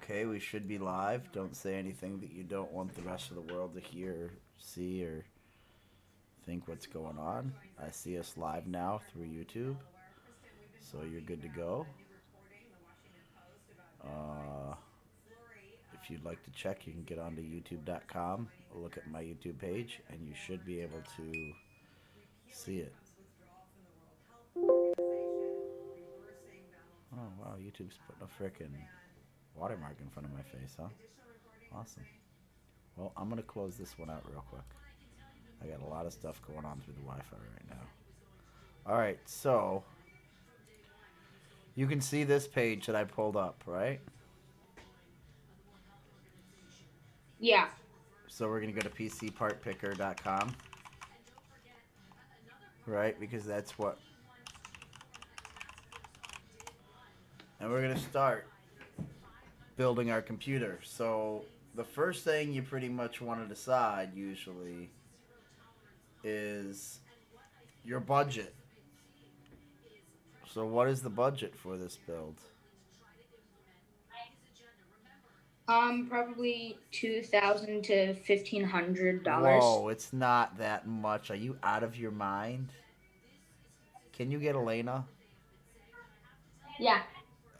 Okay, we should be live. Don't say anything that you don't want the rest of the world to hear, or see, or think what's going on. I see us live now through YouTube, so you're good to go. Uh, if you'd like to check, you can get onto youtube.com, look at my YouTube page, and you should be able to see it. Oh, wow, YouTube's putting a frickin' watermark in front of my face, huh? Awesome. Well, I'm going to close this one out real quick. I got a lot of stuff going on through the Wi-Fi right now. Alright, so you can see this page that I pulled up, right? Yeah. So we're going to go to pcpartpicker.com, right? Because that's what... And we're going to start building our computer. So the first thing you pretty much want to decide usually is your budget. So what is the budget for this build? Probably $2,000 to $1,500. Whoa, it's not that much. Are you out of your mind? Can you get Elena? Yeah.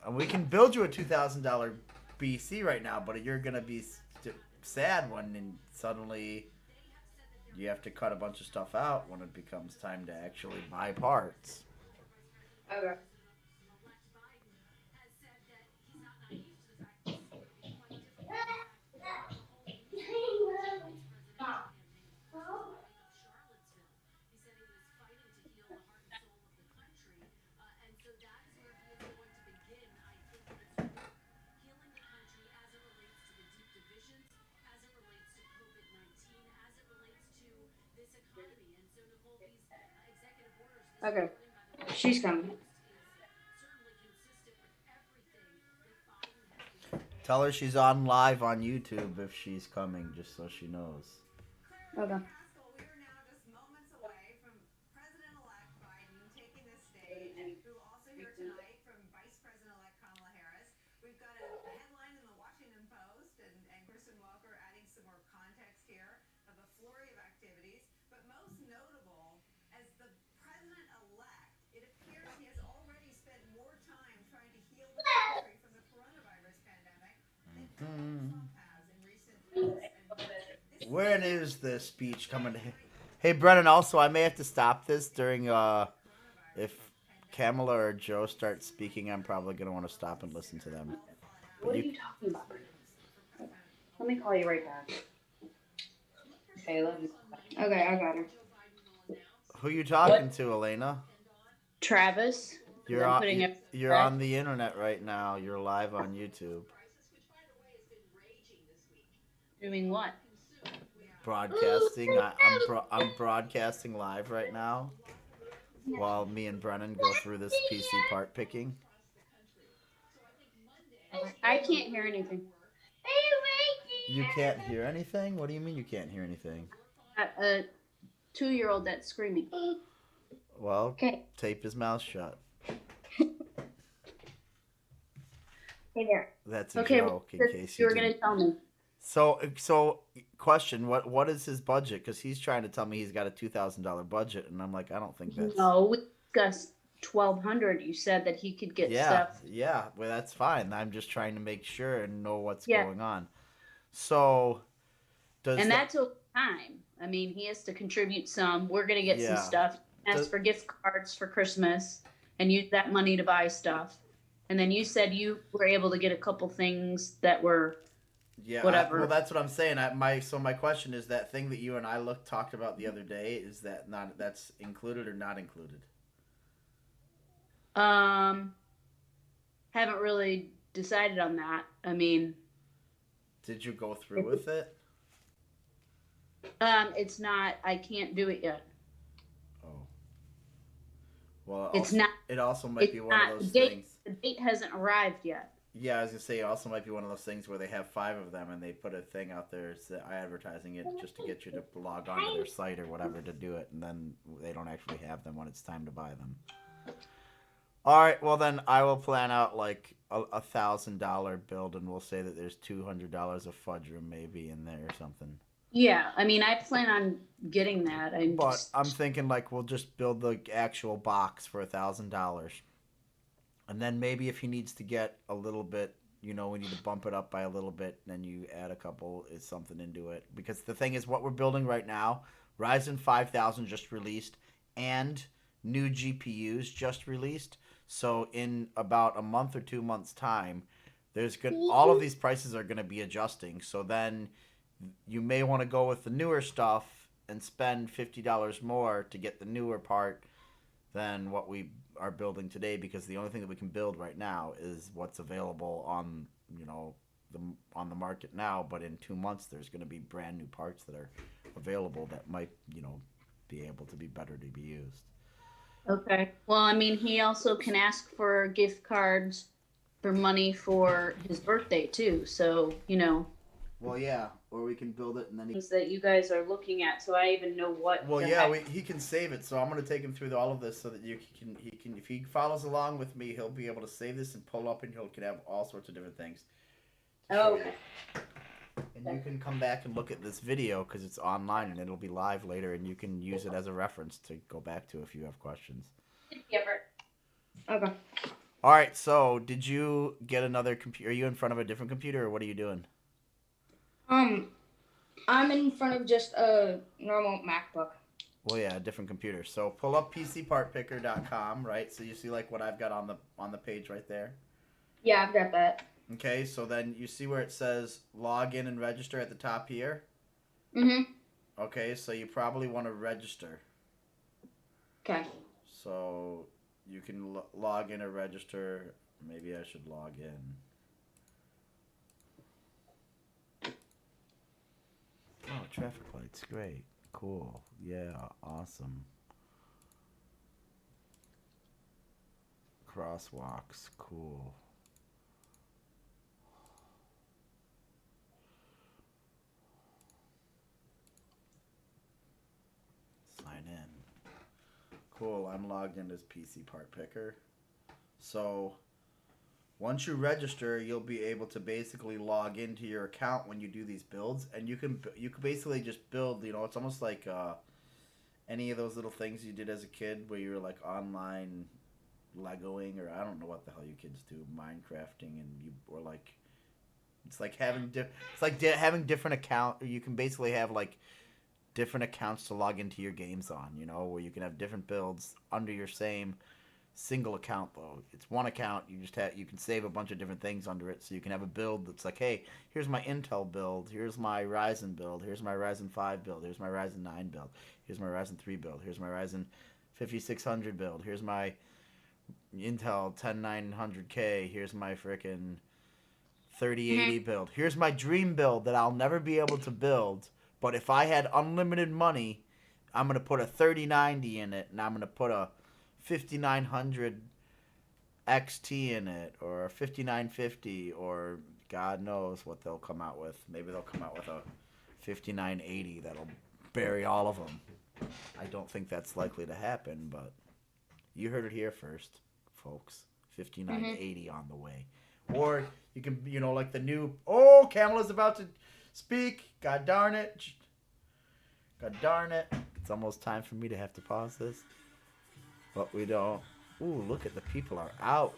And we can build you a $2,000 BC right now, but you're gonna be sad when suddenly you have to cut a bunch of stuff out when it becomes time to actually buy parts. Okay. Okay. She's coming. Tell her she's on live on YouTube if she's coming, just so she knows. Okay. When is this speech coming to? Hey, Brennan. Also, I may have to stop this during if Kamala or Joe start speaking. I'm probably gonna want to stop and listen to them. What are you talking about? Let me call you right back. Okay, let me. Okay, I got her. Who you talking to, Elena? Travis. You're on the internet right now. You're live on YouTube. Doing what? Broadcasting. I'm broadcasting live right now while me and Brennan go through this PC part picking. I can't hear anything. You can't hear anything? What do you mean you can't hear anything? A 2-year-old that's screaming. Well, okay. Tape his mouth shut. Hey there. That's a joke in case you were going to tell me. So question, what is his budget? Because he's trying to tell me he's got a $2,000 budget, and I'm like, I don't think that's... No, we discussed $1,200. You said that he could get stuff. Yeah, well, that's fine. I'm just trying to make sure and know what's going on. So, that's over time. I mean, he has to contribute some. We're going to get some stuff. Ask for gift cards for Christmas and use that money to buy stuff. And then you said you were able to get a couple things that were... Yeah, whatever. Well, that's what I'm saying. My question is, that thing that you and I talked about the other day, is that's included or not included? Haven't really decided on that. I mean, did you go through with it? It's not. I can't do it yet. Oh. Well, it's not. It also might be one of those things. The date hasn't arrived yet. Yeah, I was gonna say, it also might be one of those things where they have 5 of them and they put a thing out there advertising it just to get you to log on to their site or whatever to do it, and then they don't actually have them when it's time to buy them. All right, well then I will plan out like $1,000 build, and we'll say that there's $200 of fudge room maybe in there or something. Yeah, I mean, I plan on getting that. I'm But I'm just thinking like we'll just build the actual box for $1,000, and then maybe if he needs to get a little bit, we need to bump it up by a little bit, then you add a couple is something into it. Because the thing is, what we're building right now, Ryzen 5000 just released, and new GPUs just released. So in about a month or 2 months time, there's good. All of these prices are going to be adjusting. So then you may want to go with the newer stuff and spend $50 more to get the newer part than what we are building today, because the only thing that we can build right now is what's available on the on the market now. But in 2 months there's going to be brand new parts that are available that might be able to be better to be used. okay. Well, I mean, he also can ask for gift cards for money for his birthday too. So, Well, yeah, or we can build it and then things that you guys are looking at, so I even know what well, the yeah, heck. he can save it. So I'm going to take him through all of this so that he can if he follows along with me, he'll be able to save this and pull up, and he'll can have all sorts of different things to show Oh, you. okay. And you can come back and look at this video because it's online and it'll be live later, and you can use it as a reference to go back to if you have questions. Yeah, okay. All right, so did you get another computer? Are you in front of a different computer, or what are you doing? Um, I'm in front of just a normal MacBook. Well, yeah, a different computer. So pull up PCPartPicker.com, right? So you see like what I've got on the page right there. Yeah, I've got that. Okay, so then you see where it says log in and register at the top here. Mhm. Okay, so you probably want to register. Okay. So you can log in or register. Maybe I should log in. Oh, traffic lights. Great. Cool. Yeah, awesome. Crosswalks. Cool. Sign in. Cool. I'm logged in as PC Part Picker. So once you register, you'll be able to basically log into your account when you do these builds, and you can basically just build. It's almost like any of those little things you did as a kid, where you were like online Legoing, or I don't know what the hell you kids do, Minecrafting, and you or like it's like having having different account. You can basically have like different accounts to log into your games on. Where you can have different builds under your same single account. Though it's one account, you can save a bunch of different things under it, so you can have a build that's like, hey, here's my Intel build, here's my Ryzen build, here's my Ryzen 5 build, here's my Ryzen 9 build, here's my Ryzen 3 build, here's my Ryzen 5600 build, here's my Intel 10900K, here's my frickin' 3080 build, here's my dream build that I'll never be able to build, but if I had unlimited money, I'm gonna put a 3090 in it, and I'm gonna put a 5900 XT in it, or a 5950, or God knows what they'll come out with. Maybe they'll come out with a 5980 that'll bury all of them. I don't think that's likely to happen, but you heard it here first, folks. 5980 on the way. Or you can, like the new. Oh, Kamala's about to speak. God darn it. God darn it. It's almost time for me to have to pause this. But we don't. Ooh, look at the people are out.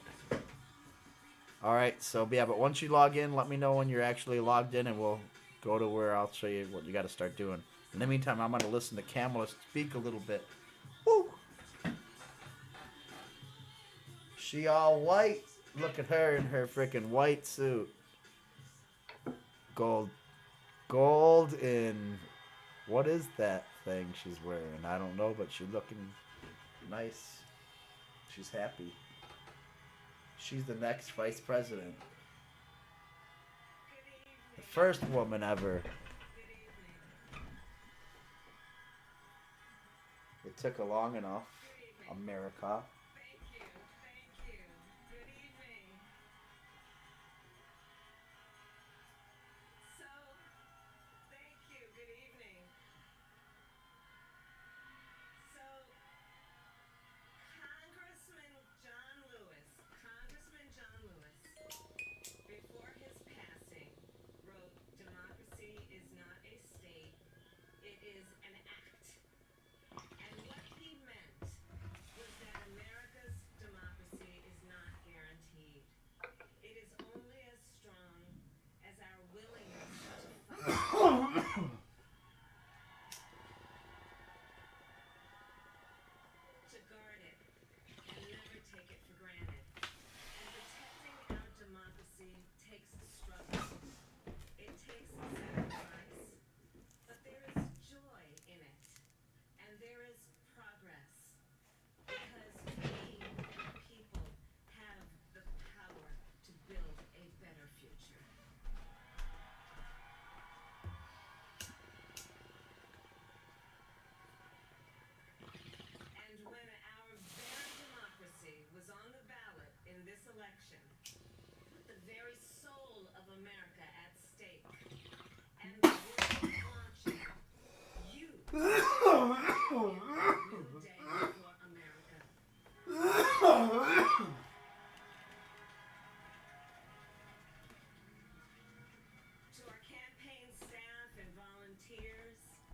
All right, so yeah, but once you log in, let me know when you're actually logged in, and we'll go to where I'll show you what you got to start doing. In the meantime, I'm going to listen to Kamala speak a little bit. Woo! She all white. Look at her in her freaking white suit. Gold in. What is that thing she's wearing? I don't know, but she's looking nice. She's happy. She's the next vice president. The first woman ever. It took a long enough. America.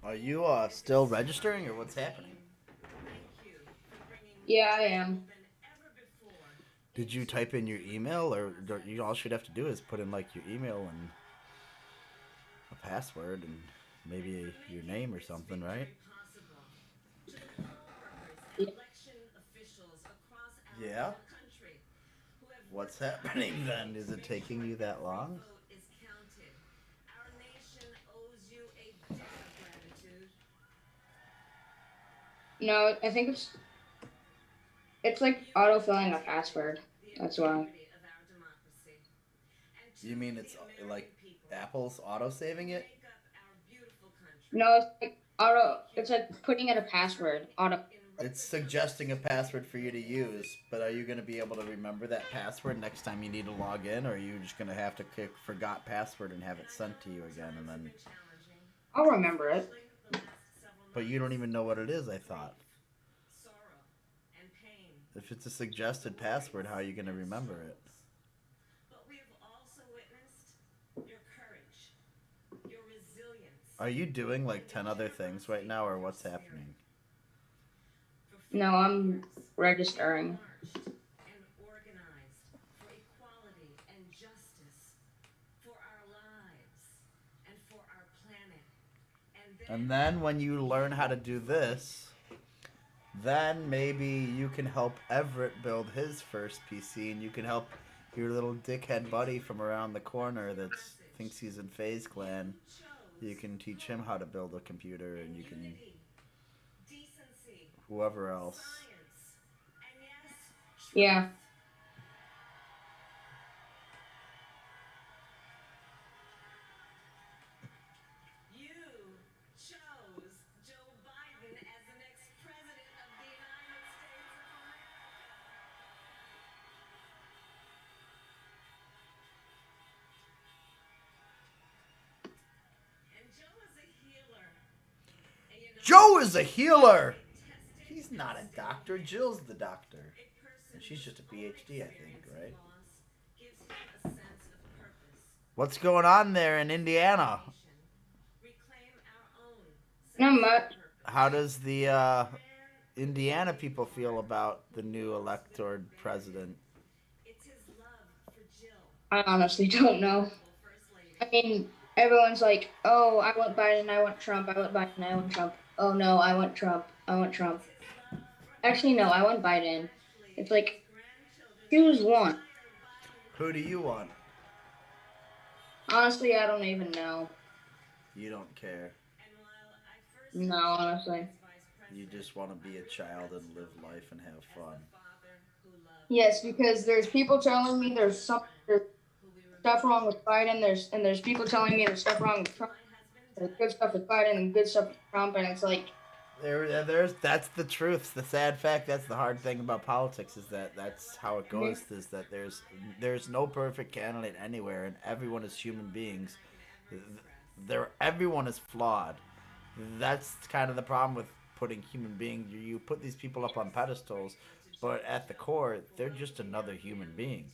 Are you still registering, or what's happening? Yeah, I am. Did you type in your email, or you all should have to do is put in like your email and a password and maybe your name or something, right? Yeah. What's happening then? Is it taking you that long? No, I think it's like auto-filling a password. That's why. You mean it's like Apple's auto saving it? No, it's like auto. It's like putting in a password. Auto. It's suggesting a password for you to use, but are you going to be able to remember that password next time you need to log in, or are you just going to have to click forgot password and have it sent to you again, and then? I'll remember it. But you don't even know what it is, I thought. If it's a suggested password, how are you going to remember it? Are you doing like 10 other things right now, or what's happening? No, I'm registering. And then when you learn how to do this, then maybe you can help Everett build his first PC, and you can help your little dickhead buddy from around the corner that thinks he's in FaZe Clan. You can teach him how to build a computer, and you can whoever else. Yeah. Joe is a healer! He's not a doctor. Jill's the doctor. And she's just a PhD, I think, right? What's going on there in Indiana? Not much. How does the Indiana people feel about the new elected president? I honestly don't know. I mean, everyone's like, "Oh, I want Biden. I want Trump. I want Biden. I want Trump. Oh no, I want Trump. I want Trump." Actually, no, I want Biden. It's like, choose one. Who do you want? Honestly, I don't even know. You don't care. No, honestly. You just want to be a child and live life and have fun. Yes, because there's people telling me there's stuff wrong with Biden. There's people telling me there's stuff wrong with Trump. There's good stuff with Biden and good stuff with Trump, and it's like That's the truth. The sad fact. That's the hard thing about politics is that that's how it goes. Is that there's no perfect candidate anywhere, and everyone is human beings. Everyone is flawed. That's kind of the problem with putting human beings. You put these people up on pedestals, but at the core, they're just another human being.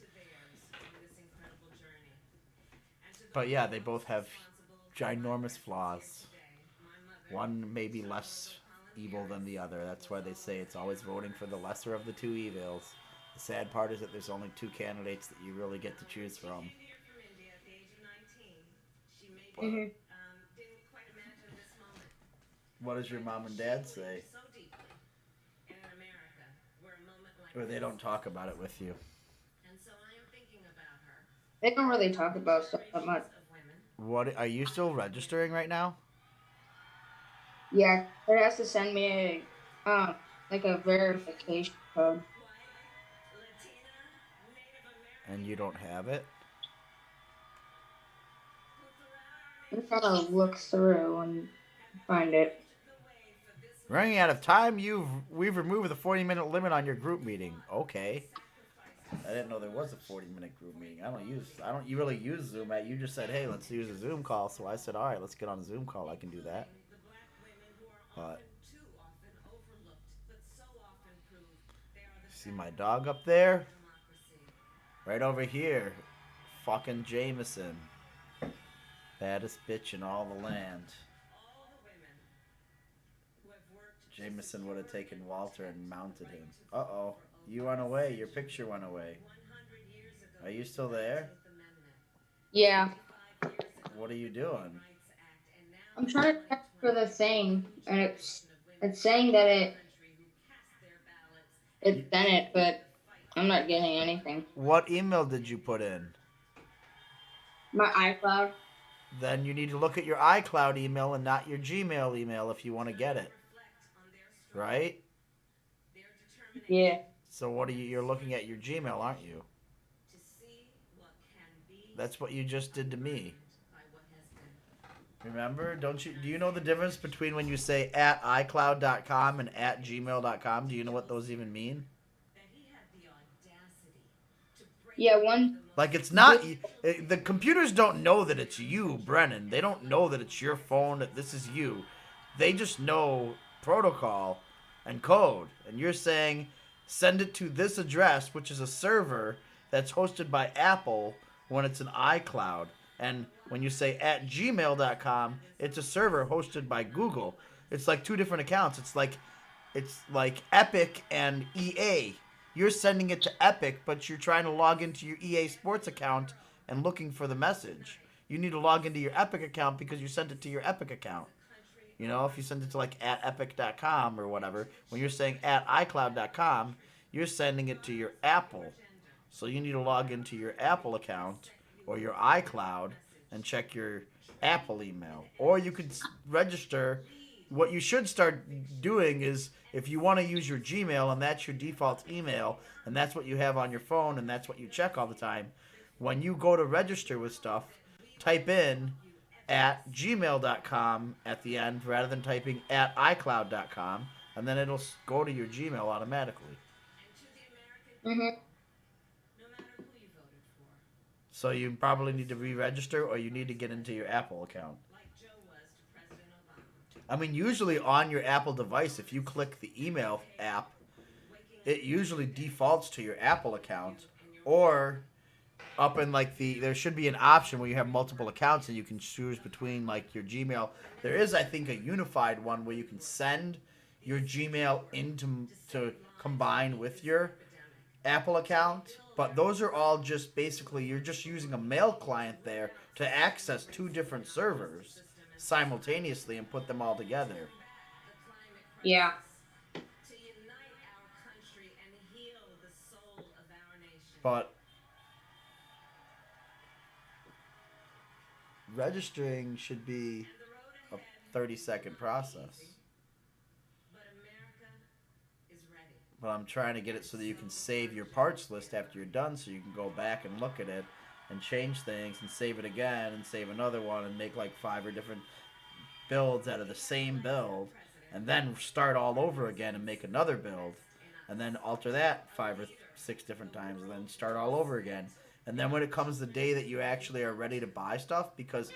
But yeah, they both have ginormous flaws. One may be less evil than the other. That's why they say it's always voting for the lesser of the two evils. The sad part is that there's only two candidates that you really get to choose from. Mm-hmm. What does your mom and dad say? Or they don't talk about it with you? They don't really talk about stuff that much. What are you still registering right now? Yeah, it has to send me like a verification code. And you don't have it? I'm trying to look through and find it. Running out of time, we've removed the 40-minute limit on your group meeting. Okay. I didn't know there was a 40-minute group meeting. I don't really use Zoom. You just said, hey, let's use a Zoom call. So I said, all right, let's get on a Zoom call. I can do that. But see my dog up there? Right over here. Fucking Jameson. Baddest bitch in all the land. Jameson would have taken Walter and mounted him. Uh-oh. You went away. Your picture went away. Are you still there? Yeah. What are you doing? I'm trying to check for the thing, and it's saying that it sent it, but I'm not getting anything. What email did you put in? My iCloud. Then you need to look at your iCloud email and not your Gmail email if you want to get it. Right? Yeah. So what are you're looking at your Gmail, aren't you? That's what you just did to me. Remember? Do you know the difference between when you say at iCloud.com and at gmail.com? Do you know what those even mean? Yeah, one. Like, it's not... The computers don't know that it's you, Brennan. They don't know that it's your phone, that this is you. They just know protocol and code. And you're saying, send it to this address, which is a server that's hosted by Apple when it's an iCloud. And when you say at gmail.com, it's a server hosted by Google. It's like two different accounts. It's like Epic and EA. You're sending it to Epic, but you're trying to log into your EA Sports account and looking for the message. You need to log into your Epic account because you sent it to your Epic account. You know, if you send it to like at epic.com or whatever, when you're saying at iCloud.com, you're sending it to your Apple. So you need to log into your Apple account or your iCloud and check your Apple email. Or you could register. What you should start doing is, if you want to use your Gmail and that's your default email and that's what you have on your phone and that's what you check all the time, when you go to register with stuff, type in at gmail.com at the end rather than typing at iCloud.com, and then it'll go to your Gmail automatically. Mm-hmm. So you probably need to re-register, or you need to get into your Apple account. I mean, usually on your Apple device, if you click the email app, it usually defaults to your Apple account, or up in like there should be an option where you have multiple accounts and you can choose between like your Gmail. There is, I think, a unified one where you can send your Gmail to combine with your Apple account, but those are all just basically, you're just using a mail client there to access two different servers simultaneously and put them all together. Yeah. But registering should be a 30-second process. But I'm trying to get it so that you can save your parts list after you're done, so you can go back and look at it and change things and save it again and save another one and make like 5 or different builds out of the same build, and then start all over again and make another build, and then alter that 5 or 6 different times, and then start all over again. And then when it comes the day that you actually are ready to buy stuff, because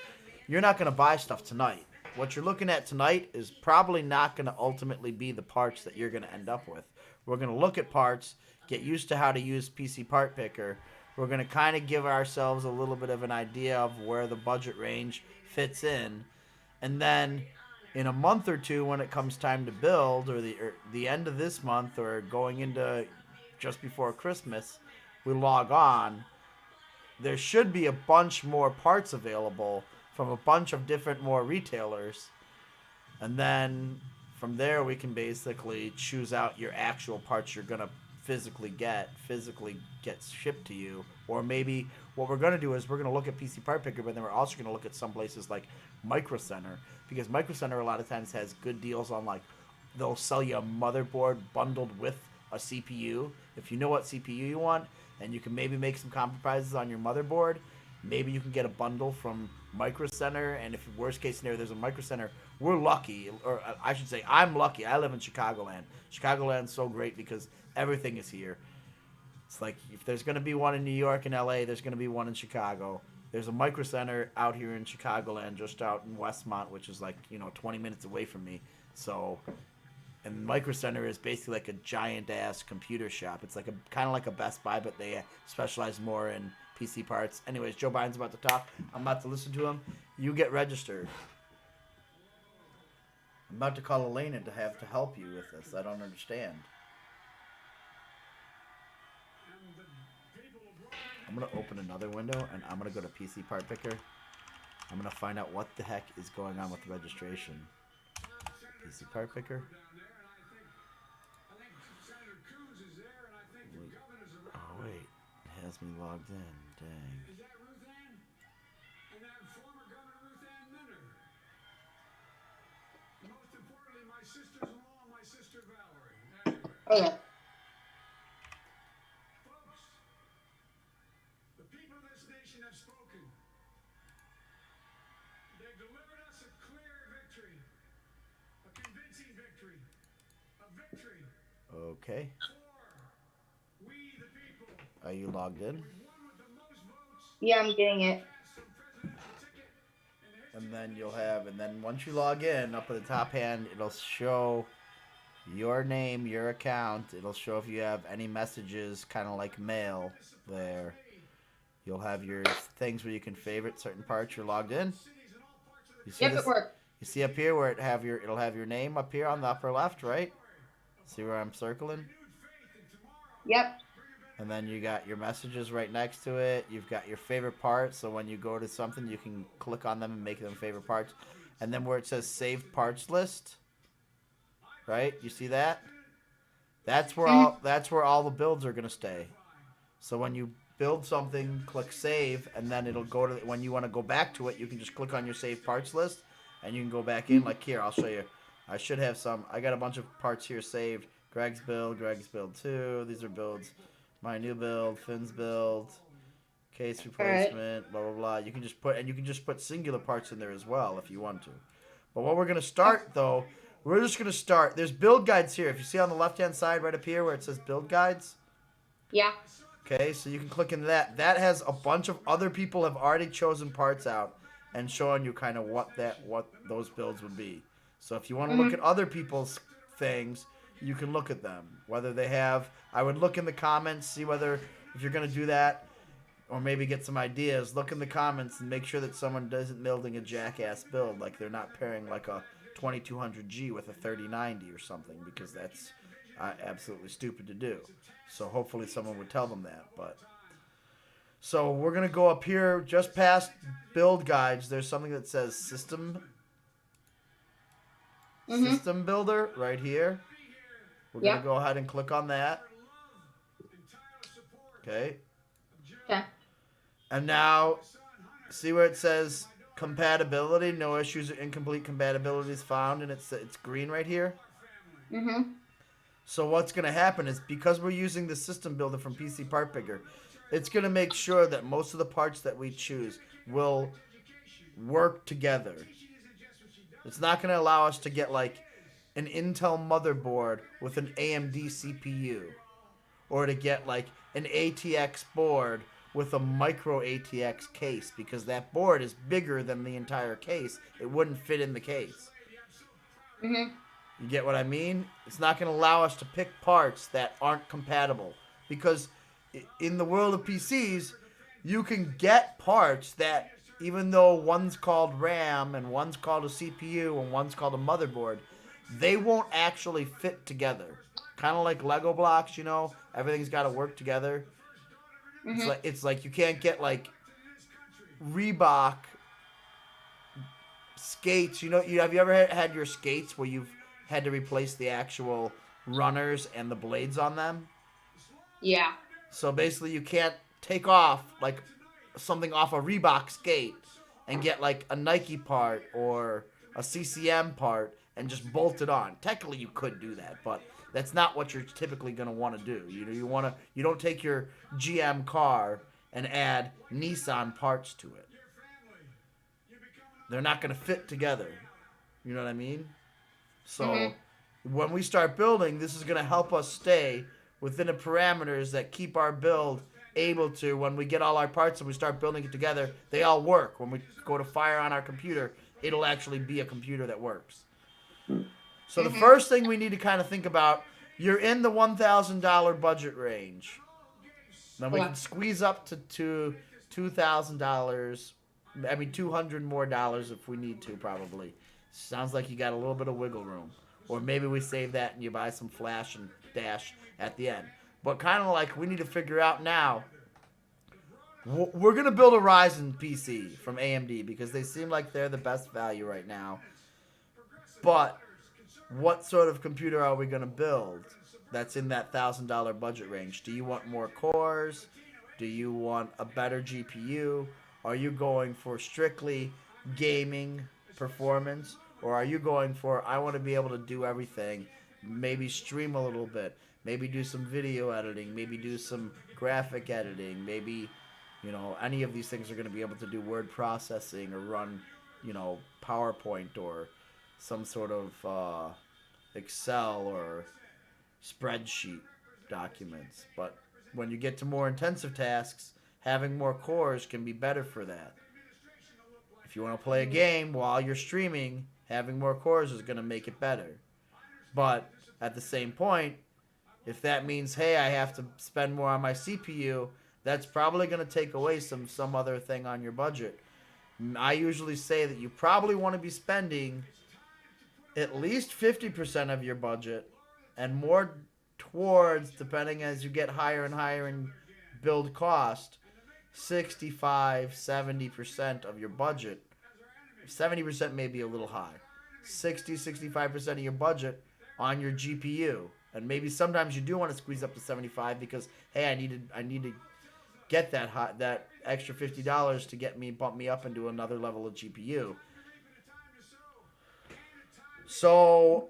you're not going to buy stuff tonight. What you're looking at tonight is probably not going to ultimately be the parts that you're going to end up with. We're going to look at parts, get used to how to use PC Part Picker. We're going to kind of give ourselves a little bit of an idea of where the budget range fits in. And then in a month or two, when it comes time to build, or the end of this month, or going into just before Christmas, we log on. There should be a bunch more parts available from a bunch of different more retailers. And then from there, we can basically choose out your actual parts you're going to physically get shipped to you. Or maybe what we're going to do is we're going to look at PC Part Picker, but then we're also going to look at some places like Micro Center, because Micro Center a lot of times has good deals on, like, they'll sell you a motherboard bundled with a CPU. If you know what CPU you want, and you can maybe make some compromises on your motherboard, maybe you can get a bundle from Micro Center. And if worst case scenario there's a Micro Center, we're lucky, or I should say I'm lucky. I live in Chicagoland. Chicagoland's so great because everything is here. It's like if there's going to be one in New York and LA, there's going to be one in Chicago. There's a Micro Center out here in Chicagoland, just out in Westmont, which is like, 20 minutes away from me. So, and Micro Center is basically like a giant ass computer shop. It's like kind of like a Best Buy, but they specialize more in PC parts. Anyways, Joe Biden's about to talk. I'm about to listen to him. You get registered. I'm about to call Elena to help you with this. I don't understand. I'm going to open another window, and I'm going to go to PC Part Picker. I'm going to find out what the heck is going on with the registration. PC Part Picker. Oh, wait. It has me logged in. Dang. Oh, yeah. Okay. Are you logged in? Yeah, I'm getting it. And then once you log in, up at the top hand, it'll show your name, your account. It'll show if you have any messages, kind of like mail there. You'll have your things where you can favorite certain parts you're logged in. You see Yep, this? it worked. You see up here where it'll have your name up here on the upper left, right? See where I'm circling? Yep. And then you got your messages right next to it. You've got your favorite parts, so when you go to something, you can click on them and make them favorite parts. And then where it says Save Parts List, right? You see that? That's where all the builds are gonna stay. So when you build something, click Save, and then it'll go to when you want to go back to it. You can just click on your Save Parts List, and you can go back in. Like here, I'll show you. I should have some. I got a bunch of parts here saved. Greg's build 2. These are builds. My new build, Finn's build, case replacement, blah blah blah. You can just put singular parts in there as well if you want to. But what we're gonna start though, we're just gonna start. There's build guides here. If you see on the left hand side right up here where it says build guides. Yeah. Okay, so you can click into that. That has a bunch of other people have already chosen parts out and showing you kind of what those builds would be. So if you want to look at other people's things, you can look at them. Whether they have, I would look in the comments, see whether, if you're going to do that, or maybe get some ideas, look in the comments and make sure that someone isn't building a jackass build, like they're not pairing like a 2200G with a 3090 or something, because that's absolutely stupid to do. So hopefully someone would tell them that. But so we're going to go up here just past build guides. There's something that says system builder right here. We're going to go ahead and click on that. Okay. Okay. And now, see where it says compatibility, no issues or incomplete compatibility is found, and it's green right here? Mm-hmm. So what's going to happen is, because we're using the system builder from PC Part Picker, it's going to make sure that most of the parts that we choose will work together. It's not going to allow us to get like an Intel motherboard with an AMD CPU, or to get like an ATX board with a micro ATX case, because that board is bigger than the entire case. It wouldn't fit in the case. Mm-hmm. You get what I mean? It's not going to allow us to pick parts that aren't compatible, because in the world of PCs, you can get parts that, even though one's called RAM and one's called a CPU and one's called a motherboard, they won't actually fit together. Kind of like Lego blocks, everything's got to work together. Mm-hmm. It's like you can't get like Reebok skates. Have you ever had your skates where you've had to replace the actual runners and the blades on them? Yeah. So basically you can't take off like something off a Reebok skate and get like a Nike part or a CCM part and just bolt it on. Technically you could do that, but that's not what you're typically going to want to do. You don't take your GM car and add Nissan parts to it. They're not going to fit together. You know what I mean? So when we start building, this is going to help us stay within the parameters that keep our build able to, when we get all our parts and we start building it together, they all work. When we go to fire on our computer, it'll actually be a computer that works. So the first thing we need to kind of think about, you're in the $1,000 budget range. Then we can squeeze up to $2,000. I mean, $200 more if we need to, probably. Sounds like you got a little bit of wiggle room. Or maybe we save that and you buy some flash and dash at the end. But kind of like we need to figure out now, we're going to build a Ryzen PC from AMD because they seem like they're the best value right now. But what sort of computer are we going to build that's in that $1,000 budget range? Do you want more cores? Do you want a better GPU? Are you going for strictly gaming performance? Or are you going for, I want to be able to do everything, maybe stream a little bit, maybe do some video editing, maybe do some graphic editing, maybe, you know, any of these things are going to be able to do word processing or run, you know, PowerPoint or some sort of Excel or spreadsheet documents. But when you get to more intensive tasks, having more cores can be better for that. If you want to play a game while you're streaming, having more cores is going to make it better. But at the same point, if that means, hey, I have to spend more on my CPU, that's probably going to take away some other thing on your budget. I usually say that you probably want to be spending at least 50% of your budget and more towards, depending as you get higher and higher in build cost, 65, 70% of your budget. 70% may be a little high. 60, 65% of your budget on your GPU. And maybe sometimes you do want to squeeze up to 75 because, hey, I need to get that extra $50 to bump me up into another level of GPU. So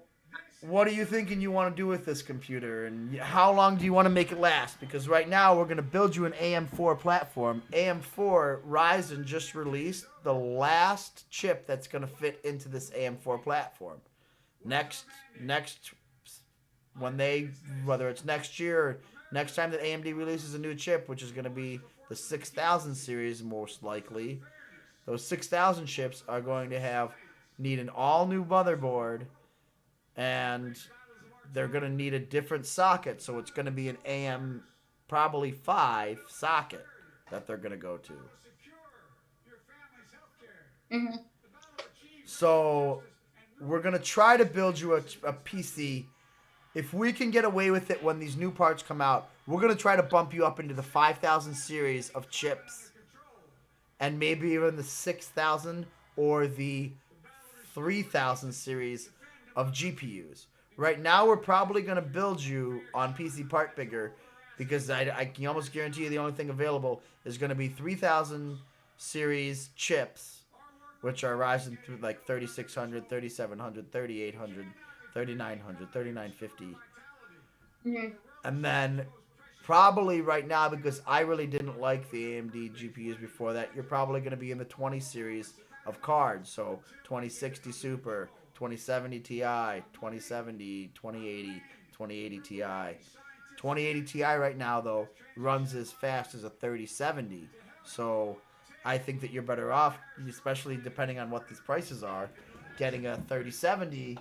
what are you thinking you want to do with this computer, and how long do you want to make it last? Because right now we're going to build you an AM4 platform. AM4, Ryzen just released the last chip that's going to fit into this AM4 platform. Next, whether it's next year or next time that AMD releases a new chip, which is going to be the 6000 series most likely, those 6000 chips are going to need an all-new motherboard, and they're going to need a different socket, so it's going to be an AM probably 5 socket that they're going to go to. Mm-hmm. So we're going to try to build you a PC. If we can get away with it when these new parts come out, we're going to try to bump you up into the 5000 series of chips, and maybe even the 6000 or the 3000 series of GPUs. Right now, we're probably going to build you on PC Part Bigger because I can almost guarantee you the only thing available is going to be 3000 series chips, which are Ryzen through like 3600, 3700, 3800, 3900, 3950. Mm-hmm. And then probably right now, because I really didn't like the AMD GPUs before that, you're probably going to be in the 20 series of cards. So 2060 Super, 2070 Ti, 2070, 2080, 2080 Ti. 2080 Ti right now, though, runs as fast as a 3070. So I think that you're better off, especially depending on what these prices are, getting a 3070.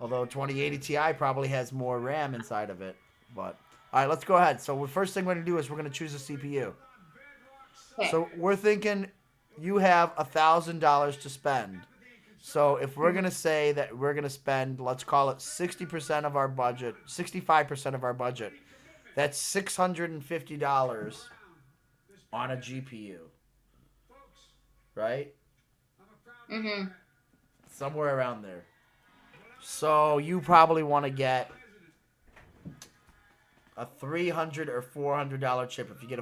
Although 2080 Ti probably has more RAM inside of it. But all right, let's go ahead. So the first thing we're going to do is we're going to choose a CPU. Okay. So we're thinking you have $1,000 to spend. So if we're going to say that we're going to spend, let's call it 60% of our budget, 65% of our budget, that's $650 on a GPU. Right? Mm-hmm. Somewhere around there. So you probably want to get a $300 or $400 chip. If you get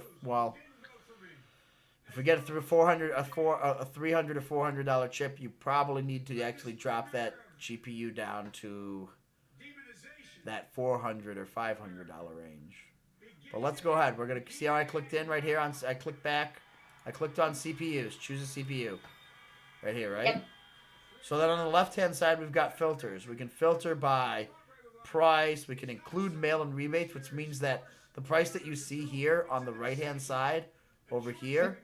if we get a $300 or $400 chip, you probably need to actually drop that GPU down to that $400 or $500 range. But let's go ahead. We're gonna see how I clicked in right here. I clicked back. I clicked on CPUs. Choose a CPU. Right here, right? Yep. So then on the left-hand side, we've got filters. We can filter by price. We can include mail-in rebates, which means that the price that you see here on the right-hand side over here,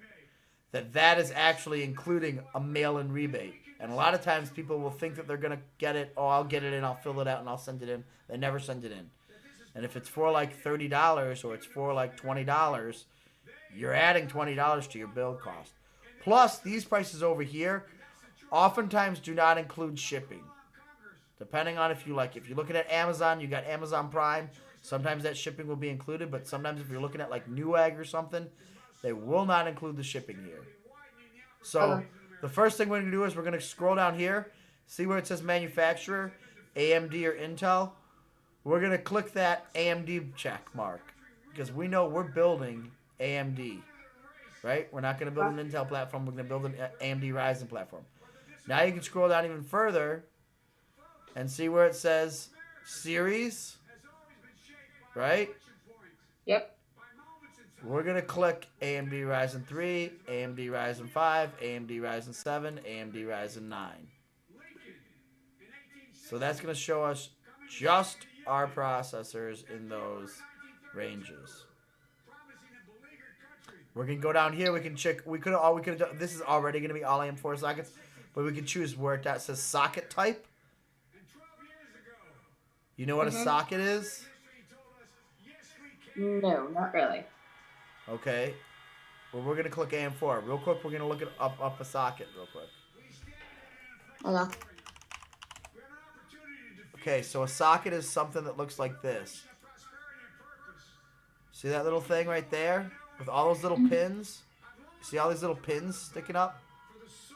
that is actually including a mail-in rebate. And a lot of times people will think that they're going to get it. Oh, I'll get it in, I'll fill it out, and I'll send it in. They never send it in. And if it's for like $30 or it's for like $20, you're adding $20 to your build cost. Plus, these prices over here oftentimes do not include shipping. Depending on if you're looking at Amazon, you got Amazon Prime. Sometimes that shipping will be included, but sometimes if you're looking at like Newegg or something, they will not include the shipping here. So the first thing we're going to do is we're going to scroll down here, see where it says manufacturer, AMD or Intel. We're going to click that AMD check mark because we know we're building AMD, right? We're not going to build an Intel platform. We're going to build an AMD Ryzen platform. Now you can scroll down even further and see where it says series, right? Yep. We're going to click AMD Ryzen 3, AMD Ryzen 5, AMD Ryzen 7, AMD Ryzen 9. So that's going to show us just our processors in those ranges. We're going to go down here. We can check. This is already going to be all AM4 sockets, but we can choose where it says socket type. You know what a socket is? No, not really. Okay. Well, we're going to click AM4. Real quick, we're going to look up a socket real quick. Hello. Okay, so a socket is something that looks like this. See that little thing right there? With all those little pins? See all these little pins sticking up?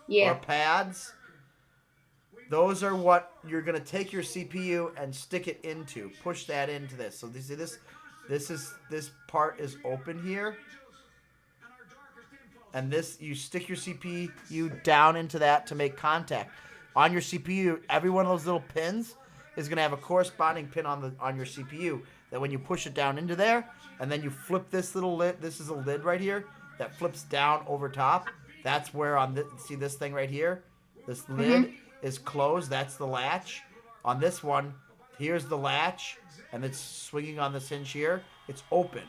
Yeah. Or pads? Those are what you're going to take your CPU and stick it into. Push that into this. So you see this part is open here. And you stick your CPU down into that to make contact. On your CPU, every one of those little pins is going to have a corresponding pin on your CPU that when you push it down into there, and then you flip this little lid, this is a lid right here that flips down over top. That's where see this thing right here? This lid is closed. That's the latch. On this one, here's the latch, and it's swinging on this hinge here. It's open.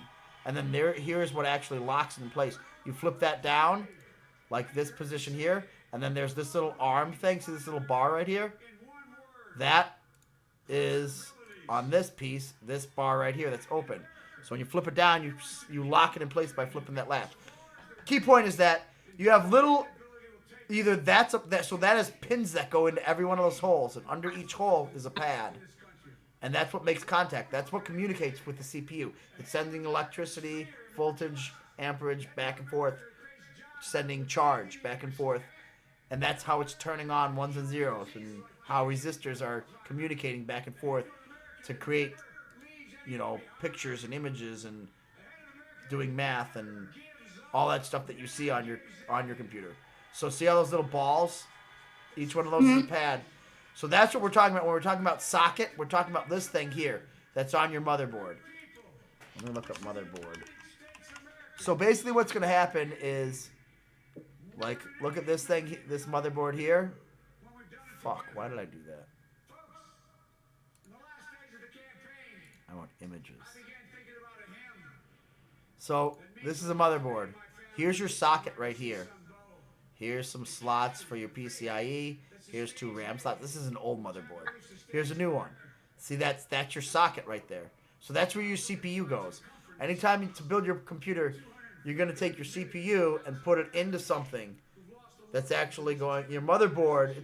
And then here's what actually locks in place. You flip that down, like this position here, and then there's this little arm thing. See this little bar right here? That is on this piece, this bar right here that's open. So when you flip it down, you lock it in place by flipping that latch. Key point is that you have little, so that is pins that go into every one of those holes, and under each hole is a pad. And that's what makes contact. That's what communicates with the CPU. It's sending electricity, voltage, amperage back and forth, sending charge back and forth. And that's how it's turning on ones and zeros, and how resistors are communicating back and forth to create, pictures and images and doing math and all that stuff that you see on your computer. So see all those little balls? Each one of those is a pad. So that's what we're talking about when we're talking about socket. We're talking about this thing here that's on your motherboard. Let me look up motherboard. So basically what's going to happen is, look at this thing, this motherboard here. Fuck, why did I do that? I want images. So this is a motherboard. Here's your socket right here. Here's some slots for your PCIe. Here's 2 RAM slots. This is an old motherboard. Here's a new one. See, that's your socket right there. So that's where your CPU goes. Anytime to build your computer, you're going to take your CPU and put it into something that's actually going. Your motherboard,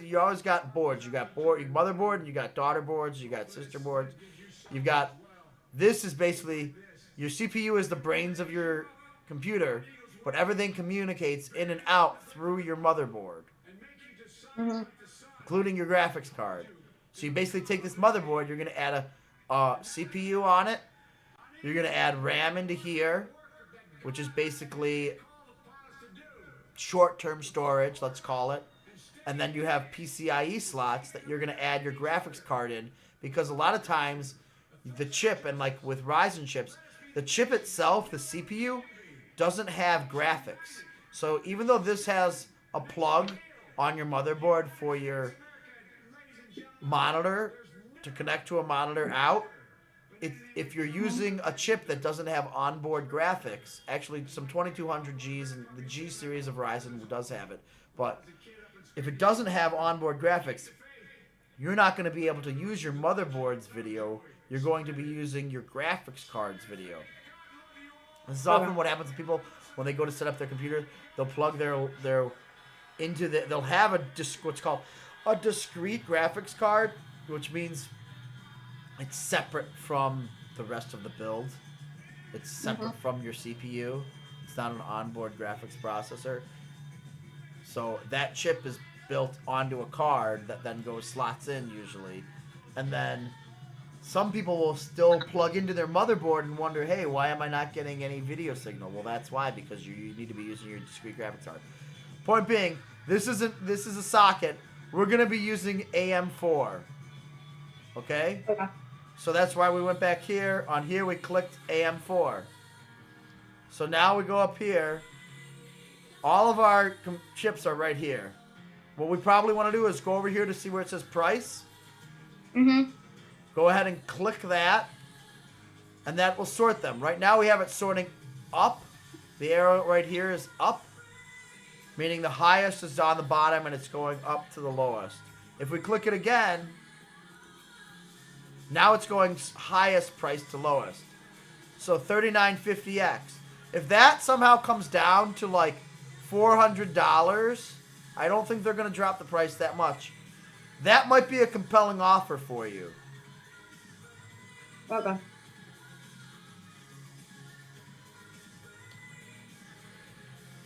you always got boards. You got your motherboard, and you got daughter boards, you got sister boards. This is basically, your CPU is the brains of your computer, but everything communicates in and out through your motherboard. Including your graphics card. So you basically take this motherboard, you're going to add a CPU on it, you're going to add RAM into here, which is basically short-term storage, let's call it, and then you have PCIe slots that you're going to add your graphics card in, because a lot of times the chip, and like with Ryzen chips, the chip itself, the CPU, doesn't have graphics. So even though this has a plug on your motherboard for your monitor to connect to a monitor out, if you're using a chip that doesn't have onboard graphics, actually some 2200Gs and the G series of Ryzen does have it, but if it doesn't have onboard graphics, you're not going to be able to use your motherboard's video. You're going to be using your graphics card's video. This is often what happens to people when they go to set up their computer. They'll plug their into they'll have what's called a discrete graphics card, which means it's separate from the rest of the build. It's separate from your CPU. It's not an onboard graphics processor. So that chip is built onto a card that then slots in usually. And then some people will still plug into their motherboard and wonder, hey, why am I not getting any video signal? Well, that's why, because you need to be using your discrete graphics card. Point being, this is a socket. We're going to be using AM4. Okay? So that's why we went back here. On here, we clicked AM4. So now we go up here. All of our chips are right here. What we probably want to do is go over here to see where it says price. Go ahead and click that. And that will sort them. Right now, we have it sorting up. The arrow right here is up. Meaning the highest is on the bottom and it's going up to the lowest. If we click it again, now it's going highest price to lowest. So 3950X. If that somehow comes down to like $400, I don't think they're going to drop the price that much. That might be a compelling offer for you. Okay.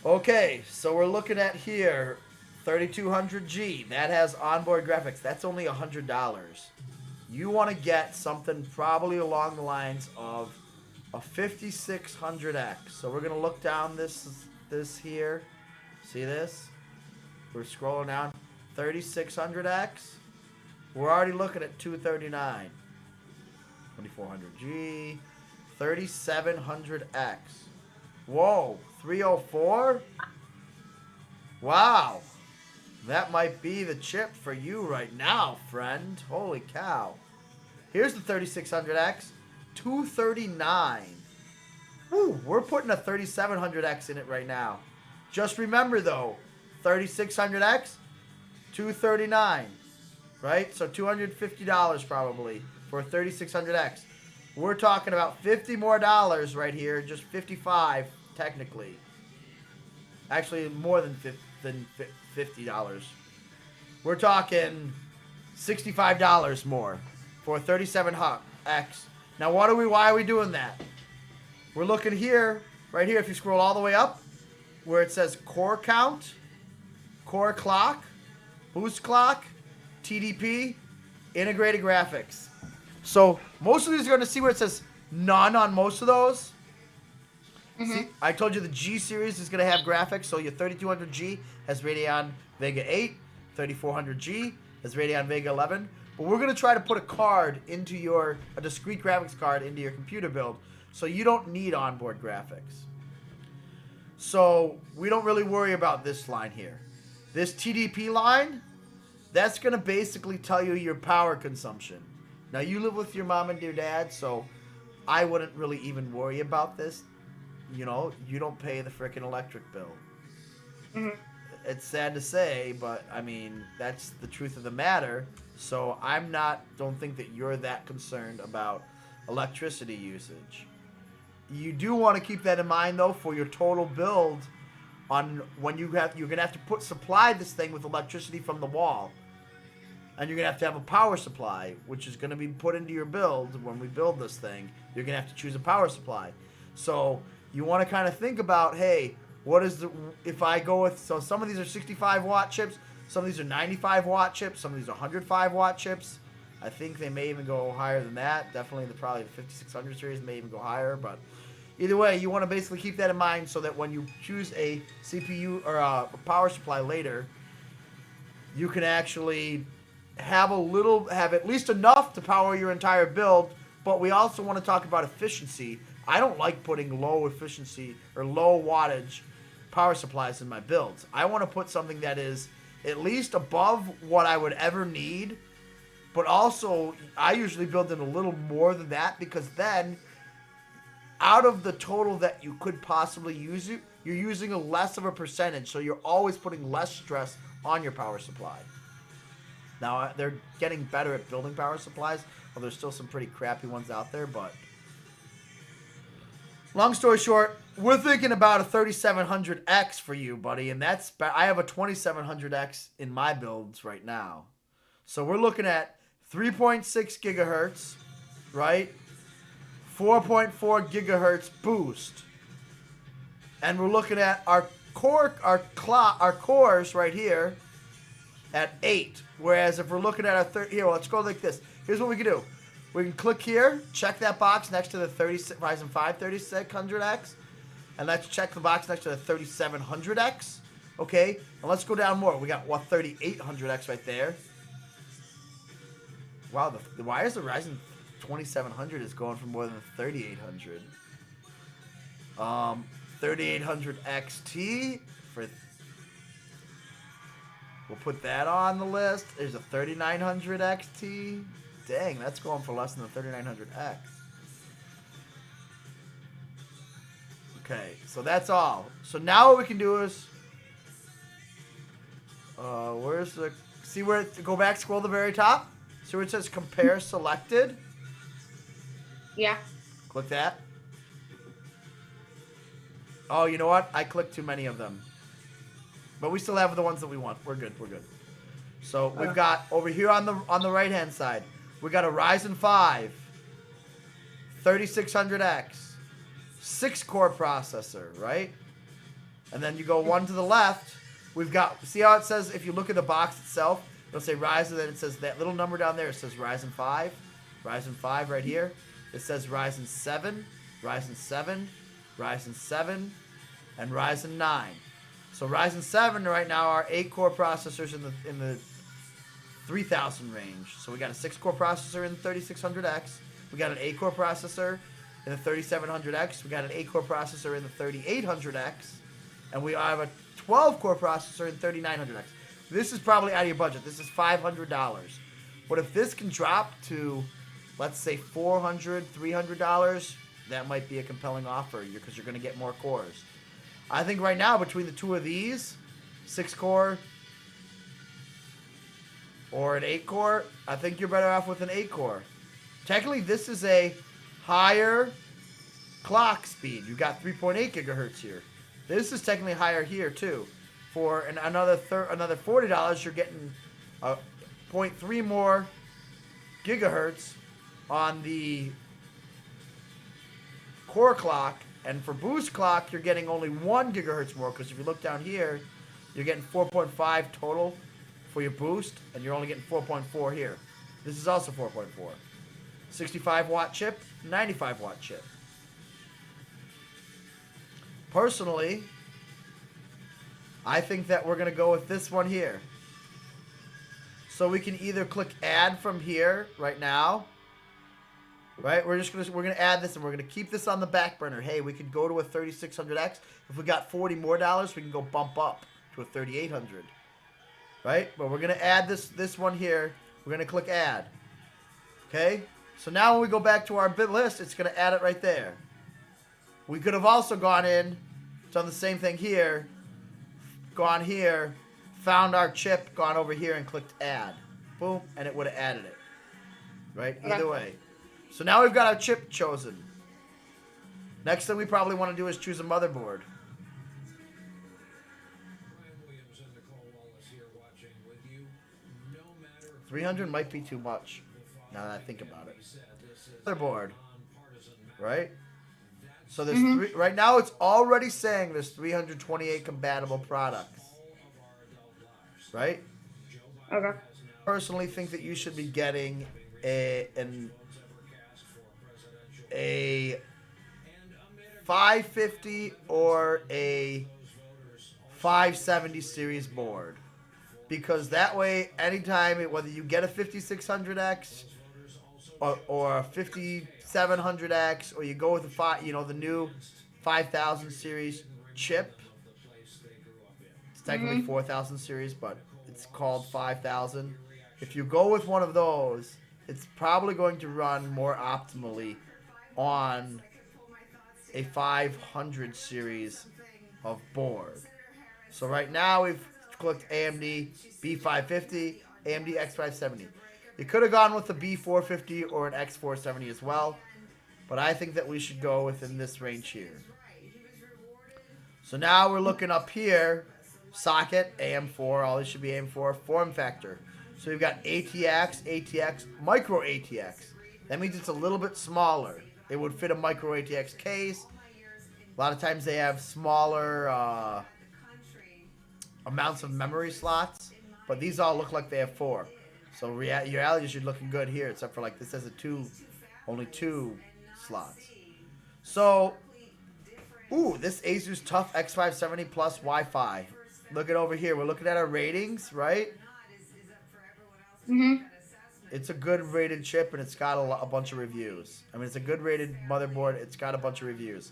Okay, so we're looking at here 3200G. That has onboard graphics. That's only $100. You want to get something probably along the lines of a 5600X. So we're going to look down this here. See this? We're scrolling down. 3600X. We're already looking at 239. 2400G. 3700X. Whoa, 304? Wow. That might be the chip for you right now, friend. Holy cow. Here's the 3600X. 239. Woo, we're putting a 3700X in it right now. Just remember, though, 3600X, 239. Right? So $250 probably for a 3600X. We're talking about $50 more right here. Just 55 technically. Actually, more than $50. We're talking $65 more for a 3700X. Now, why are we doing that? We're looking here, right here, if you scroll all the way up, where it says core count, core clock, boost clock, TDP, integrated graphics. So most of these are going to see where it says none on most of those. See, I told you the G series is going to have graphics. So your 3200G has Radeon Vega 8, 3400G has Radeon Vega 11. But we're going to try to put a discrete graphics card into your computer build, so you don't need onboard graphics. So we don't really worry about this line here. This TDP line, that's going to basically tell you your power consumption. Now, you live with your mom and your dad, so I wouldn't really even worry about this. You know, you don't pay the frickin' electric bill. It's sad to say, but, I mean, that's the truth of the matter. So don't think that you're that concerned about electricity usage. You do want to keep that in mind, though, for your total build on when you're going to have to supply this thing with electricity from the wall. And you're going to have a power supply, which is going to be put into your build when we build this thing. You're going to have to choose a power supply. So you want to kind of think about, hey, if I go with, so some of these are 65 watt chips, some of these are 95 watt chips, some of these are 105 watt chips. I think they may even go higher than that. Definitely probably the 5600 series may even go higher, but either way, you want to basically keep that in mind so that when you choose a CPU or a power supply later, you can actually have at least enough to power your entire build. But we also want to talk about efficiency. I don't like putting low efficiency or low wattage power supplies in my builds. I want to put something that is at least above what I would ever need But also, I usually build in a little more than that because then, out of the total that you could possibly use, you're using a less of a percentage. So you're always putting less stress on your power supply. Now, they're getting better at building power supplies. Well, there's still some pretty crappy ones out there, but long story short, we're thinking about a 3700X for you, buddy, and I have a 2700X in my builds right now. So we're looking at 3.6 gigahertz, right? 4.4 gigahertz boost. And we're looking at our cores right here at 8. Whereas if we're looking at our here, let's go like this. Here's what we can do. We can click here, check that box next to the Ryzen 5 3600X, and let's check the box next to the 3700X. Okay, and let's go down more. We got 3800X right there. Wow, why is the Ryzen 2700 is going for more than 3800? 3800 XT for. We'll put that on the list. There's a 3900 XT. Dang, that's going for less than the 3900X. Okay, so that's all. So now what we can do is, where's the? See where? Go back, scroll to the very top. See where it says compare selected. Yeah. Click that. Oh, you know what? I clicked too many of them. But we still have the ones that we want. We're good. We're good. So we've got over here on the right hand side, we got a Ryzen 5 3600X 6-core processor, right? And then you go one to the left. We've got, see how it says, if you look at the box itself, it'll say Ryzen, then it says that little number down there, it says Ryzen 5. Ryzen 5 right here. It says Ryzen 7, Ryzen 7, Ryzen 7, and Ryzen 9. So Ryzen 7 right now are 8-core processors in the 3000 range. So we got a 6-core processor in the 3600X. We got an 8-core processor in the 3700X. We got an 8-core processor in the 3800X. And we have a 12-core processor in 3900X. This is probably out of your budget. This is $500. But if this can drop to, let's say, $400, $300, that might be a compelling offer because you're going to get more cores. I think right now, between the two of these, 6-core or an 8-core, I think you're better off with an 8-core. Technically, this is a higher clock speed. You got 3.8 gigahertz here. This is technically higher here, too. For another $40, you're getting 0.3 more gigahertz on the core clock. And for boost clock, you're getting only 1 gigahertz more, because if you look down here, you're getting 4.5 total for your boost, and you're only getting 4.4 here. This is also 4.4. 65-watt chip, 95-watt chip. Personally, I think that we're going to go with this one here. So we can either click add from here right now. Right, we're gonna add this, and we're gonna keep this on the back burner. Hey, we could go to a 3600X. If we got $40 more, we can go bump up to a 3800. Right, but we're gonna add this one here. We're gonna click add. Okay, so now when we go back to our bit list, it's gonna add it right there. We could have also gone in, done the same thing here, gone here, found our chip, gone over here, and clicked add. Boom, and it would have added it. Right, either way. So now we've got our chip chosen. Next thing we probably want to do is choose a motherboard. 300 might be too much, now that I think about it. Motherboard, right? So there's right now it's already saying there's 328 compatible products. Right? Okay. Personally think that you should be getting a 550 or a 570 series board, because that way anytime, whether you get a 5600X or a 5700X, or you go with the new 5000 series chip, it's technically 4000 series, but it's called 5000. if you go with one of those, it's probably going to run more optimally on a 500 series of board. So right now we've clicked AMD B550, AMD X570. You could have gone with the B450 or an X470 as well, but I think that we should go within this range here. So now we're looking up here, socket, AM4, all these should be AM4, form factor. So we've got ATX, ATX, micro ATX. That means it's a little bit smaller. It would fit a micro ATX case. A lot of times they have smaller amounts of memory slots, but these all look like they have 4. So reality should looking good here, except for like this has only 2 slots. So, this Asus TUF X570 Plus Wi-Fi. Look at over here. We're looking at our ratings, right? Mhm. It's a good rated chip, and it's got a bunch of reviews. I mean, it's a good rated motherboard. It's got a bunch of reviews.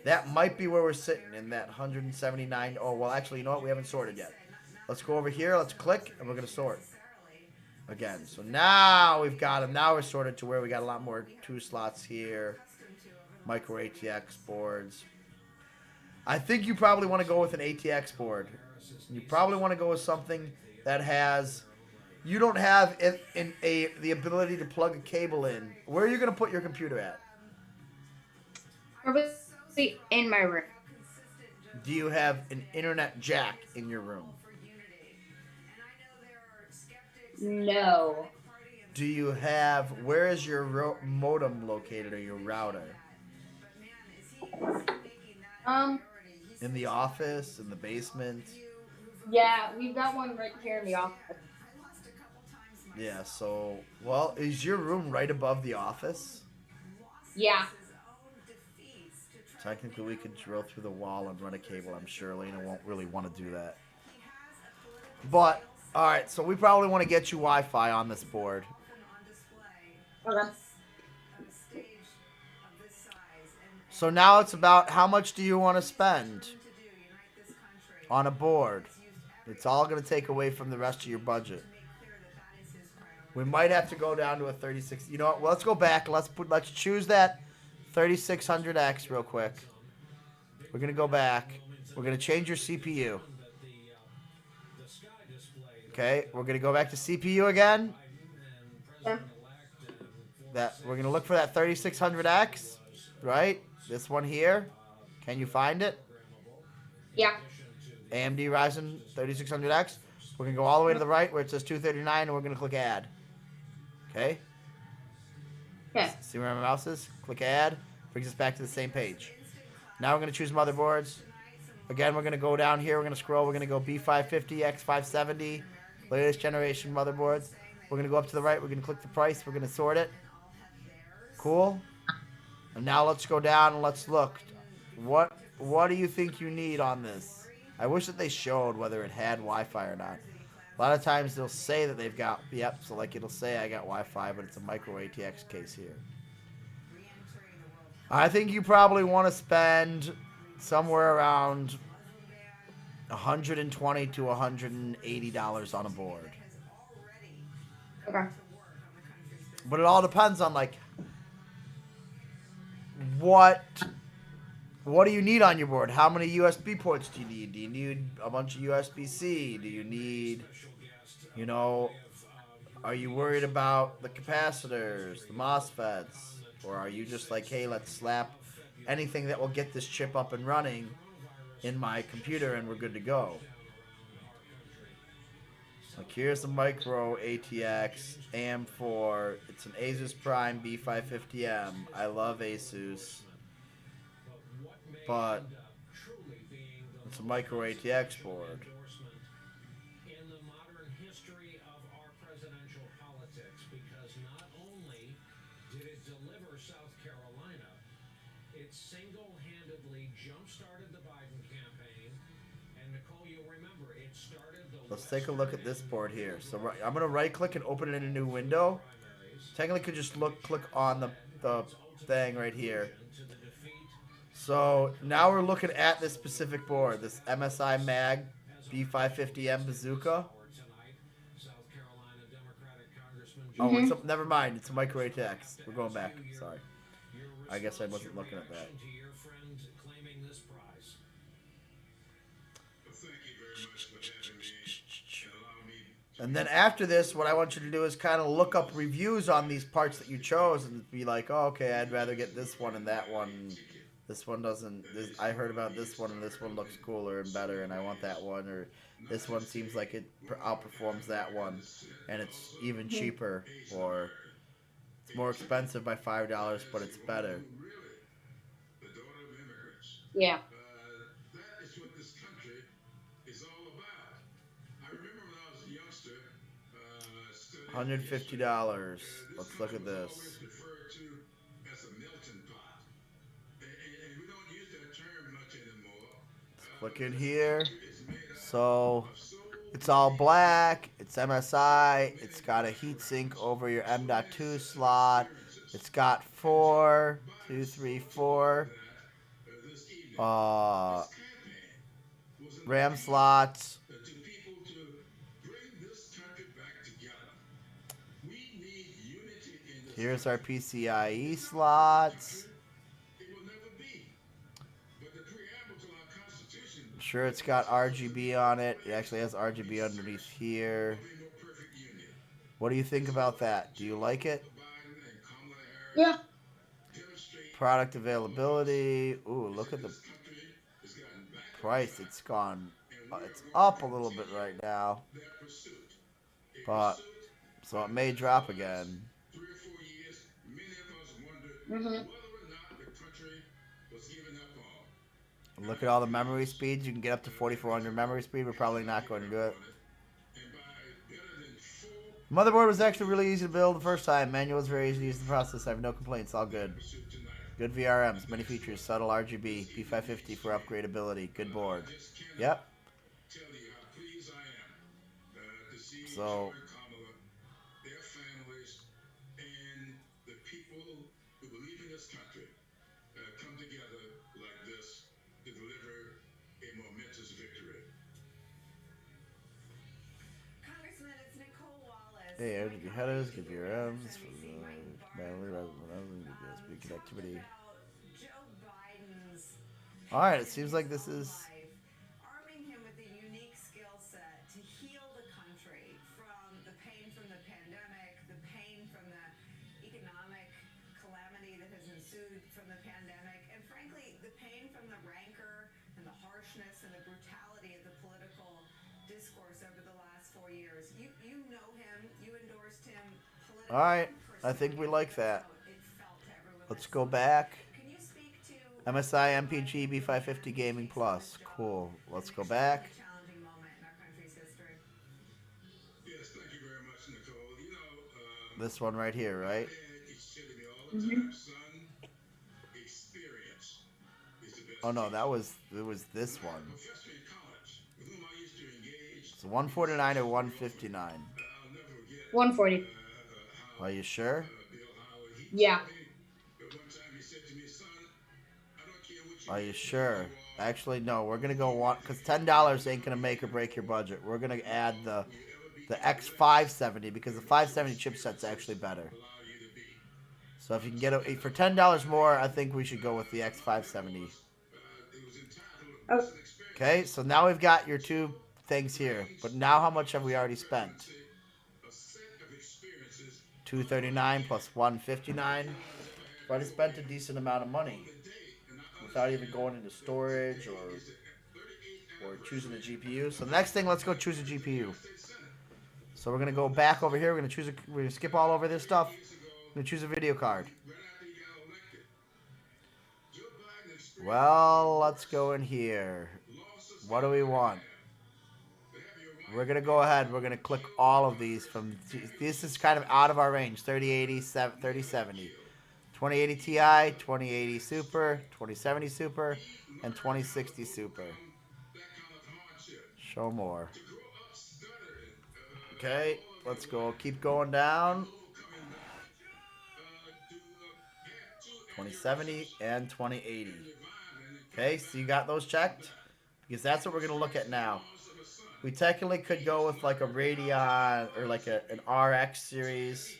That might be where we're sitting in that 179. Oh, well, actually, you know what? We haven't sorted yet. Let's go over here. Let's click, and we're going to sort. Again, so now we've got them. Now we're sorted to where we got a lot more 2 slots here. Micro ATX boards. I think you probably want to go with an ATX board. You probably want to go with something that has... You don't have the ability to plug a cable in. Where are you going to put your computer at? Probably in my room. Do you have an internet jack in your room? No. Do you have... Where is your modem located, or your router? In the office? In the basement? Yeah, we've got one right here in the office. Yeah, so... Well, is your room right above the office? Yeah. Technically, we could drill through the wall and run a cable. I'm sure Elena won't really want to do that. But, alright, so we probably want to get you Wi-Fi on this board. Okay. So now it's about how much do you want to spend on a board. It's all going to take away from the rest of your budget. We might have to go down to a 36. You know what? Well, let's go back. Let's choose that 3600X real quick. We're going to go back. We're going to change your CPU. Okay, we're going to go back to CPU again. Yeah. We're going to look for that 3600X, right? This one here. Can you find it? Yeah. AMD Ryzen 3600X. We're going to go all the way to the right where it says 239, and we're going to click Add. Okay? Okay. See where my mouse is? Click Add. Brings us back to the same page. Now we're going to choose motherboards. Again, we're going to go down here. We're going to scroll. We're going to go B550, X570, latest generation motherboards. We're going to go up to the right. We're going to click the price. We're going to sort it. Cool. And now let's go down and let's look. What do you think you need on this? I wish that they showed whether it had Wi-Fi or not. A lot of times they'll say that they've got, so like it'll say I got Wi-Fi, but it's a micro ATX case here. I think you probably want to spend somewhere around $120 to $180 on a board. Okay. But it all depends on like what do you need on your board? How many USB ports do you need? Do you need a bunch of USB-C? Do you need, are you worried about the capacitors, the MOSFETs? Or are you just like, hey, let's slap anything that will get this chip up and running in my computer and we're good to go? Like here's the micro ATX AM4. It's an Asus Prime B550M. I love Asus. But it's a micro ATX board. In the modern history of our presidential politics, because not only did it deliver South Carolina, it single-handedly jump-started the Biden campaign. And Nicole, you'll remember, it started the... Let's take a look at this board here. So I'm going to right-click and open it in a new window. Technically, could just click on the thing right here. So now we're looking at this specific board, this MSI Mag B550M Bazooka. Oh, it's a, never mind. It's a micro ATX. We're going back. Sorry. I guess I wasn't looking at that. To your friend claiming this prize. And then after this, what I want you to do is kind of look up reviews on these parts that you chose and be like, oh, okay, I'd rather get this one and that one. This one doesn't. I heard about this one and this one looks cooler and better, and I want that one. Or this one seems like it outperforms that one, and it's even cheaper, or it's more expensive by $5, but it's better. Yeah. That is what this country is all about. I remember when I was a youngster, $150. Let's look at this. always referred to as a melting pot. And we don't use that term much anymore. Click in here. It's made up So of so it's all black. It's MSI. It's got a heatsink over your M.2 slot. It's got 4, 2, 3, 4 this evening. RAM slots. To the people to bring this country back together. We need unity in this. Here's our PCIe slots. It will never be. But the preamble to our Constitution I'm sure it's got RGB on it. It actually has RGB underneath here. will be no perfect union. What do you think about that? Do you like it? Biden and Kamala Harris Yeah. demonstrate Product availability. Ooh, look at the this country has gotten back price. It's gone. It's up a little bit right now, their pursuit. A but pursuit so it may drop again. 3 or 4 years, many of us wondered Mhm. whether or not the country was giving up on. Look at all the memory speeds. You can get up to 4400 memory speed. We're probably not going to do it. And by better than 4 Motherboard was actually really easy to build the first time. Manual was very easy to use the process. I have no complaints. All good. pursuit tonight. Good VRMs, many features, subtle RGB, P550 for upgradability. Good board. Just cannot Yep. tell you how pleased I am to see So- Joe and Kamala, their families, and the people who believe in this country come together like this to deliver a momentous victory. Congressman, it's Nicole Wallace. Hey, My RGB headers, colleague good here VRMs, from for MSNBC, Mike family, Barnicle, USB connectivity. talked about Joe Biden's Alright, it seems like this is. life, arming him with a unique skill set to heal the country from the pain from the pandemic, the pain from the economic calamity that has ensued from the pandemic, and frankly, the pain from the rancor and the harshness and the brutality of the political discourse over the last 4 years. You know him, you endorsed him politically. Alright, and I think we personally, like that. so it felt to everyone Let's listening. go back. Can you speak to MSI MPG B550 Gaming Plus. Cool. Let's go back. challenging moment in our country's history? Yes, thank you very much, Nicole. You know, This one right here, right? and he said to me all the time, son, experience is the best. Oh no, teacher." it was this one. Professor in college with whom I used to engage, It's 149 or 159. I'll never forget 140. how Are you sure? Bill Howard, he Yeah. told me, but one time he said to me, son, I don't care what you Are you do, sure? you are, Actually, no. We're gonna go one because $10 ain't gonna make or break your budget. We're gonna add the X570 because the 570 chipset's actually better. allow you to be. So if you can get a for $10 more, I think we should go with the X570. It was entitled Oh. Lesson Experience. Okay, so now we've got your two things here. But now how much have we already spent? A set of experiences 239 plus 159. We've already spent a decent amount of money without even going into storage or choosing a GPU. So the next thing, let's go choose a GPU. So we're gonna go back over here. We're gonna skip all over this stuff. We're gonna choose a video card. right after he got elected. Joe Biden experienced Well, let's go in here. losses What do we want? We're gonna go ahead. We're gonna click all of these from. This is kind of out of our range. 3080, 3070, 2080 Ti, 2080 Super, 2070 Super, and 2060 Super. that kind of hardship. Show more. To grow up stuttering, Okay, let's go. Keep going down. coming back, to get to 2070 and 2080. divine and Okay, so you got those checked? Because that's what we're gonna look at now. of a son. We technically could go with like a Radeon or like an RX series.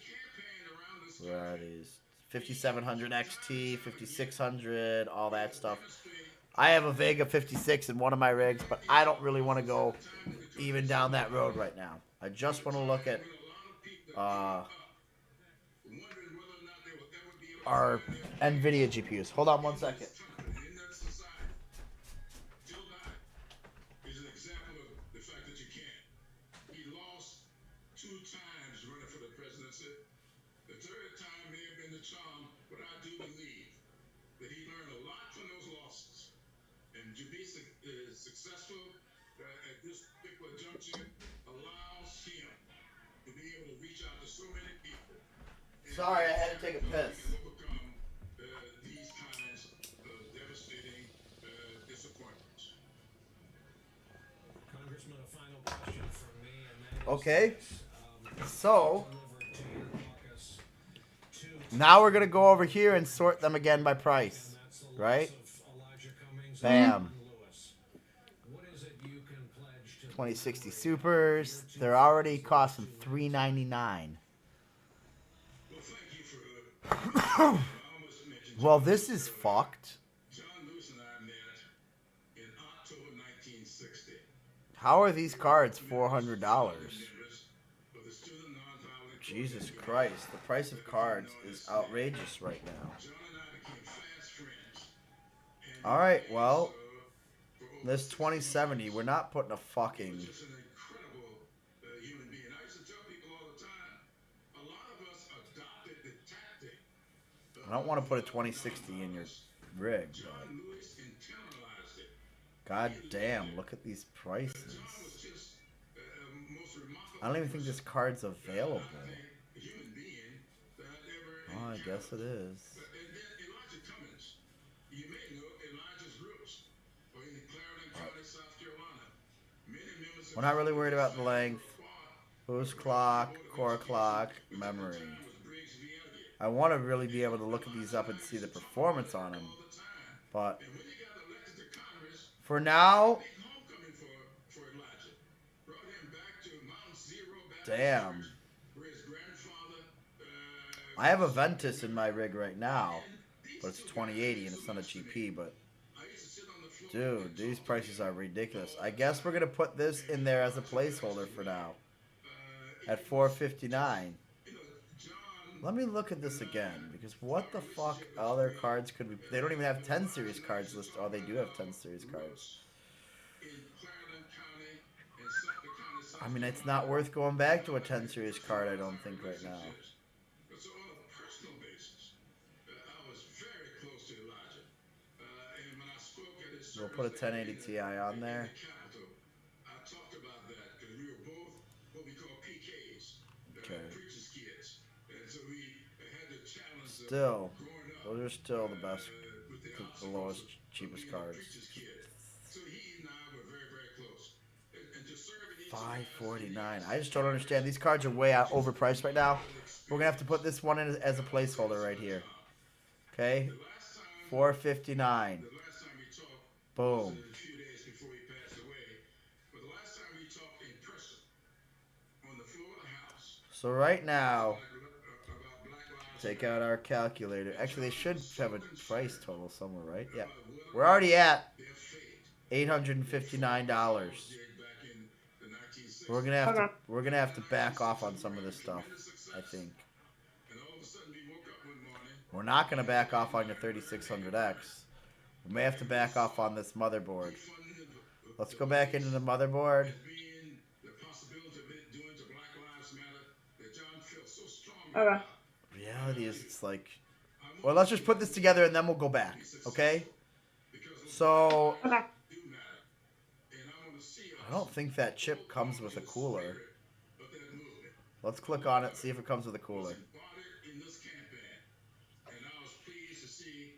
Where are these? 5700 XT, 5600, all that stuff. I have a Vega 56 in one of my rigs, but I don't really want to go even down that road right now. I just want to look at our NVIDIA GPUs. Hold on one second. Is an example of the fact that you can't. He lost 2 times running for the presidency. The third time may have been the charm, but I do believe that he learned a lot from those losses. And to be successful at this particular juncture allows him to be able to reach out to so many people. Sorry, I had to take a piss. Overcome these kinds of devastating disappointments. Congressman, a final question from me, and that is Okay. this, So, delivered to your caucus two now we're going to go over here and sort them again by price. and that's the Right? loss of Elijah Cummings Bam. and Lewis. What is it you can pledge to 2060 Supers. They're already costing $399. Well, thank you for I almost mentioned Well, this is fucked. John Lewis and I met in October 1960. How are these cards $400? Members of the Student Nonviolent Jesus Christ, the price of cards is outrageous right now. John and I became fast friends. And All right, well, for over this 2070, we're not putting a fucking... just an incredible human being. I used to tell people all the time, a lot of us adopted the tactic. I don't want to put a 2060 in your rig, but... John Lewis internalized it. God damn, look at these prices. John was just most remarkable I don't even think this card's available. human being that I'd ever Oh, I guess it is. And then Elijah Cummings. You may know Elijah's roots are in Clarendon County, South Carolina. Many members of We're not really worried about the length. Boost clock, core clock, memory. was Briggs v. Elliott. I want to really be able to look at these up and see the performance on them. All the time. But And when he got elected to Congress, for now, big homecoming for Elijah. Brought him back to Mount Zero Baptist damn. Church, where his grandfather I have a Ventus in my rig right now, but it's 2080 and it's not a GP, but I used to sit on the floor. dude, these prices are ridiculous. I guess we're going to put this in there as a placeholder for now at $459. You know, John Let me look at this again, because what the fuck other cards could we... They don't even have 10 series cards listed. Oh, they do have 10 series cards. in Clarendon County and Sumter County, South I mean, it's not worth going back to a 10 series card, I don't think, right now. But so on a personal basis, I was very close to Elijah. And when I spoke at his We'll service put a 1080 Ti on there. in the Capitol, I talked about that because we were both what we call PKs, Okay. preachers' kids. And so we had to challenge the Still, growing up those are still the best, with the lowest, cheapest cards. preacher's kids. So he and I were very, very close. And to serve in each 549. I just don't understand. These cards are way out overpriced right now. We're gonna have to put this one in as a placeholder right here. Okay, last time 459. the last time we talked Boom. a few days before he passed away. But the last time we talked in person on the floor of the House So right now, about Black Lives take out our calculator. Actually, they should have a price total somewhere, right? Yeah. We're already at their fate $859. did back in the 1960s. We're gonna have to back off on some of this stuff, I think. And all of a sudden we woke up one morning. We're not gonna back off on your 3600X. We may have to back off on this motherboard. Let's go back into the motherboard. Being the possibility of it doing to Black Lives Matter that John felt so strong Okay. about. Reality is, it's like, well, let's just put this together and then we'll go back, okay? So, Okay. Do matter. And I want to see us I don't think that chip comes with a cooler. of that movement. Let's click on it, see if it comes with a cooler. Embodied in this campaign. And I was pleased to see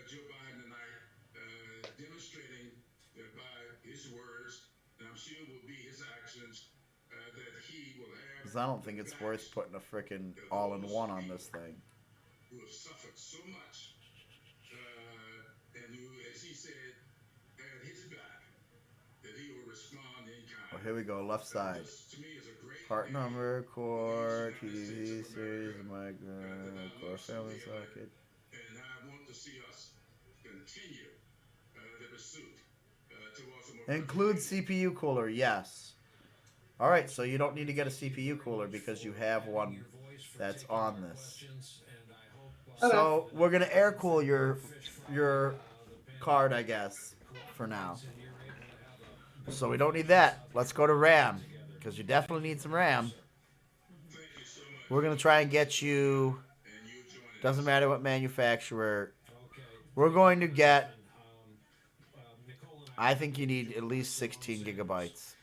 Joe Biden tonight demonstrating that by his words, and I'm sure will be his actions, that he will have Because I don't think it's worth putting a frickin' all-in-one on this thing. who have suffered so much, and who, as he said, had his back, that he will respond in Oh, kind. here we go, left side. This, to me, is a great Part number, core, TDP, series, micro, core family socket. And I want to see us continue the pursuit towards a more Include CPU cooler, yes. All right, so you don't need to get a CPU cooler because you have one that's on this. So we're gonna air cool your card, I guess, for now. So we don't need that. Let's go to RAM because you definitely need some RAM. We're gonna try and get you. Doesn't matter what manufacturer. We're going to get. I think you need at least 16 gigabytes.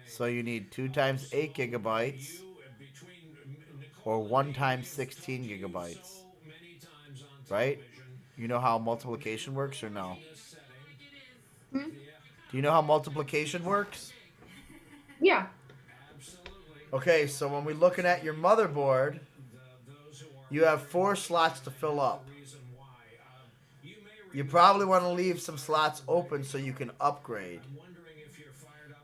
So you need 2 times 8 gigabytes or 1 times 16 gigabytes. Right? You know how multiplication works or no? Do you know how multiplication works? Yeah. Okay, so when we're looking at your motherboard, you have 4 slots to fill up. You probably want to leave some slots open so you can upgrade.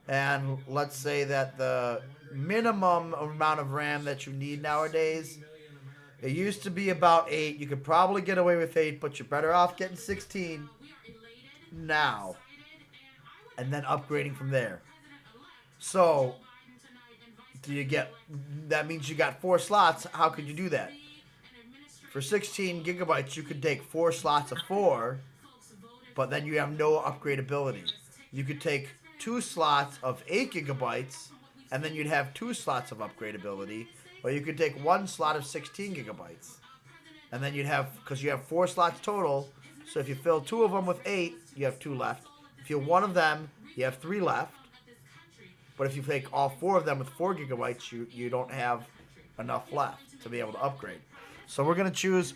And let's say that the minimum amount of RAM that you need nowadays, it used to be about 8. You could probably get away with 8, but you're better off getting 16 now and then upgrading from there. So, that means you got 4 slots. How could you do that? For 16 gigabytes, you could take 4 slots of 4, but then you have no upgradability. You could take 2 slots of 8 gigabytes, and then you'd have 2 slots of upgradability, or you could take 1 slot of 16 gigabytes. And then you'd have, because you have 4 slots total, so if you fill 2 of them with 8, you have 2 left. If you have 1 of them, you have 3 left. But if you take all 4 of them with 4 gigabytes, you don't have enough left to be able to upgrade. So we're going to choose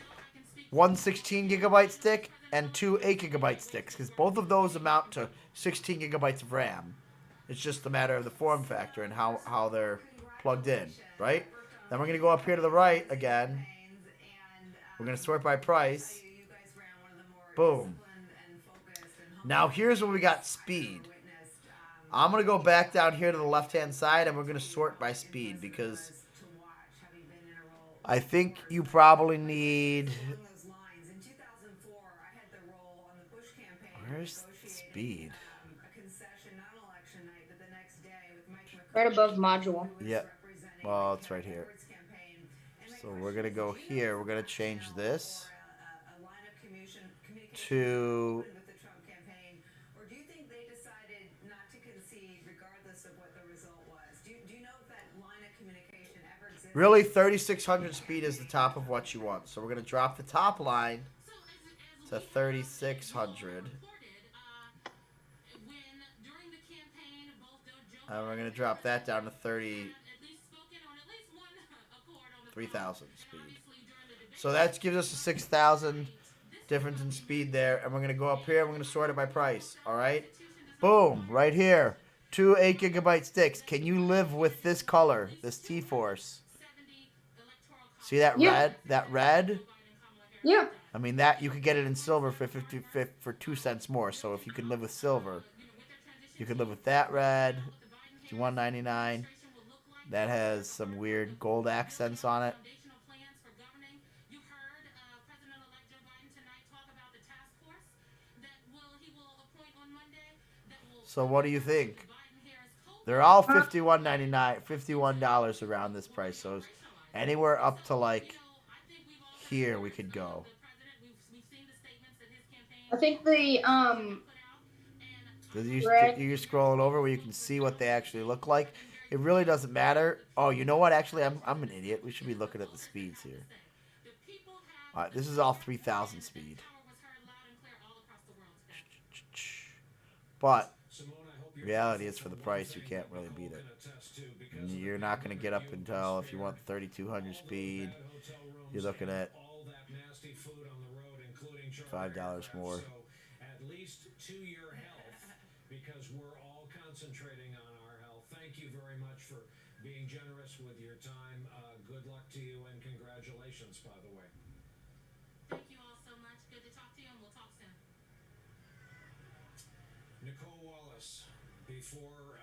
1 16 gigabyte stick and 2 8 gigabyte sticks, because both of those amount to 16 gigabytes of RAM. It's just a matter of the form factor and how they're plugged in, right? Then we're going to go up here to the right again. We're going to sort by price. Boom. Now here's where we got speed. I'm going to go back down here to the left-hand side, and we're going to sort by speed, because I think you probably need... Where's speed? Right above module. Yeah. Well, it's right here. So we're going to go here. We're going to change this to... Really, 3600 speed is the top of what you want. So we're going to drop the top line to 3600. And we're going to drop that down to 3000 speed. So that gives us a 6,000 difference in speed there. And we're going to go up here and we're going to sort it by price. All right? Boom. Right here. 2 8 gigabyte sticks. Can you live with this color? This T-Force? See that red? That red? Yeah. I mean, that you could get it in silver for 2 cents more. So if you can live with silver, you could live with that red. $199. That has some weird gold accents on it. So what do you think? They're all $51.99, $51 around this price. So anywhere up to like here we could go. I think the You're scrolling over where you can see what they actually look like. It really doesn't matter. Oh, you know what? Actually, I'm an idiot. We should be looking at the speeds here. All right, this is all 3000 speed. But reality is, for the price, you can't really beat it. And you're not going to get up until, if you want 3200 speed, you're looking at $5 more. At least to your health, because we're all concentrating on our health. Thank you very much for being generous with your time. Good luck to you and congratulations, by the way. Thank you all so much. Good to talk to you, and we'll talk soon. Nicole Wallace, before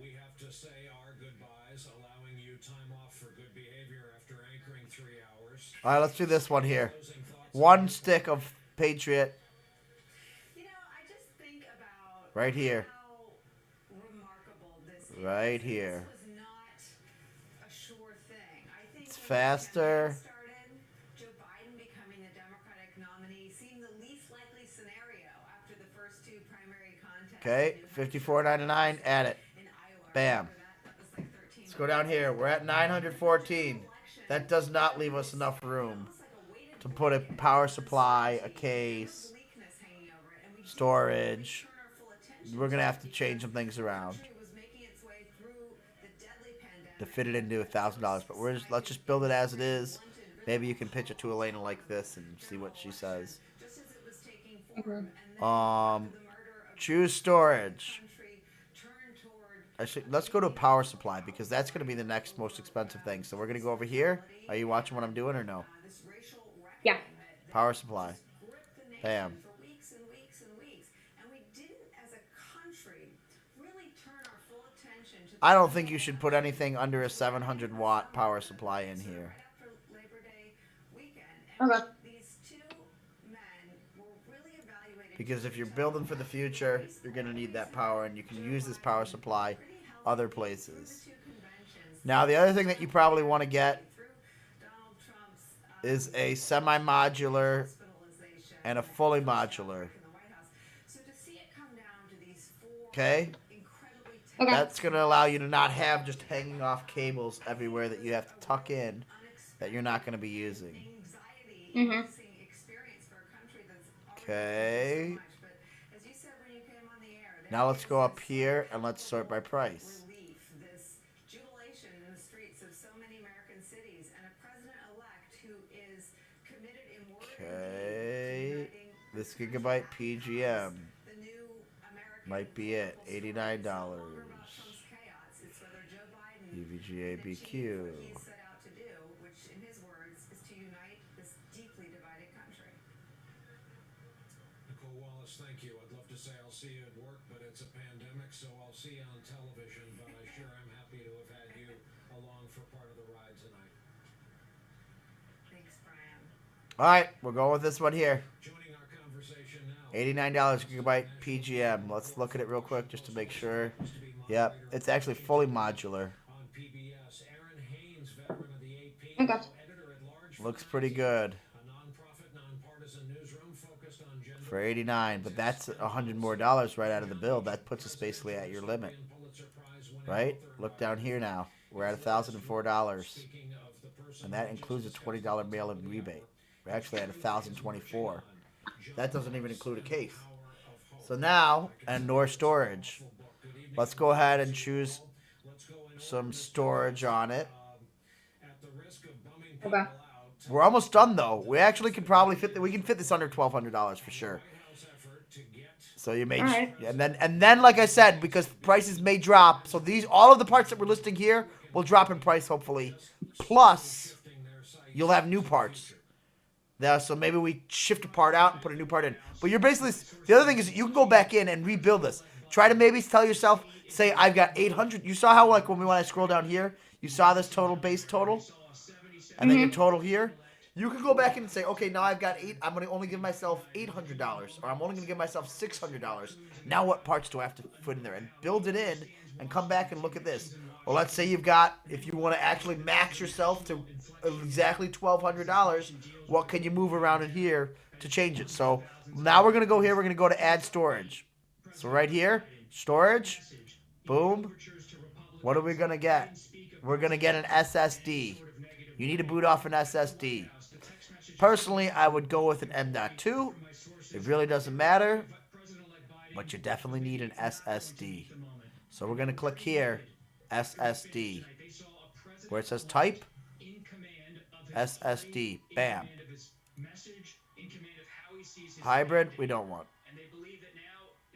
we have to say our goodbyes, allowing you time off for good behavior after anchoring 3 hours. All right, let's do this one here. Closing thoughts One on stick of Patriot You know, I just think about right here. how remarkable this is. Right And here. This was not a sure thing. I think It's when the faster. campaign started, Joe Biden becoming the Democratic nominee seemed the least likely scenario after the first two primary contests. Okay, in New Hampshire $54.99. Add it. and Iowa. Bam. After that was like 13 Let's go down here. We're at 914. That does not leave us enough room to put a power supply, a case, storage. We're gonna have to change some things around to fit it into $1,000. But let's just build it as it is. Maybe you can pitch it to Elena like this and see what she says. Choose storage. Let's go to power supply because that's going to be the next most expensive thing. So we're going to go over here. Are you watching what I'm doing or no? Yeah. Power supply. Bam. I don't think you should put anything under a 700 watt power supply in here. Okay. Because if you're building for the future, you're going to need that power, and you can use this power supply other places. Now, the other thing that you probably want to get is a semi-modular and a fully modular. Okay? Okay. That's going to allow you to not have just hanging off cables everywhere that you have to tuck in that you're not going to be using. Mhm. Okay. Now let's go up here and let's sort by price. Okay. This gigabyte PGM might be it. $89. EVGA BQ. Nicole Wallace, thank you. I'd love to say I'll see you at work, but it's a pandemic, so I'll see you on television. But I sure am happy to have had you along for part of the ride tonight. Thanks, Brian. All right, we'll go with this one here. Joining our conversation now. $89 gigabyte PGM. Let's look at it real quick just to make sure. Yep, it's actually fully modular. On PBS, Aaron Haynes, veteran of the AP, Okay. now editor-at-large Looks for pretty good a nonprofit, nonpartisan newsroom focused on gender for $89, but that's $100 more right out of the bill. That puts us basically at your limit, Pulitzer Prize-winning right? author Look down here now. We're at $1,004, Speaking of the person and that includes a $20 mail-in rebate. We're actually at $1,024. That doesn't even include a case. So now, and nor storage. Let's go ahead and choose some storage on it. at the risk of bumming Okay. people out, We're almost done though. We actually can probably we can fit this under $1,200 for sure. House effort to get So you may, All right. and then like I said, because prices may drop, so all of the parts that we're listing here will drop in price hopefully. Plus, you'll have new parts. Now, so maybe we shift a part out and put a new part in. But you're basically, the other thing is you can go back in and rebuild this. Try to maybe tell yourself, say I've got 800. You saw how like when I scroll down here, you saw this total base total, and then your total here. You can go back and say, okay, now I've got I'm going to only give myself $800, or I'm only going to give myself $600. Now what parts do I have to put in there? And build it in, and come back and look at this. Well, let's say you've got, if you want to actually max yourself to exactly $1,200, what can you move around in here to change it? So now we're going to go here. We're going to go to add storage. So right here, storage, boom. What are we going to get? We're going to get an SSD. You need to boot off an SSD. Personally, I would go with an M.2. It really doesn't matter, but you definitely need an SSD. So we're going to click here, SSD, where it says type, SSD, bam. Hybrid, we don't want.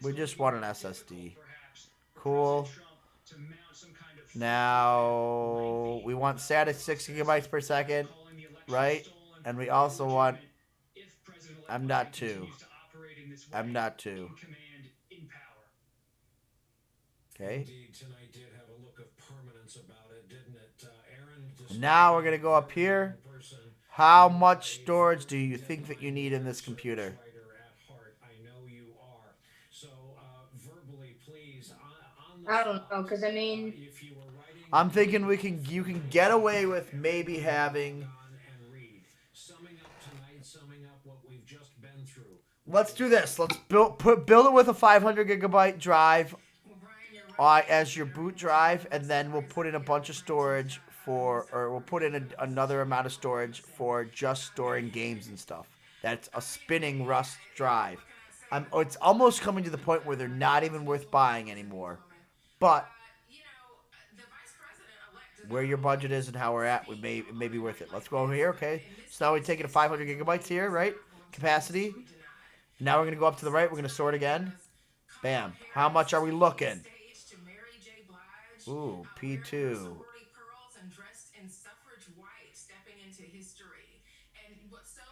We just want an SSD. Cool. Now, we want static 6 gigabytes per second, right? And we also want M.2. M.2. Okay. Indeed, tonight did have a look of permanence about it, didn't it? Aaron, Now we're gonna go up here. How much storage do you think that you need in this computer? At heart, I know you are. So, verbally, please, on the I don't spot, know, because I mean, if you were writing, I'm thinking you can get away with maybe having. and read, summing up tonight, summing up what we've just been through. Let's do this. Let's build it with a 500 gigabyte drive as your boot drive, and then we'll put in a bunch of storage we'll put in another amount of storage for just storing games and stuff. That's a spinning Rust drive. It's almost coming to the point where they're not even worth buying anymore. But where your budget is and how we're at, it may be worth it. Let's go over here, okay? So now we're taking a 500 gigabytes here, right? Capacity. Now we're going to go up to the right. We're going to sort again. Bam. How much are we looking? Ooh, P2.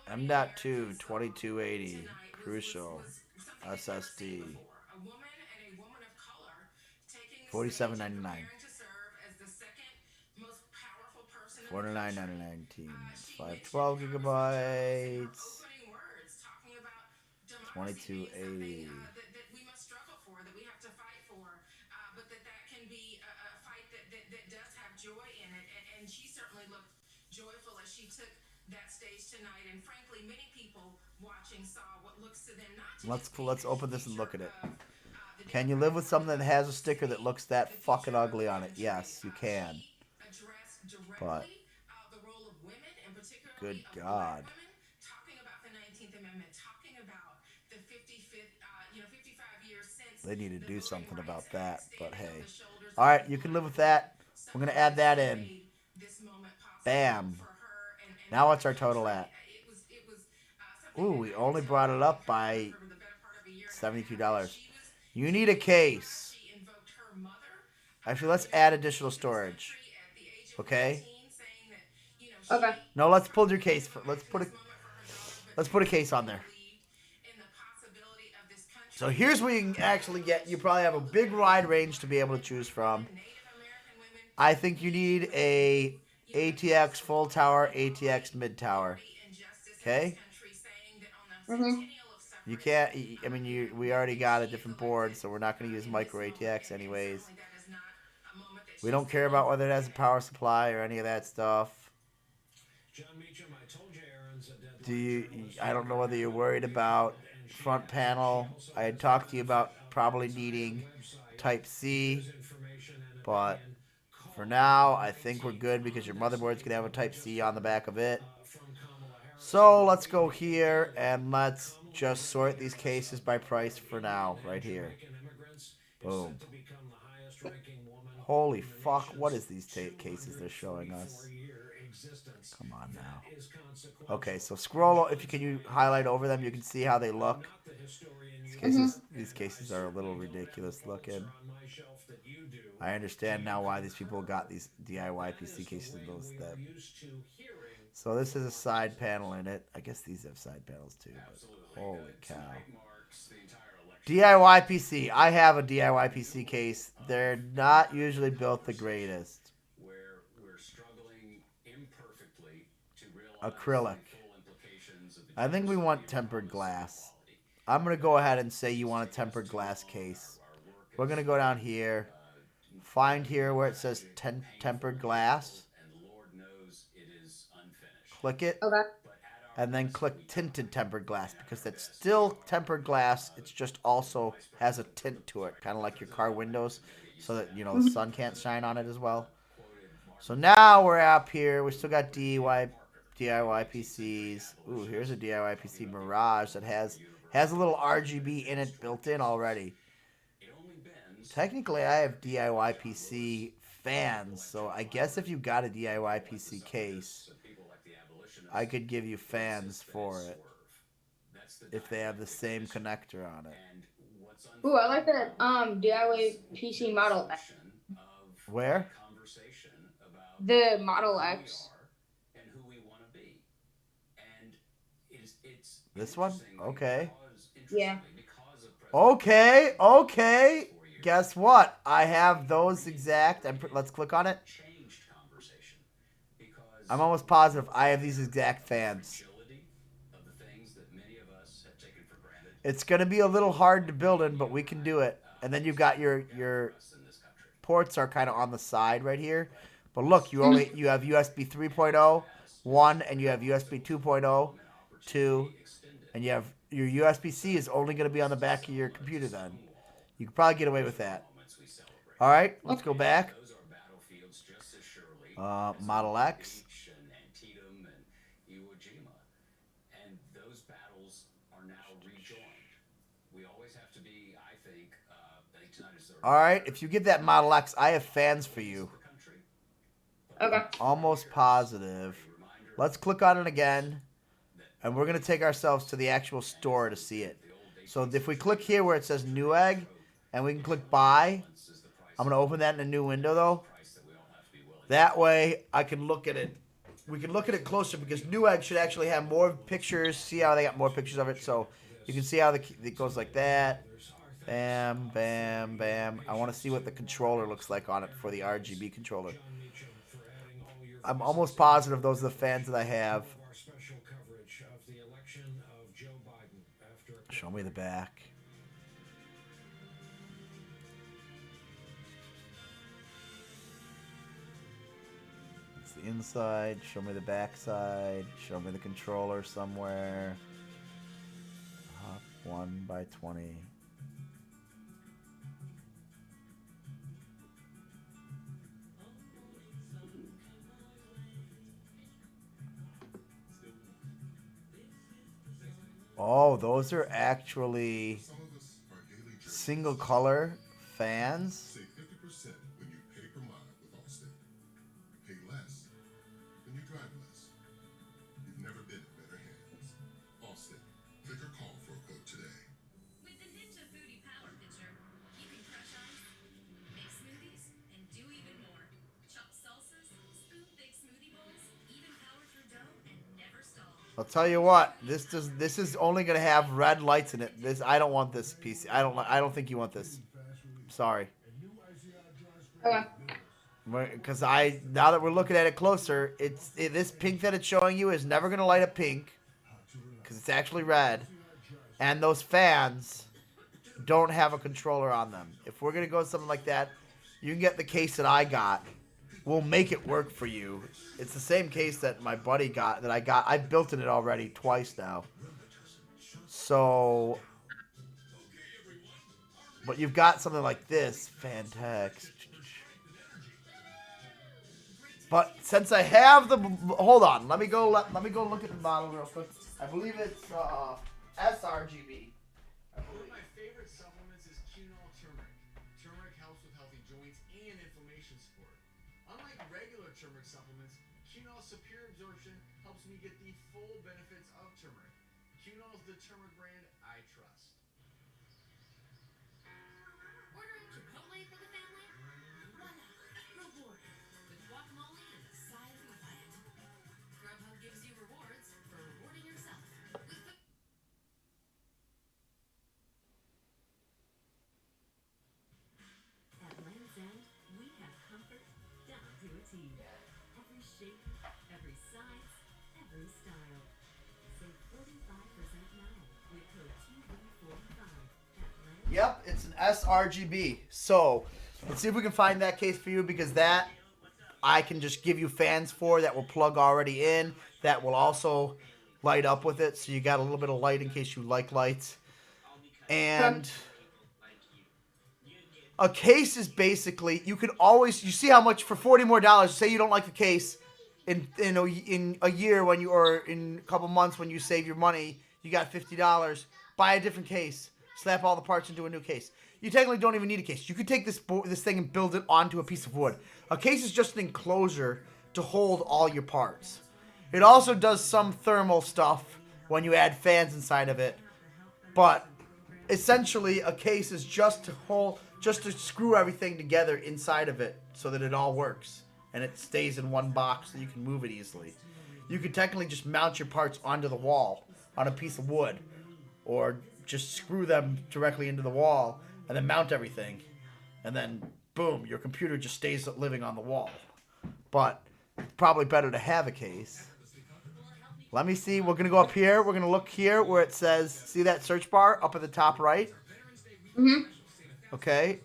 M.2, 2280. Crucial. SSD. $47.99. $49.99 teams. 512 gigabytes. 2280. Let's open this and look at it. Can you live with something that has a sticker that looks that fucking ugly on it? Yes, you can. But good God. They need to do something about that, but hey. Alright, you can live with that. We're going to add that in. Bam. Now what's our total at? Ooh, we only brought it up by $72. You need a case. Actually, let's add additional storage. Okay? okay. No, let's pull your case. Let's put a case on there. So here's where you can actually get. You probably have a big wide range to be able to choose from. I think you need a ATX full tower, ATX mid tower. Okay? Mhm. You can't. I mean, we already got a different board, so we're not going to use micro ATX anyways. We don't care about whether it has a power supply or any of that stuff. I don't know whether you're worried about front panel. I had talked to you about probably needing Type C, but for now, I think we're good because your motherboard's going to have a Type C on the back of it. So let's go here and let's just sort these cases by price for now, right here. Boom. Holy fuck, what is these cases they're showing us? Come on now. Okay, so scroll, can you highlight over them, you can see how they look. These cases are a little ridiculous looking. I understand now why these people got these DIY PC cases and those that. So this is a side panel in it. I guess these have side panels too, but holy cow. DIY PC. I have a DIY PC case. They're not usually built the greatest. Acrylic. I think we want tempered glass. I'm going to go ahead and say you want a tempered glass case. We're going to go down here. Find here where it says tempered glass. Click it. Okay. And then click tinted tempered glass because that's still tempered glass. It's just also has a tint to it, kind of like your car windows, so that the sun can't shine on it as well. So now we're up here. We still got DIY PCs. Ooh, here's a DIY PC Mirage that has a little RGB in it built in already. Technically, I have DIY PC fans, so I guess if you got a DIY PC case, I could give you fans for it if they have the same connector on it. Ooh, I like that DIY PC Model X. Where? The Model X. This one? Okay. Yeah. Okay. guess what? I have those exact. Let's click on it. Changed conversation because I'm almost positive I have these exact fans. fragility of the things that many of us have taken for granted It's going to be a little hard to build in, but we can do it. And then you've got your us in this country. ports are kind of on the side right here. But look, you have USB 3.0, 1, and you have USB 2.0, 2, and you have your USB-C is only going to be on the back of your computer then. You could probably get away with that. Moments we celebrate. All right, let's go back. Those are battlefields just as surely as Model X. Beach and Antietam and Iwo Jima. And those battles are now rejoined. We always have to be, I think tonight is the All right, if you get that Model X, I have fans for you. country. Okay. Almost positive. Let's click on it again. And we're going to take ourselves to the actual store to see it. So if we click here where it says Newegg, and we can click buy, I'm going to open that in a new window though. That way I can look at it. We can look at it closer because Newegg should actually have more pictures. See how they got more pictures of it. So you can see how it goes like that. Bam, bam, bam. I want to see what the controller looks like on it for the RGB controller. I'm almost positive those are the fans that I have. Our special coverage of the election of Joe Biden after Show me the back. It's the inside. Show me the back side. Show me the controller somewhere. Hop 1x20. Oh, those are actually Some of us are daily journalists. single color fans. Save 50% when you pay per mile with Allstate. Pay less when you drive less. You've never been in better hands. Allstate. Click or call for a quote today. With the Ninja Foodie Power Pitcher, you can crush ice, make smoothies, and do even more. Chop salsas, spoon big smoothie bowls, even power through dough, and never stall. I'll tell you what, this is only gonna have red lights in it. I don't want this PC. I don't think you want this. Sorry. Okay. Because now that we're looking at it closer, this pink that it's showing you is never gonna light up pink, because it's actually red, and those fans don't have a controller on them. If we're gonna go with something like that, you can get the case that I got. We'll make it work for you. It's the same case that my buddy got, that I got. I've built in it already twice now. So, but you've got something like this, Fantex. But since I have the, hold on, let me go look at the model real quick. I believe it's sRGB. One of my favorite supplements is Qunol turmeric. Turmeric helps with healthy joints and inflammation support. Unlike regular turmeric supplements, Qunol's superior absorption helps me get the full benefits of turmeric. Qunol is the turmeric brand I trust. Ordering Chipotle for the family? Voila! Reward with guacamole and a side of papaya. Grubhub gives you rewards for rewarding yourself. With the At Land's End, we have comfort down to a T. Every shape, every size, every style. Save 45% now with code TV45 at Land's. Yep, it's an sRGB. So, let's see if we can find that case for you, because that I can just give you fans for that will plug already in. That will also light up with it, so you got a little bit of light in case you like lights. And a case is basically, you can always, you see how much for $40 more, say you don't like the case in a year when you, or in a couple months when you save your money, you got $50, buy a different case, slap all the parts into a new case. You technically don't even need a case. You could take this thing and build it onto a piece of wood. A case is just an enclosure to hold all your parts. It also does some thermal stuff when you add fans inside of it, but essentially a case is just to screw everything together inside of it so that it all works and it stays in one box so you can move it easily. You could technically just mount your parts onto the wall on a piece of wood, or just screw them directly into the wall and then mount everything. and then boom, your computer just stays living on the wall. But probably better to have a case. Let me see. We're going to go up here. We're going to look here where it says, see that search bar up at the top right? Mhm. Okay.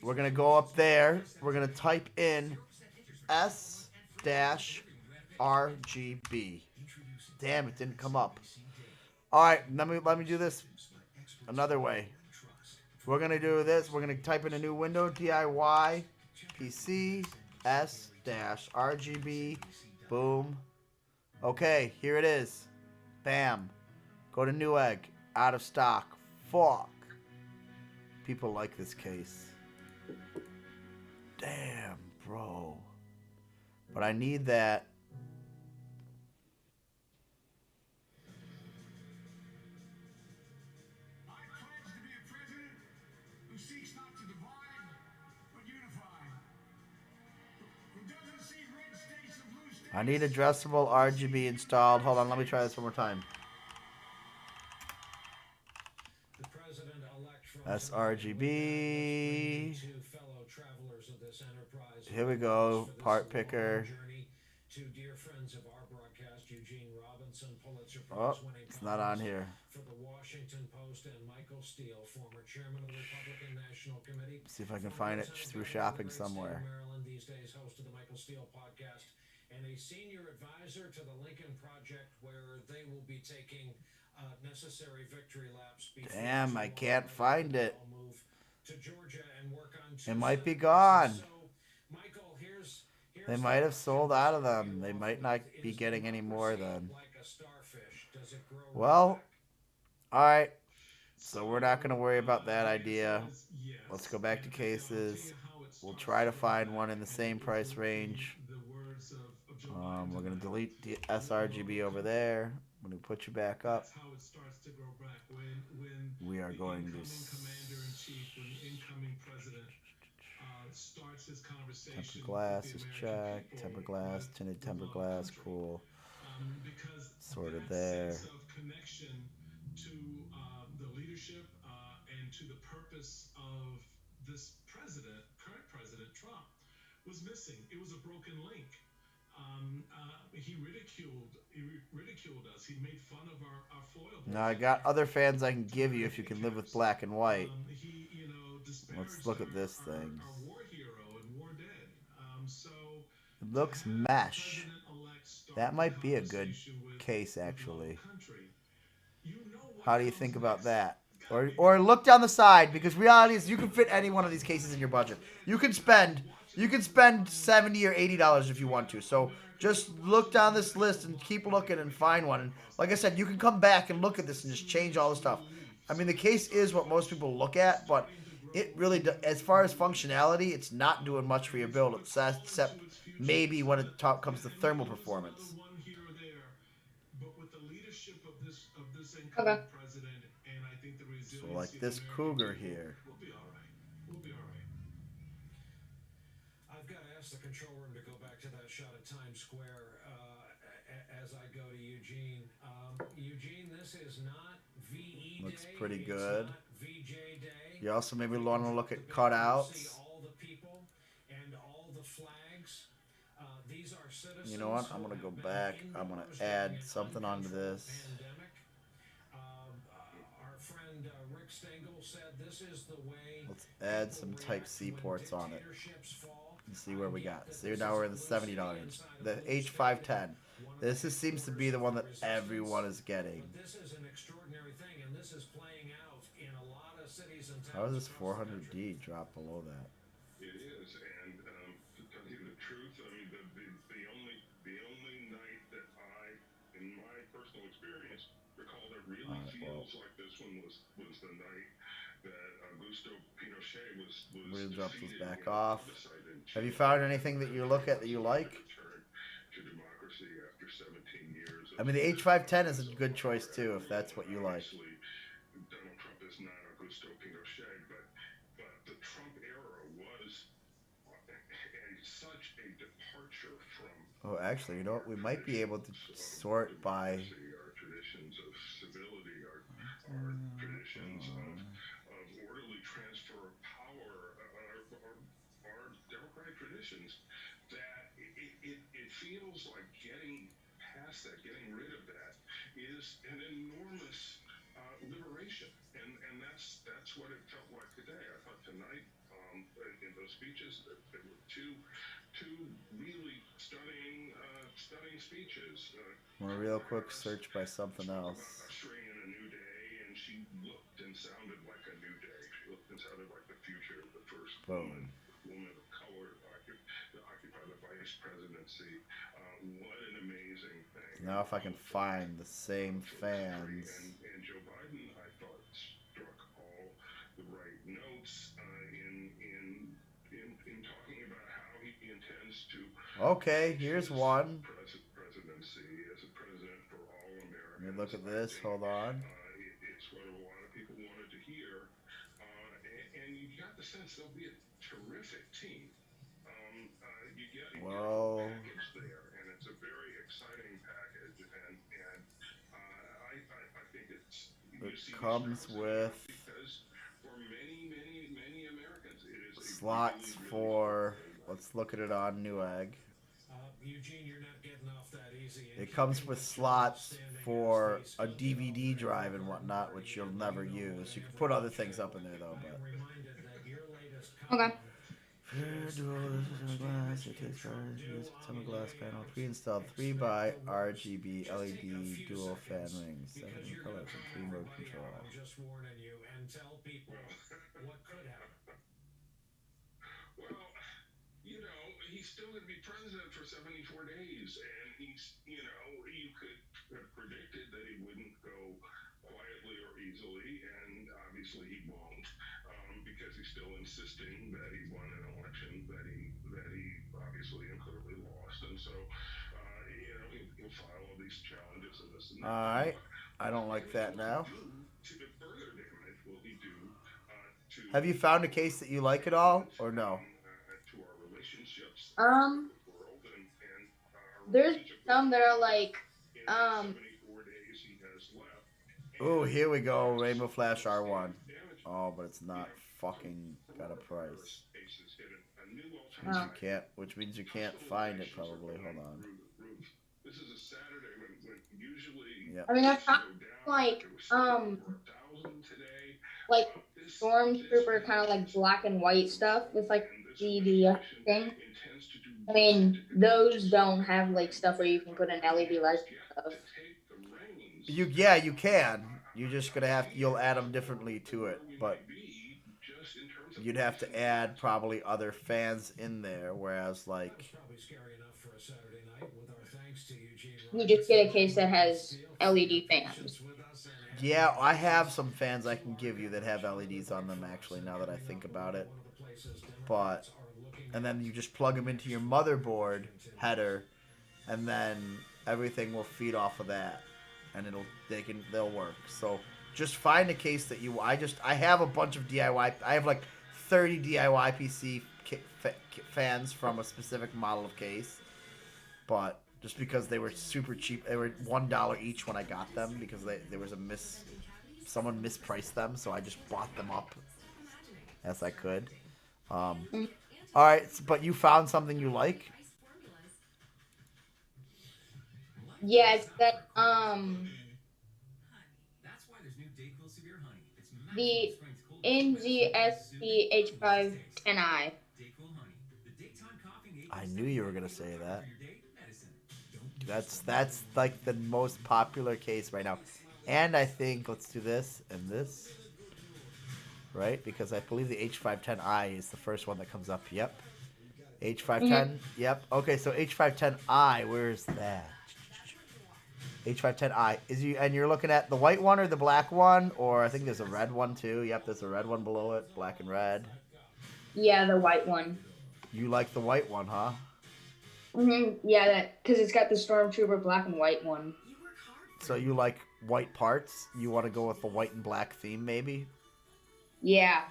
We're going to go up there. We're going to type in S-RGB. Damn, it didn't come up. All right, let me do this another way. We're going to do this. We're going to type in a new window, DIY PC S-RGB. Boom. Okay, here it is. Bam. Go to Newegg. Out of stock. Fuck. People like this case. Damn, bro. But I need that. I need addressable RGB installed. Hold on, let me try this one more time. sRGB. Here we go. Part picker. Oh, it's not on here. See if I can find it through shopping somewhere. And a senior advisor to the Lincoln Project, where they will be taking necessary victory laps. Damn, I can't find it. To Georgia and work on it might be gone. So, Michael, here's they might have sold out of them. They might not be getting any more then. Well, all right. So we're not going to worry about that idea. Let's go back to cases. We'll try to find one in the same price range. We're going to delete the sRGB over there. I'm going to put you back up. We are going to... Tempered glass is checked. Tempered glass, tinted tempered glass, cool. Sorted there. To the leadership and to the purpose of this current President Trump, was missing. It was a broken link. He ridiculed us. He made fun of our foil. Now I got other fans I can give you if you can live with black and white. Let's look at this thing. Our war hero and war dead. It looks mesh. That might be a good case, actually. How do you think about that? Or look down the side, because reality is you can fit any one of these cases in your budget. You can spend $70 or $80 if you want to. So just look down this list and keep looking and find one. And like I said, you can come back and look at this and just change all the stuff. I mean, the case is what most people look at, but it really, as far as functionality, it's not doing much for your build, except maybe when it comes to thermal performance. Okay. So like this Cougar here. I've got to ask the control room to go back to that shot of Times Square as I go to Eugene. Eugene, this is not VE Day. Looks pretty good. VJ Day. You also maybe want to look at cutouts. All the people and all the flags. These are citizens. You know what? I'm going to go back. I'm going to add something onto this. Our friend Rick Stengel said this is the way. Let's add some Type-C ports on it. And see where we got. So now we're in the $70 range. The H510. This seems to be the one that everyone is getting. This is an extraordinary thing, and this is playing out in a lot of cities and towns. How does this 400D drop below that? It is, and to tell you the truth, I mean, the only night that I, in my personal experience, recall that really feels like this one was the night that Augusto Pinochet was We'll drop this back off. Have you found anything that you look at that you like? I mean, the H510 is a good choice too, if that's what you like. Donald Trump is not Augusto Pinochet, but the Trump era was such a departure from. Oh, actually, you know what? We might be able to sort by. Our traditions of civility, our traditions of orderly transfer of power, traditions, that it feels like getting past that, getting rid of that, is an enormous liberation, and that's what it felt like today. I thought tonight, in those speeches, there were two really stunning speeches. I'm gonna real quick search by something else. Ushering in a new day, and she looked and sounded like a new day. She looked and sounded like the future, the first woman of color to occupy the vice presidency. What an amazing thing. Now if I can find the same fans. And Joe Biden, I thought, struck all the right notes in talking about how he intends to. Okay, here's one. Presidency as a president for all Americans. Let me look at this. Hold on. It's what a lot of people wanted to hear, and you got the sense there'll be a terrific team. You get a package there, and it's a very exciting package, and I think it comes with because for many Americans it is slots for. Let's look at it on Newegg. Eugene, you're not getting off that easy. It comes with slots for a DVD drive and whatnot, which you'll never use. You can put other things up in there though, but. Okay. Glass panel, pre-installed 3x RGB LED dual fan rings, 7 colors and 3 mode control. I'm just warning you, and tell people what could happen. Well, he's still going to be president for 74 days, and he's, you could have predicted that he wouldn't go quietly or easily, and obviously he won't, because he's still insisting that he won an election that he obviously and clearly lost, and so, he'll file all these challenges and this and that. All right, I don't like that now. To further damage will he do to... Have you found a case that you like at all, or no? To our relationships. There's some that are like, 74 days he has left. Oh, here we go, Rainbow Flash R1. Oh, but it's not fucking got a price. Which means you can't find it probably. Hold on. This is a Saturday when usually. Yep. I mean, I found like Stormtrooper kind of like black and white stuff with like the thing. I mean, those don't have like stuff where you can put an LED light and stuff. You can. You're just gonna you'll add them differently to it, but you'd have to add probably other fans in there, whereas like. You just get a case that has LED fans. Yeah, I have some fans I can give you that have LEDs on them actually, now that I think about it. But, and then you just plug them into your motherboard header, and then everything will feed off of that, and they'll work. So just find a case that I have a bunch of DIY. I have like 30 DIY PC fans from a specific model of case, but just because they were super cheap, they were $1 each when I got them because there was someone mispriced them, so I just bought them up as I could. All right, but you found something you like? Yeah, it's that the NZSC H510i. I knew you were gonna say that. That's like the most popular case right now. And I think, let's do this and this. Right? Because I believe the H510i is the first one that comes up. Yep. H510. Yep. Okay, so H510i, where's that? H510i. And you're looking at the white one or the black one? Or I think there's a red one too. Yep, there's a red one below it. Black and red. Yeah, the white one. You like the white one, huh? Yeah, because it's got the Stormtrooper black and white one. So you like white parts? You want to go with the white and black theme, maybe? Yeah.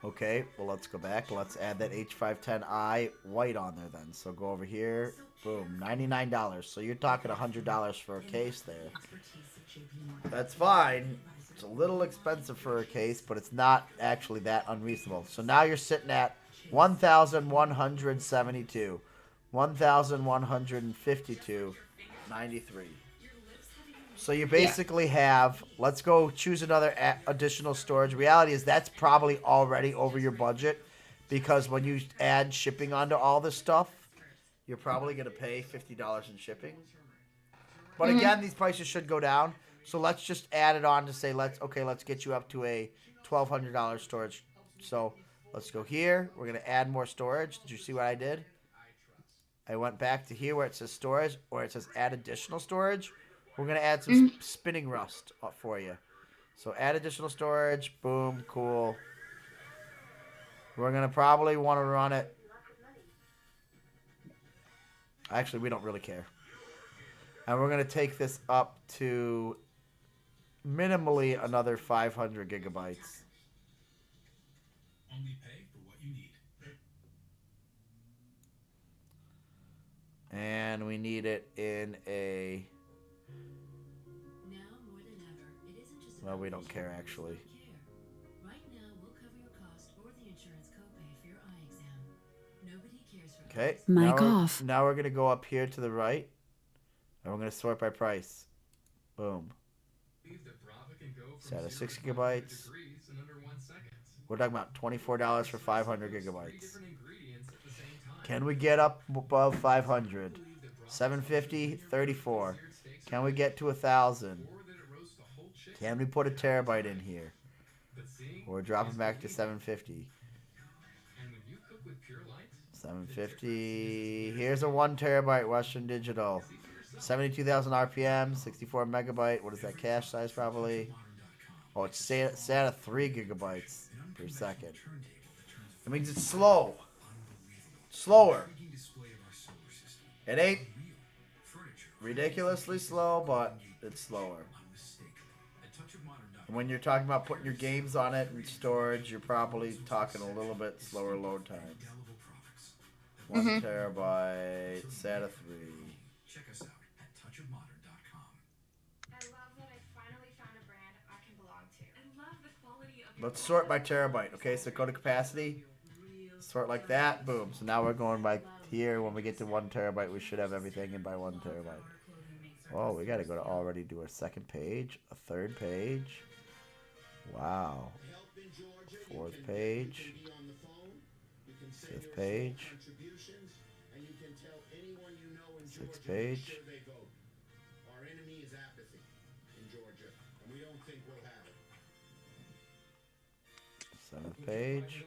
Okay, well, let's go back. Let's add that H510i white on there then. So go over here. Boom, $99. So you're talking $100 for a case there. That's fine. It's a little expensive for a case, but it's not actually that unreasonable. So now you're sitting at 1,172. 1,152.93. So you basically have, let's go choose another additional storage. Reality is that's probably already over your budget because when you add shipping onto all this stuff, you're probably going to pay $50 in shipping. But again, these prices should go down. So let's just add it on to say, let's get you up to a $1,200 storage. So let's go here. We're going to add more storage. Did you see what I did? I went back to here where it says storage, or it says add additional storage. We're going to add some spinning rust for you. So add additional storage. Boom. Cool. We're going to probably want to run it. Actually, we don't really care. And we're going to take this up to minimally another 500 gigabytes. Only pay for what you need. And we need it in a... Now more than ever, it isn't just Well, we don't care, actually. Right now, we'll cover your cost or the insurance copay for your eye exam. Nobody cares for Okay. Mic off. Now we're going to go up here to the right. And we're going to sort by price. Boom. Set of 6 gigabytes. We're talking about $24 for 500 gigabytes. Can we get up above 500? 750, 34. Can we get to $1,000? Can we put a terabyte in here? Or drop it back to 750? 750. Here's a 1 terabyte Western Digital. 72,000 RPM, 64 megabyte. What is that cache size probably? Oh, it's SATA 3 gigabytes per second. That means it's slow. Slower. It ain't ridiculously slow, but it's slower. And when you're talking about putting your games on it and storage, you're probably talking a little bit slower load times. 1 terabyte, SATA 3. Check us out at touchofmodern.com. I love that I finally found a brand I can belong to. I love the quality of Let's sort by terabyte. Okay, so go to capacity. Sort like that. Boom. So now we're going by here. When we get to 1 terabyte, we should have everything in by 1 terabyte. Oh, we got to go to already do our second page, a third page. Wow. 4th page. 5th page. 6th page. Our enemy is apathy in Georgia, and we don't think we'll have it. 7th page.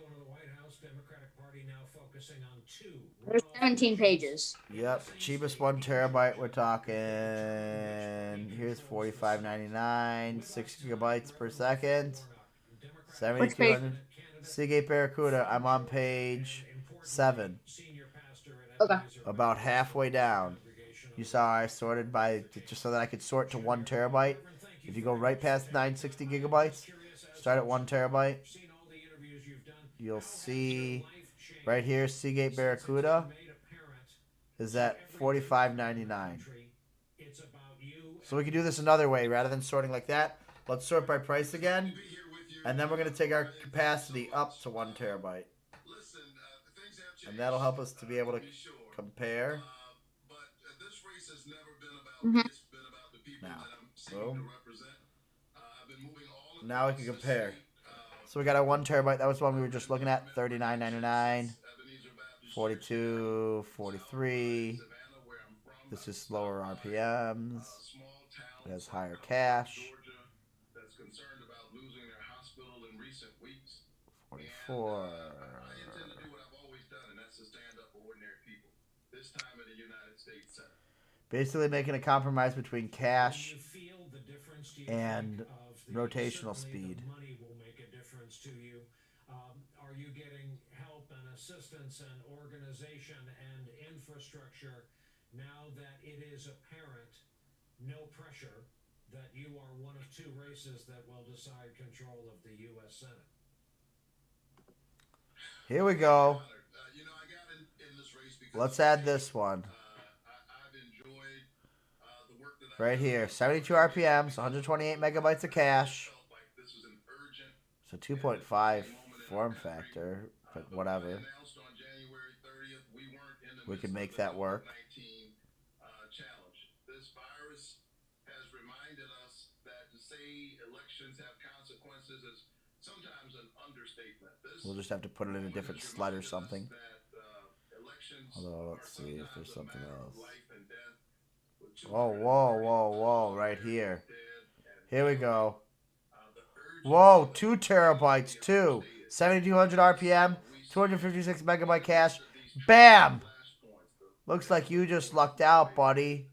There's 17 pages. Yep, cheapest 1 terabyte. We're talking. Here's $45.99, 6 gigabytes per second, 7,200. Seagate Barracuda. I'm on page 7. Okay. About halfway down. You saw I sorted by just so that I could sort to 1 terabyte. If you go right past 960 gigabytes, start at 1 terabyte. You'll see right here Seagate Barracuda is at $45.99. So we can do this another way rather than sorting like that. Let's sort by price again, and then we're going to take our capacity up to 1 terabyte, and that'll help us to be able to compare. Now, boom. Now we can compare. So we got our 1 terabyte. That was the one we were just looking at. $39.99, 42, 43. This is slower RPMs. It has higher cache. 44. Basically making a compromise between cache and rotational speed. Are you getting help and assistance and organization and infrastructure now that it is apparent, no pressure, that you are one of 2 races that will decide control of the U.S. Senate? Here we go. Let's add this one. Right here, 72 RPMs, 128 megabytes of cache. So 2.5 form factor. but whatever. Announced on January 30th, we weren't in the We can midst make of that the work. COVID-19 challenge. This virus has reminded us that to say elections have consequences is sometimes an understatement. We'll just have to put it in a different slide or something. Although, let's see if there's something else. Oh, whoa, whoa, whoa, right here. Here we go. Whoa, 2 terabytes, too. 7,200 RPM, 256 megabyte cache. Bam! Looks like you just lucked out, buddy.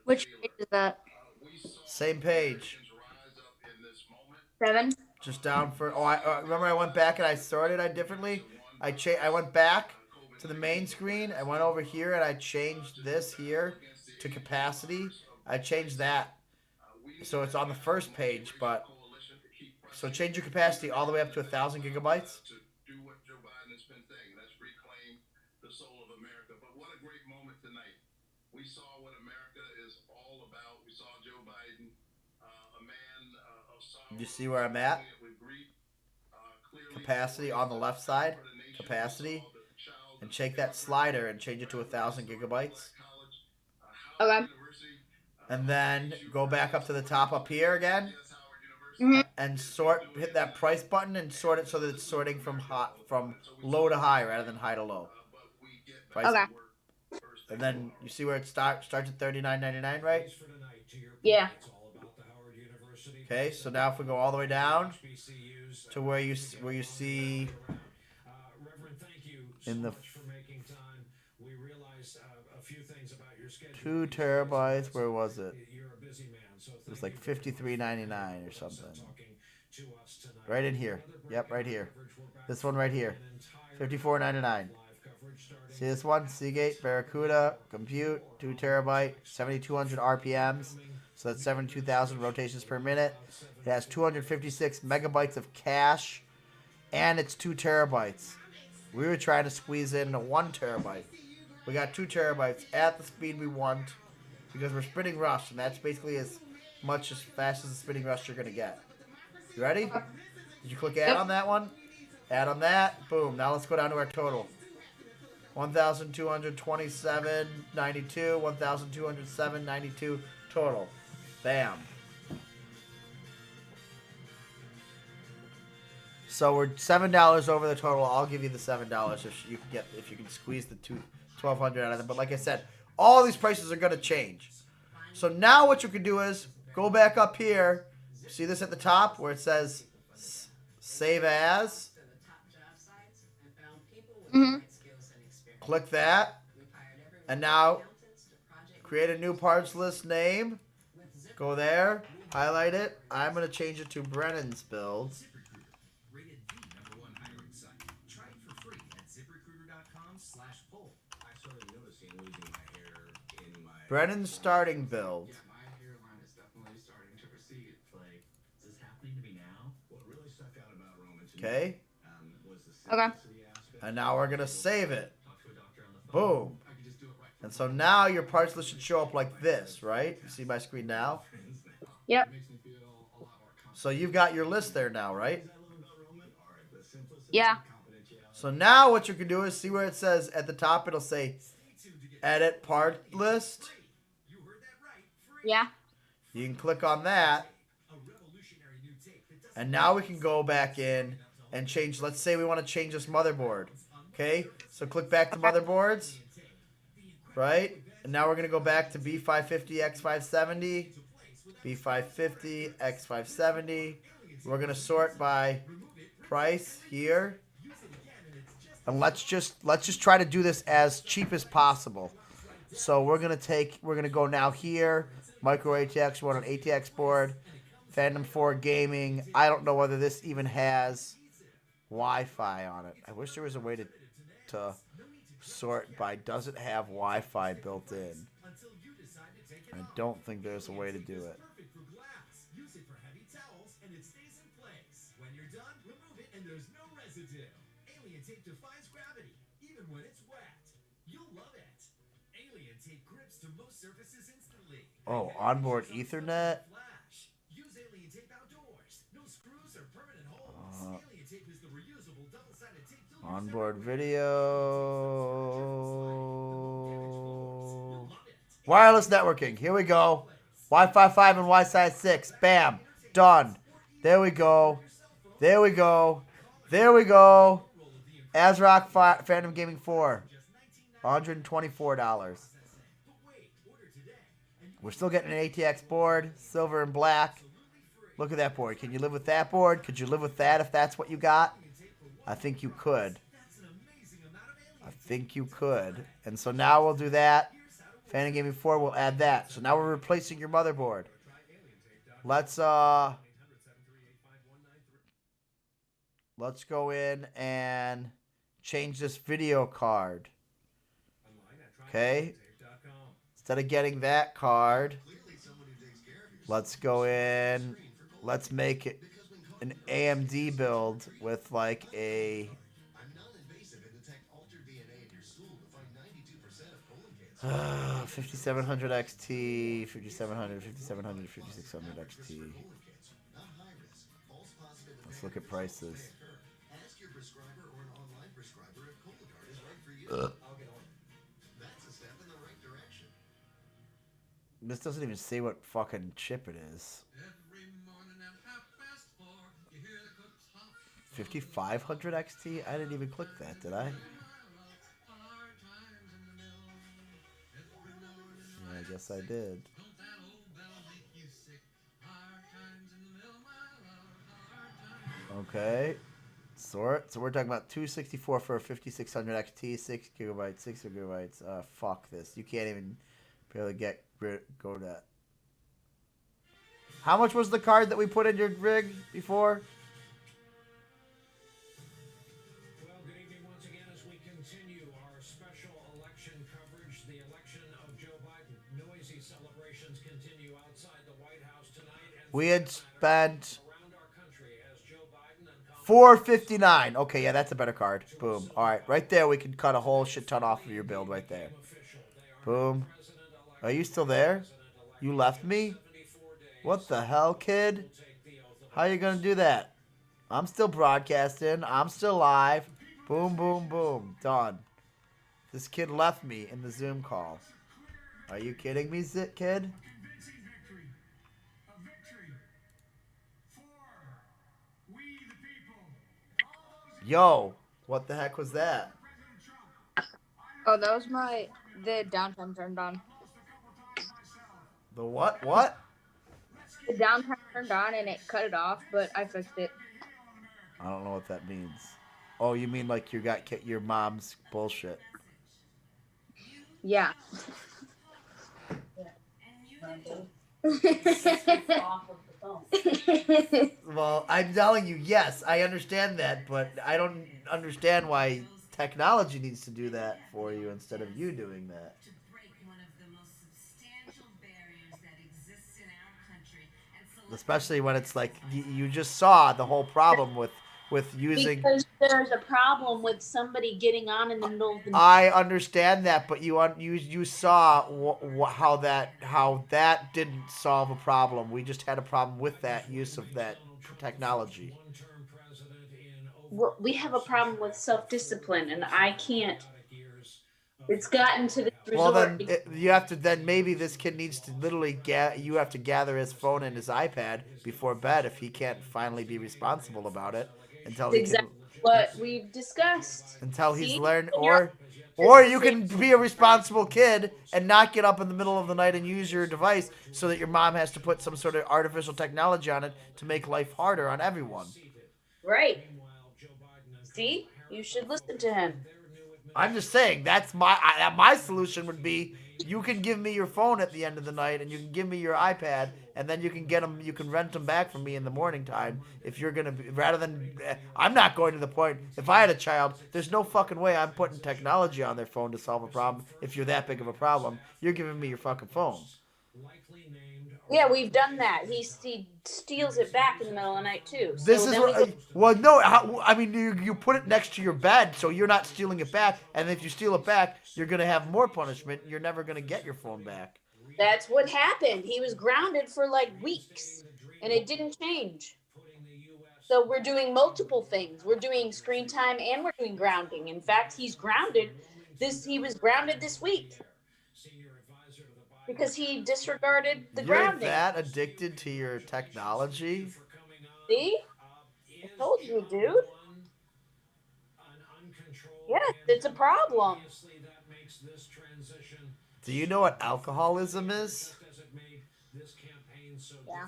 Which page is that? Same page. 7? Just down for. Oh, I remember I went back and I sorted it differently. I went back to the main screen. I went over here and I changed this here to capacity. I changed that, so it's on the first page. But so change your capacity all the way up to 1,000 gigabytes. We saw what America is all about. We saw Joe Biden, a man of sorrow. You see where I'm at? Capacity on the left side. Capacity. And take that slider and change it to 1,000 gigabytes. Okay. And then go back up to the top up here again. And sort. Hit that price button and sort it so that it's sorting from low to high rather than high to low. Price. Okay. And then you see where it starts at $39.99, right? Yeah. Okay, so now if we go all the way down to where you see in the 2 terabytes, where was it? It was like $53.99 or something. Right in here. Yep, right here. This one right here. $54.99. See this one? Seagate, Barracuda, Compute, 2 terabyte, 7,200 RPMs. So that's 72,000 rotations per minute. It has 256 megabytes of cache, and it's 2 terabytes. We were trying to squeeze in a 1 terabyte. We got 2 terabytes at the speed we want because we're spinning rush, and that's basically as much as fast as the spinning rush you're going to get. You ready? Did you click add on that one? Add on that. Boom. Now let's go down to our total. 1,227.92, 1,207.92 total. Bam. So we're $7 over the total. I'll give you the $7 if you can squeeze the 1,200 out of them. But like I said, all these prices are going to change. So now what you can do is go back up here. See this at the top where it says save as. Mm-hmm. Click that, and now create a new parts list name. Go there, highlight it. I'm going to change it to Brennan's Builds. Rated the #1 hiring site. Try it for free at ZipRecruiter.com/poll. I started noticing losing my hair in my... Brennan's starting build. Yeah, my hairline is definitely starting to recede. Like, is this happening to me now? What really stuck out about Roman to me, was the simplicity aspect. And now we're going to save it. Boom. And so now your parts list should show up like this, right? You see my screen now? Yep. So you've got your list there now, right? Yeah. So now what you can do is see where it says at the top, it'll say edit part list. Yeah. You can click on that. And now we can go back in and change. Let's say we want to change this motherboard. Okay, so click back to motherboards, right? And now we're going to go back to B550, X570, B550, X570. We're going to sort by price here. And let's just try to do this as cheap as possible. So we're going to go now here, Micro ATX, we want an ATX board, Phantom 4 Gaming. I don't know whether this even has Wi-Fi on it. I wish there was a way to sort by does it have Wi-Fi built in. I don't think there's a way to do it. Use it for heavy towels and it stays in place. When you're done, remove it and there's no residue. Alien Tape defies gravity, even when it's wet. You'll love it. Alien Tape grips to most surfaces instantly. Oh, onboard Ethernet. Use Alien Tape outdoors. No screws or Onboard video. Wireless networking. Here we go. Wi-Fi 5 and Wi-Fi 6. Bam. Done. There we go. There we go. There we go. ASRock Phantom Gaming 4. $124. We're still getting an ATX board. Silver and black. Look at that board. Can you live with that board? Could you live with that if that's what you got? I think you could. I think you could. And so now we'll do that. Phantom Gaming 4, we'll add that. So now we're replacing your motherboard. Let's go in and change this video card. Okay? Instead of getting that card, let's go in. Let's make it an AMD build with like a 5700 XT, 5700, 5700, 5600 XT. Let's look at prices. This doesn't even say what fucking chip it is. 5500 XT? I didn't even click that, did I? Yeah, I guess I did. Okay. So we're talking about 264 for a 5600 XT, 6 gigabytes, 6 gigabytes. Fuck this. You can't even barely go to that. How much was the card that we put in your rig before? Well, good evening once again as we continue our special election coverage. The election of Joe Biden. Noisy celebrations continue outside the White House tonight. And We had spent around our country as Joe Biden and $459. Okay, yeah, that's a better card. Boom. All right, right there, we can cut a whole shit ton off of your build right there. Boom. Are you still there? You left me? What the hell, kid? How you gonna do that? I'm still broadcasting. I'm still live. Boom, boom, boom. Done. This kid left me in the Zoom call. Are you kidding me, kid? Yo, what the heck was that? Oh, that was the downtime turned on. The what? What? The downtime turned on and it cut it off, but I fixed it. I don't know what that means. Oh, you mean like you got your mom's bullshit? Yeah. Well, I'm telling you, yes, I understand that, but I don't understand why technology needs to do that for you instead of you doing that. Especially when it's like you just saw the whole problem with using. Because there's a problem with somebody getting on in the middle of the night. I understand that, but you saw how that didn't solve a problem. We just had a problem with that use of that technology. We have a problem with self-discipline, and I can't. It's gotten to this resort. Well, then maybe this kid needs to literally you have to gather his phone and his iPad before bed if he can't finally be responsible about it until he exactly what we've discussed. Until he's learned, or you can be a responsible kid and not get up in the middle of the night and use your device so that your mom has to put some sort of artificial technology on it to make life harder on everyone. Right. See, you should listen to him. I'm just saying that's my solution would be you can give me your phone at the end of the night and you can give me your iPad and then you can rent them back from me in the morning time if you're gonna be, rather than I'm not going to the point if I had a child there's no fucking way I'm putting technology on their phone to solve a problem if you're that big of a problem. You're giving me your fucking phone. Yeah, we've done that. He steals it back in the middle of the night too. This is I mean, you put it next to your bed, so you're not stealing it back. And if you steal it back, you're gonna have more punishment. You're never gonna get your phone back. That's what happened. He was grounded for like weeks, and it didn't change. So we're doing multiple things. We're doing screen time and we're doing grounding. In fact, he's grounded. He was grounded this week because he disregarded the You're grounding. that addicted to your technology? See? I told you, dude. Yes, it's a problem. Do you know what alcoholism is? Yeah.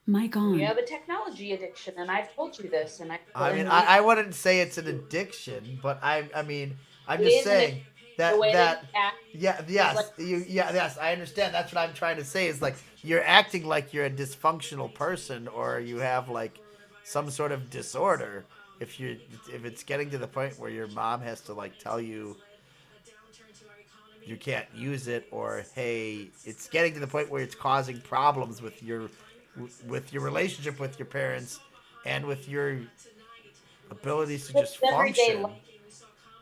Mic on. You have a technology addiction, and I've told you this. And I wouldn't say it's an addiction, but I'm just saying that yes, I understand. That's what I'm trying to say is like you're acting like you're a dysfunctional person or you have like some sort of disorder. If it's getting to the point where your mom has to like tell you you can't use it, or hey, it's getting to the point where it's causing problems with your relationship with your parents and with your abilities to just function.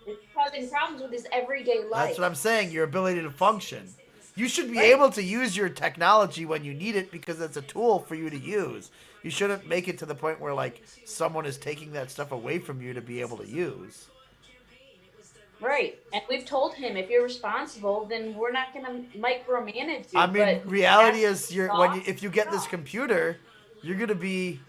It's causing problems with his everyday life. That's what I'm saying, your ability to function. You should be able to use your technology when you need it because it's a tool for you to use. You shouldn't make it to the point where like someone is taking that stuff away from you to be able to use. Right. And we've told him if you're responsible, then we're not going to micromanage you. I mean, reality is if you get this computer, you're going to be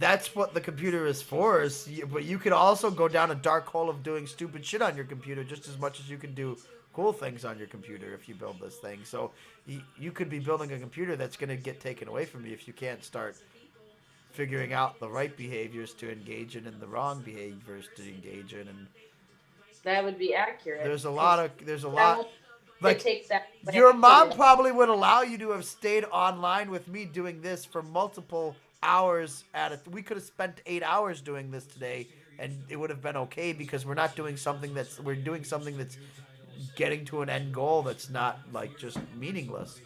that's what the computer is for. But you could also go down a dark hole of doing stupid shit on your computer just as much as you can do cool things on your computer if you build this thing. So you could be building a computer that's going to get taken away from you if you can't start figuring out the right behaviors to engage in and the wrong behaviors to engage in. And that would be accurate. There's a lot like that your mom probably would allow you to have stayed online with me doing this for multiple hours we could have spent 8 hours doing this today and it would have been okay because we're doing something that's getting to an end goal that's not like just meaningless.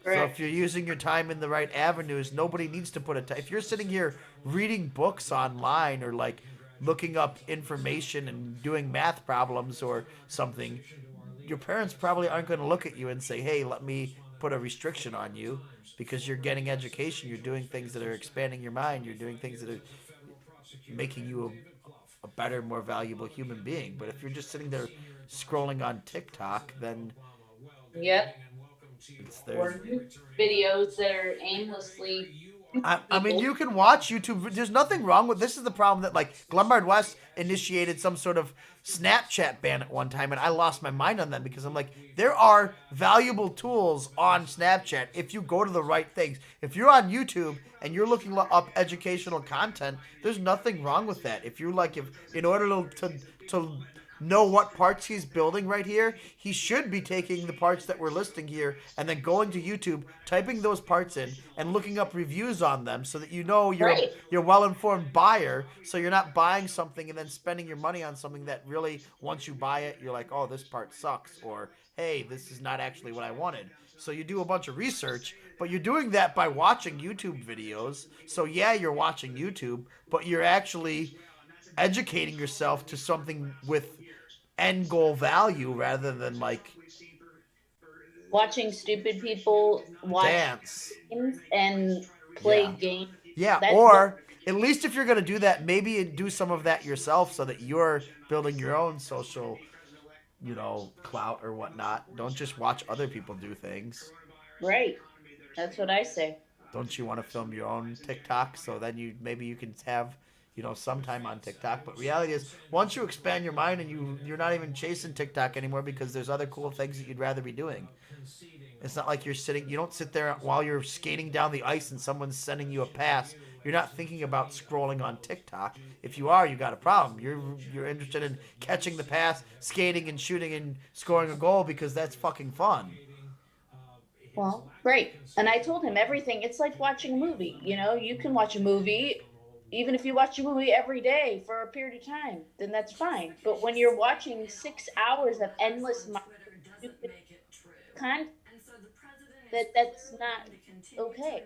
Correct. So if you're using your time in the right avenues, nobody needs to if you're sitting here reading books online or like looking up information and doing math problems or something, your parents probably aren't going to look at you and say, hey, let me put a restriction on you because you're getting education. You're doing things that are expanding your mind. You're doing things that are making you a better, more valuable human being. But if you're just sitting there scrolling on TikTok, then yep, or videos that are aimlessly. I mean, you can watch YouTube. There's nothing wrong with this. Is the problem that like Glenbard West initiated some sort of Snapchat ban at one time, and I lost my mind on that because I'm like, there are valuable tools on Snapchat if you go to the right things. If you're on YouTube and you're looking up educational content, there's nothing wrong with that. If you're like, in order to know what parts he's building right here, he should be taking the parts that we're listing here and then going to YouTube, typing those parts in and looking up reviews on them so that you know you're a well-informed buyer, so you're not buying something and then spending your money on something that really, once you buy it, you're like, oh, this part sucks, or hey, this is not actually what I wanted. So you do a bunch of research, but you're doing that by watching YouTube videos. So yeah, you're watching YouTube, but you're actually educating yourself to something with end goal value rather than like watching stupid people dance and play games. Yeah, or at least if you're going to do that, maybe do some of that yourself so that you're building your own social, clout or whatnot. Don't just watch other people do things. Right. That's what I say. Don't you want to film your own TikTok so then you can have some time on TikTok? But reality is, once you expand your mind and you're not even chasing TikTok anymore because there's other cool things that you'd rather be doing. It's not like you don't sit there while you're skating down the ice and someone's sending you a pass. You're not thinking about scrolling on TikTok. If you are, you got a problem. You're interested in catching the pass, skating and shooting and scoring a goal because that's fucking fun. Well, great. And I told him everything. It's like watching a movie. You can watch a movie. Even if you watch a movie every day for a period of time, then that's fine. But when you're watching 6 hours of endless content, that's not okay.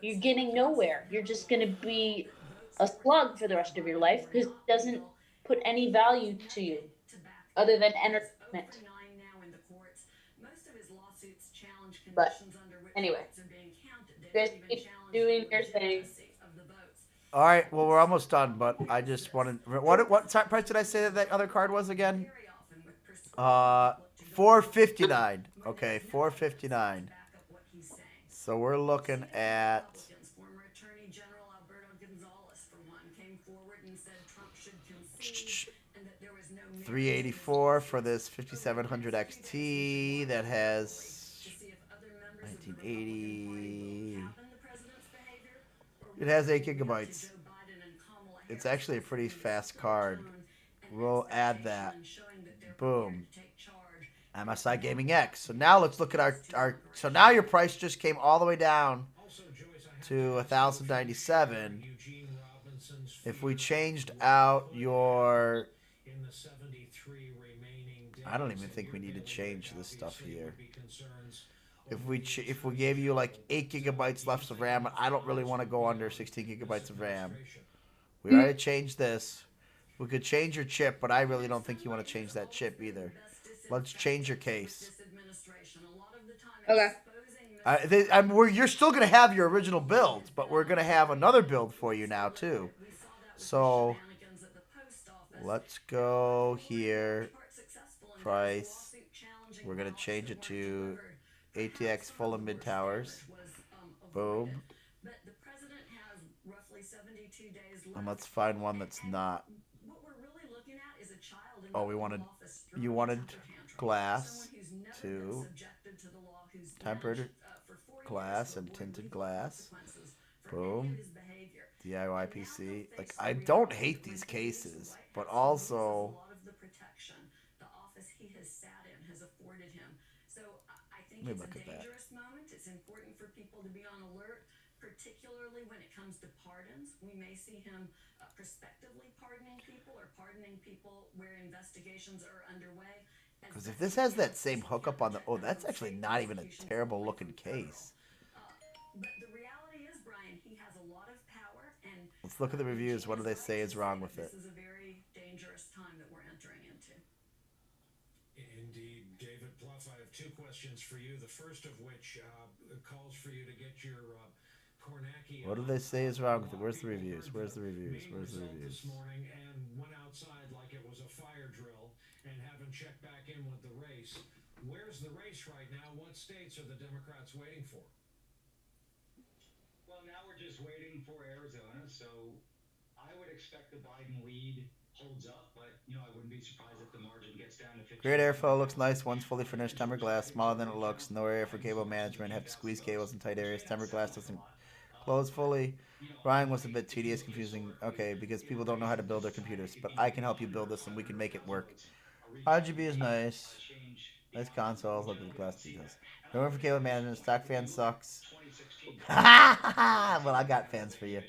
You're getting nowhere. You're just going to be a slug for the rest of your life because it doesn't put any value to you other than entertainment. But anyway. guys keep doing your thing. All right. Well, we're almost done, but I just wanted what price did I say that other card was again? 459. Okay, 459. So we're looking at 384 for this 5700 XT that has 1980. It has 8 gigabytes. It's actually a pretty fast card. We'll add that. Boom. MSI Gaming X. So now let's look at our so now your price just came all the way down to 1097. If we changed out your, I don't even think we need to change this stuff here. If we gave you like 8 gigabytes left of RAM, I don't really want to go under 16 gigabytes of RAM. We already changed this. We could change your chip, but I really don't think you want to change that chip either. Let's change your case. Okay. You're still going to have your original build, but we're going to have another build for you now, too. So, let's go here. Price. We're going to change it to ATX full and mid towers. Boom. And let's find one that's not. Oh, you wanted glass, too. Tempered glass and tinted glass. Boom. DIY PC. Like, I don't hate these cases, but also let me look at that. It's important for people to be on alert, particularly when it comes to pardons. We may see him prospectively pardoning people or pardoning people where investigations are underway. Because if this has that same hookup on the... Oh, that's actually not even a terrible looking case. But the reality is, Brian, he has a lot of power. And let's look at the reviews. What do they say is wrong with it? This is a very dangerous time that we're entering into. Indeed, David Pluff, I have 2 questions for you. The first of which calls for you to get your Kornacki. What do they say is wrong with it? Where's the reviews? Where's the reviews? Where's the reviews? This morning and went outside like it was a fire drill and haven't checked back in with the race. Where's the race right now? What states are the Democrats waiting for? Well, now we're just waiting for Arizona, so I would expect the Biden lead holds up, but I wouldn't be surprised if the margin gets down to 50. Great airflow, looks nice. One's fully finished. Tempered glass, smaller than it looks. No area for cable management. Have to squeeze cables in tight areas. Tempered glass doesn't close fully. Ryan was a bit tedious, confusing. Okay, because people don't know how to build their computers, but I can help you build this and we can make it work. RGB is nice. Nice consoles. Look at the glass details. No room for cable management. Stock fan sucks. Well, I got fans for you.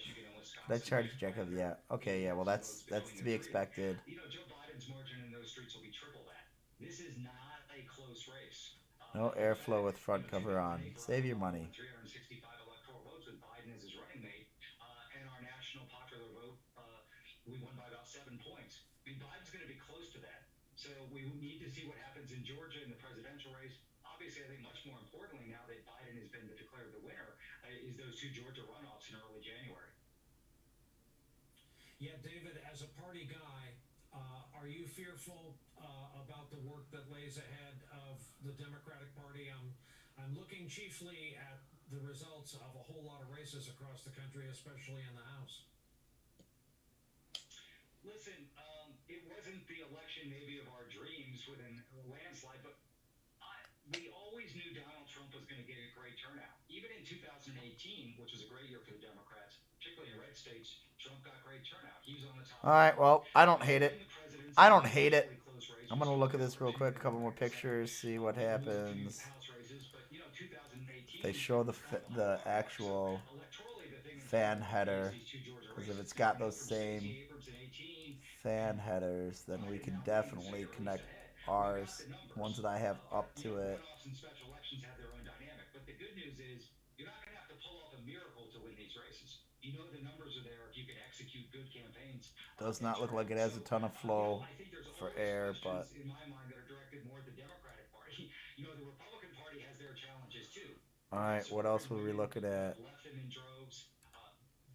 That charge projectile, yeah. Okay, yeah. Well, that's to be expected. Joe Biden's margin in those streets will be triple that. This is not a close race. No airflow with front cover on. Save your money. 365 electoral votes with Biden as his running mate, and our national popular vote, we won by about 7 points. I mean, Biden's going to be close to that. So we need to see what happens in Georgia in the presidential race. Obviously, I think much more importantly, now that Biden has been declared the winner, is those 2 Georgia runoffs in early January. Yeah, David, as a party guy, are you fearful about the work that lays ahead of the Democratic Party? I'm looking chiefly at the results of a whole lot of races across the country, especially in the House. Listen, it wasn't the election maybe of our dreams with a landslide, but we always knew Donald Trump was going to get a great turnout. Even in 2018, which was a great year for the Democrats, particularly in red states, Trump got great turnout. He was on the top. All right, well, I don't hate it. I don't hate it. I'm going to look at this real quick, a couple more pictures, see what happens. They show the actual fan header, because if it's got those same fan headers, then we can definitely connect ours, the ones that I have up to it. Special elections have their own dynamic, but the good news is you're not going to have to pull off a miracle to win these races. The numbers are there if you can execute good campaigns. Does not look like it has a ton of flow for air, but in my mind that are directed more at the Democratic Party. The Republican Party has their challenges too. All right, what else were we looking at? Left them in droves.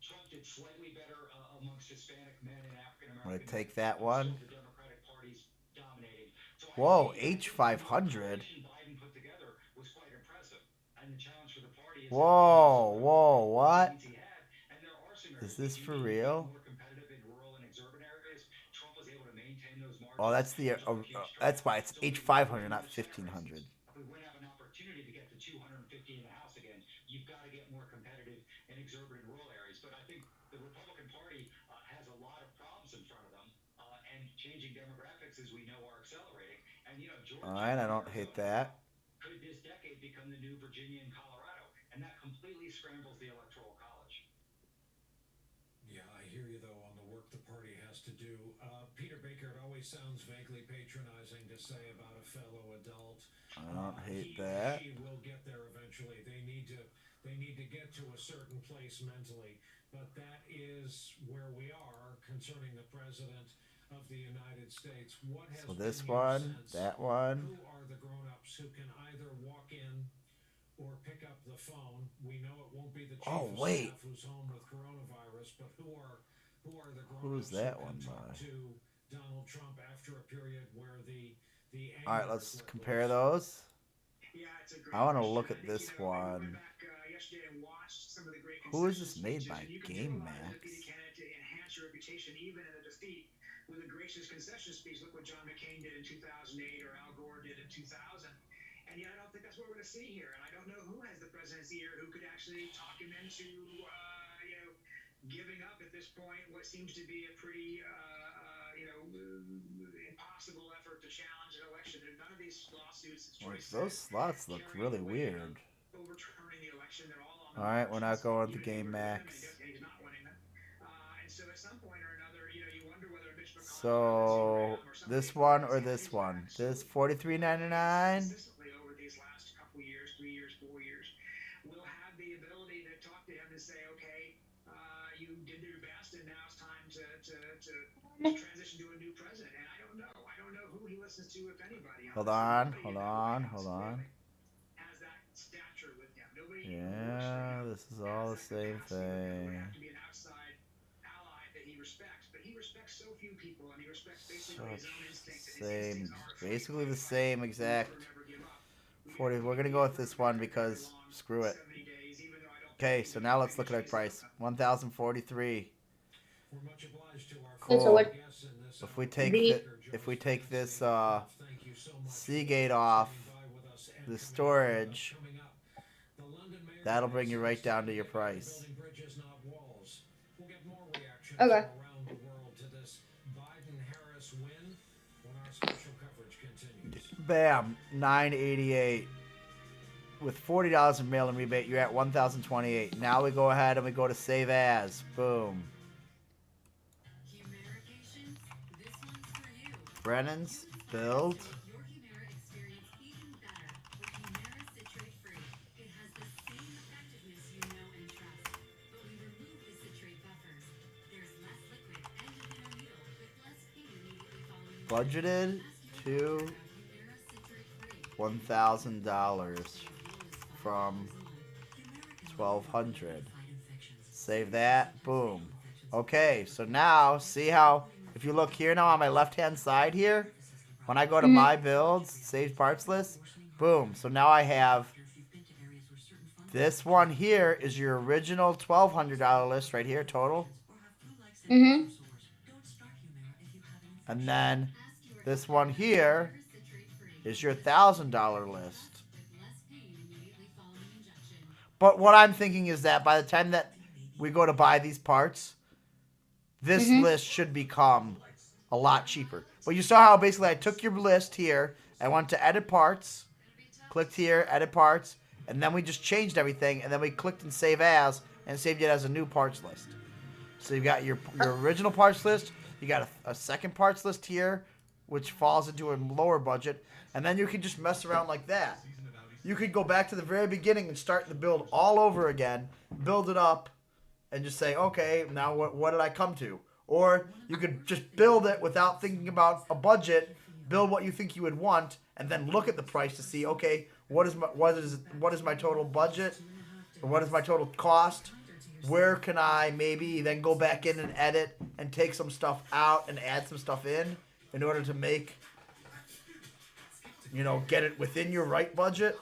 Trump did slightly better amongst Hispanic men and African I'm gonna American. take that one. The Democratic Party's dominating. So Whoa, I think H500. the Biden put together was quite impressive. And the challenge for the party is Whoa, whoa, what? he had. And there are some Is this for real? more competitive in rural and exurban areas. Trump was able to maintain those margins. Oh, that's the that's why it's H500, not 1500. If we want to have an opportunity to get to 250 in the House again, you've got to get more competitive in exurban and rural areas. But I think the Republican Party has a lot of problems in front of them, and changing demographics, as we know, are accelerating. And Georgia. All right, I don't hate that. Could this decade become the new Virginia and Colorado? And that completely scrambles the electoral college. Yeah, I hear you though on the work the party has to do. Peter Baker, it always sounds vaguely patronizing to say about a fellow adult. I don't hate He or that. she will get there eventually. They need to get to a certain place mentally. But that is where we are concerning the president of the United States. What has So this been your one, sense? that one. Who are the grown-ups who can either walk in or pick up the phone? We know it won't be the chief of staff who's home with coronavirus, but who are the grown-ups Who's that who one can talk by? to Donald Trump after a period where the All right, let's compare those. Yeah, it's a great I want to question. look I at think, this I went one. back yesterday and watched some of the great Who is concession this made speeches, by? and you can do Game a lot as a Max. deputy candidate to enhance your reputation even in a defeat with a gracious concession speech. Look what John McCain did in 2008 or Al Gore did in 2000. And yet I don't think that's what we're going to see here. And I don't know who has the presidency here who could actually talk him into, giving up at this point what seems to be a pretty, impossible effort to challenge an election. And none of these lawsuits, Like, those slots look really weird. overturning the election. They're all on the All right, we're not going with the even Game if he were to win, Max. and he's not winning them. And so at some point or another, you wonder whether Mitch McConnell So this one or this one? This $43.99. consistently over these last couple years, 3 years, 4 years, will have the ability to talk to him and say, okay, you did your best, and now it's time to transition to a new president. And I don't know who he listens to, if anybody. Hold honestly. on, Nobody hold on. has that stature with him. Nobody Yeah, this is all the same would thing. have to be an outside ally that he respects, but he respects so few people, and he respects basically his own instincts. And his Same, instincts are basically the same exact. never give up. 40. We're gonna go with this one because screw it. 70 days, even though I don't Okay, so now let's look at our price. 1,043. We're much obliged to our Cool. So what- guests in this If we hour. take this Thank you so much Seagate for off stopping by with us. And the coming up, storage, coming up, the London Mayor that'll bring you right down to your says price. building bridges, not walls. We'll get more reactions Okay. from around the world to this Biden-Harris win when our special coverage continues. Bam, 988. With $40 in mail-in rebate, you're at 1,028. Now we go ahead and we go to save as. Boom. Humerications, this one's for you. Brennan's build. Make your Humera experience even better with Humera Citrate Free. It has the same effectiveness you know and trust, but we remove the citrate buffers. There's less liquid and a thinner needle with less pain immediately following. Budgeted to Humera Citrate Free. $1,000 from 1,200. Save that. Boom. Okay, so now see how if you look here now on my left-hand side here, when I go to my builds, save parts list, boom. So now I have this one here is your original $1,200 list right here total. Mm-hmm. And then this one here is your $1,000 list. But what I'm thinking is that by the time that we go to buy these parts, this list should become a lot cheaper. But you saw how basically I took your list here, I went to edit parts, clicked here, edit parts, and then we just changed everything, and then we clicked and save as, and saved it as a new parts list. So you've got your original parts list, you got a second parts list here, which falls into a lower budget, and then you can just mess around like that. You could go back to the very beginning and start the build all over again, build it up, and just say, okay, now what did I come to? Or you could just build it without thinking about a budget, build what you think you would want, and then look at the price to see, okay, what is my total budget, or what is my total cost? Where can I maybe then go back in and edit and take some stuff out and add some stuff in order to make, get it within your right budget?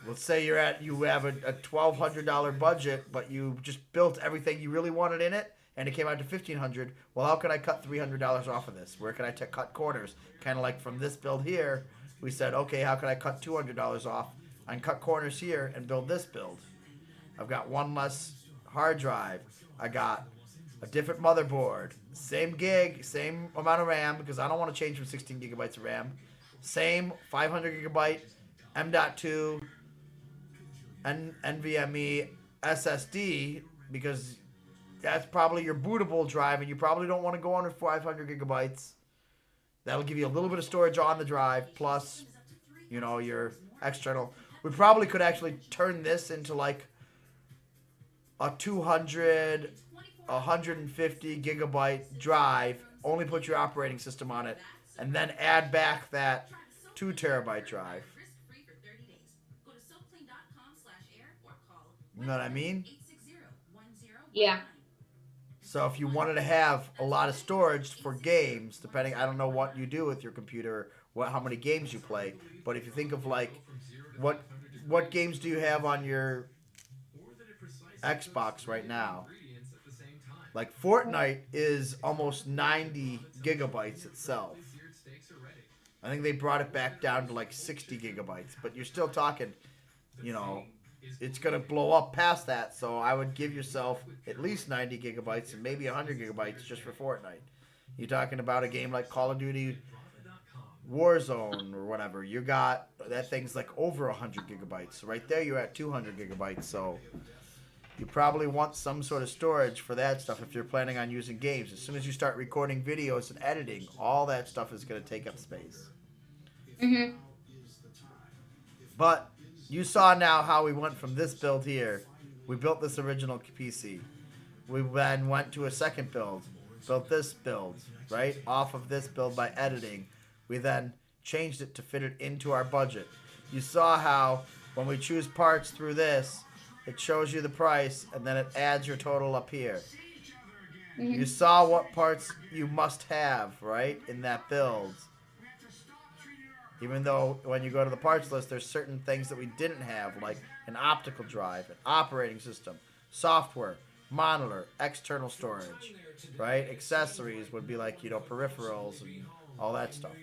Let's say you have a $1,200 budget, but you just built everything you really wanted in it, and it came out to $1,500. Well, how can I cut $300 off of this? Where can I cut corners? Kind of like from this build here, we said, okay, how can I cut $200 off? I can cut corners here and build this build. I've got one less hard drive. I got a different motherboard. Same gig, same amount of RAM, because I don't want to change from 16 gigabytes of RAM. Same 500 gigabyte M.2 and NVMe SSD, because that's probably your bootable drive, and you probably don't want to go under 500 gigabytes. That'll give you a little bit of storage on the drive, plus, your external. We probably could actually turn this into like a 150 gigabyte drive, only put your operating system on it, and then add back that 2 terabyte drive. You know what I mean? Yeah. So if you wanted to have a lot of storage for games, depending, I don't know what you do with your computer, how many games you play, but if you think of like, what games do you have on your Xbox right now? Like Fortnite is almost 90 gigabytes itself. I think they brought it back down to like 60 gigabytes, but you're still talking, it's going to blow up past that, so I would give yourself at least 90 gigabytes and maybe 100 gigabytes just for Fortnite. You're talking about a game like Call of Duty Warzone or whatever. You got, that thing's like over 100 gigabytes. So right there you're at 200 gigabytes, so you probably want some sort of storage for that stuff if you're planning on using games. As soon as you start recording videos and editing, all that stuff is going to take up space. Mm-hmm. But you saw now how we went from this build here. We built this original PC. We then went to a second build, built this build, right? Off of this build by editing. We then changed it to fit it into our budget. You saw how when we choose parts through this, it shows you the price, and then it adds your total up here. Mm-hmm. You saw what parts you must have, right, in that build. Even though when you go to the parts list, there's certain things that we didn't have, like an optical drive, an operating system, software, monitor, external storage, right? Accessories would be like, peripherals and all that stuff.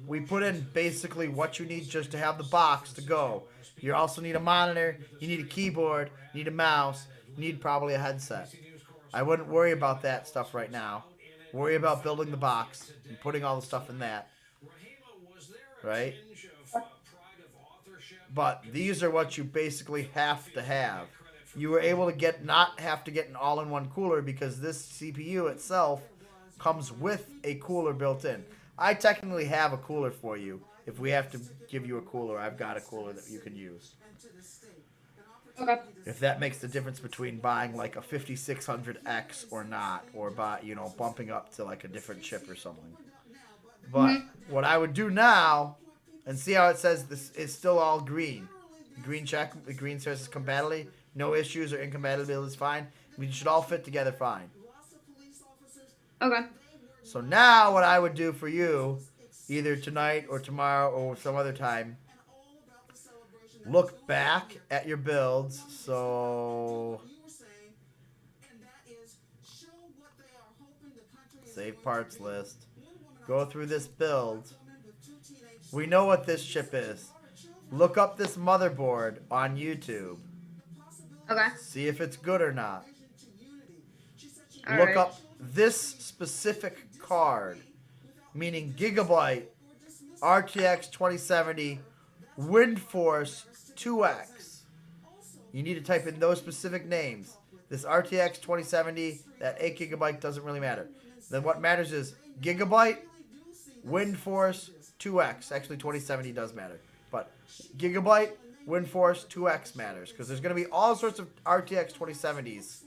We put in basically what you need just to have the box to go. You also need a monitor, you need a keyboard, you need a mouse, you need probably a headset. I wouldn't worry about that stuff right now. Worry about building the box and putting all the stuff in that. Right? But these are what you basically have to have. You were able to not have to get an all-in-one cooler because this CPU itself comes with a cooler built in. I technically have a cooler for you. If we have to give you a cooler, I've got a cooler that you can use. Okay. If that makes the difference between buying like a 5600X or not, or bumping up to like a different chip or something. But what I would do now, and see how it says this is still all green. Green check, the green says it's compatibility. No issues or incompatibility is fine. We should all fit together fine. Okay. So now what I would do for you, either tonight or tomorrow or some other time, look back at your builds. So save parts list. Go through this build. We know what this chip is. Look up this motherboard on YouTube. Okay. See if it's good or not. All Look right. up this specific card, meaning Gigabyte RTX 2070 WindForce 2X. You need to type in those specific names. This RTX 2070, that 8 gigabyte doesn't really matter. Then what matters is Gigabyte WindForce 2X. Actually, 2070 does matter. But Gigabyte WindForce 2X matters because there's going to be all sorts of RTX 2070s.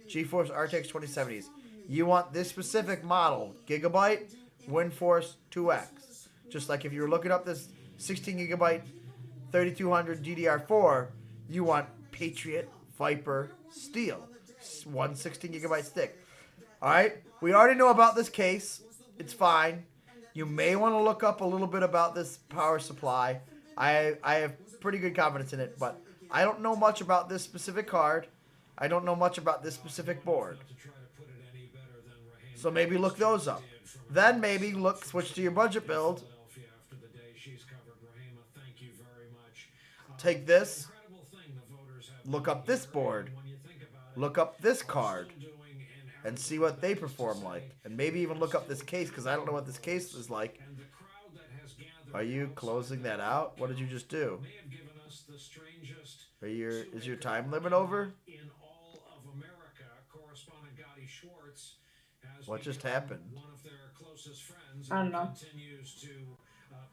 GeForce RTX 2070s. You want this specific model, Gigabyte WindForce 2X. Just like if you were looking up this 16 gigabyte 3200 DDR4, you want Patriot Viper Steel. One 16 gigabyte stick. Alright, we already know about this case. It's fine. You may want to look up a little bit about this power supply. I have pretty good confidence in it, but I don't know much about this specific card. I don't know much about this specific board. So maybe look those up. Then maybe switch to your budget build. Take this. Look up this board. Look up this card. And see what they perform like. And maybe even look up this case, because I don't know what this case is like. Are you closing that out? What did you just do? Is your time limit over? What just happened? I don't know.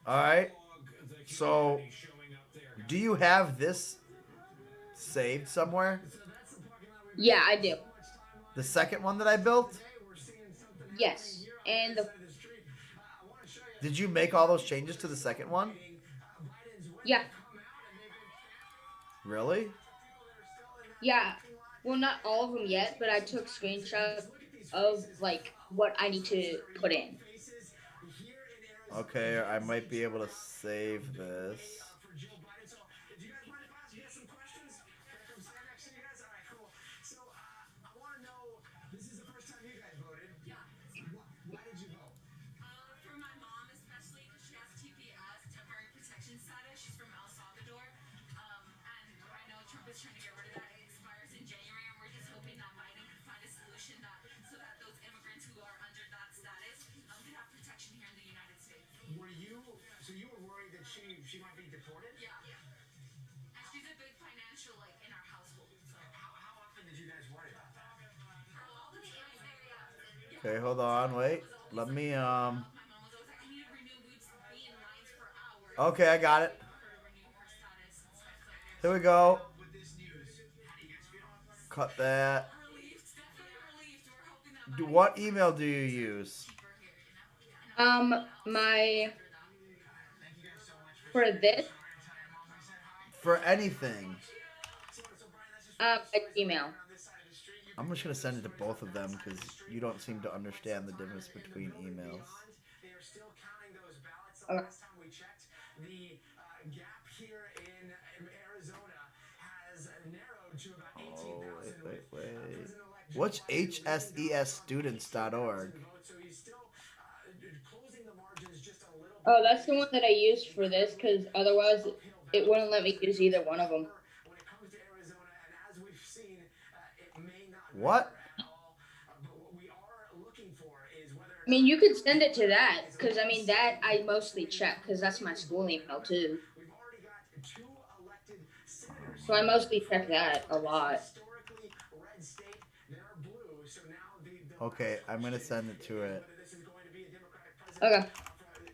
Alright. So, do you have this saved somewhere? Yeah, I do. The second one that I built? Yes. And the Did you make all those changes to the second one? yeah. Really? Yeah. Well, not all of them yet, but I took screenshots of like what I need to put in. Okay, I might be able to save this. For my mom especially, because she has TPS, temporary protection status. She's from El Salvador. And I know Trump is trying to get rid of that. It expires in January, and we're just hoping that Biden can find a solution so that those immigrants who are under that status can have protection here in the United States. So you were worried that she might be deported? Yeah. And she's a big financial, in our household. So. How often did you guys worry about that? All the time. Okay, hold on, wait. Let me My mom was always like, I need to renew. We'd be in lines for hours. Okay, I got it. For her to renew her status and stuff. So. Here we go. With this news, how do you guys feel? Cut that. Relieved, definitely relieved. We're hoping that What email do you use? My for this, For anything. my Gmail. I'm just gonna send it to both of them because you don't seem to understand the difference between emails. They are still counting those ballots. The Okay. last time we checked, the gap here in Arizona has narrowed to about 18,000. Wait. What's hsesstudents.org? So he's still closing the margins just a little bit. Oh, that's the one that I used for this because otherwise it wouldn't let me use either one of them. When it comes to Arizona, and as we've seen, it may not be What? at all. But what we are looking for is whether I mean, you could send it to that because I mean that I mostly check because that's my school email too. we've already got 2 elected senators. So I mostly check that a lot. Historically red state, they're blue. So now the Okay, I'm gonna send it to it. whether this is going to be a Democratic president Okay.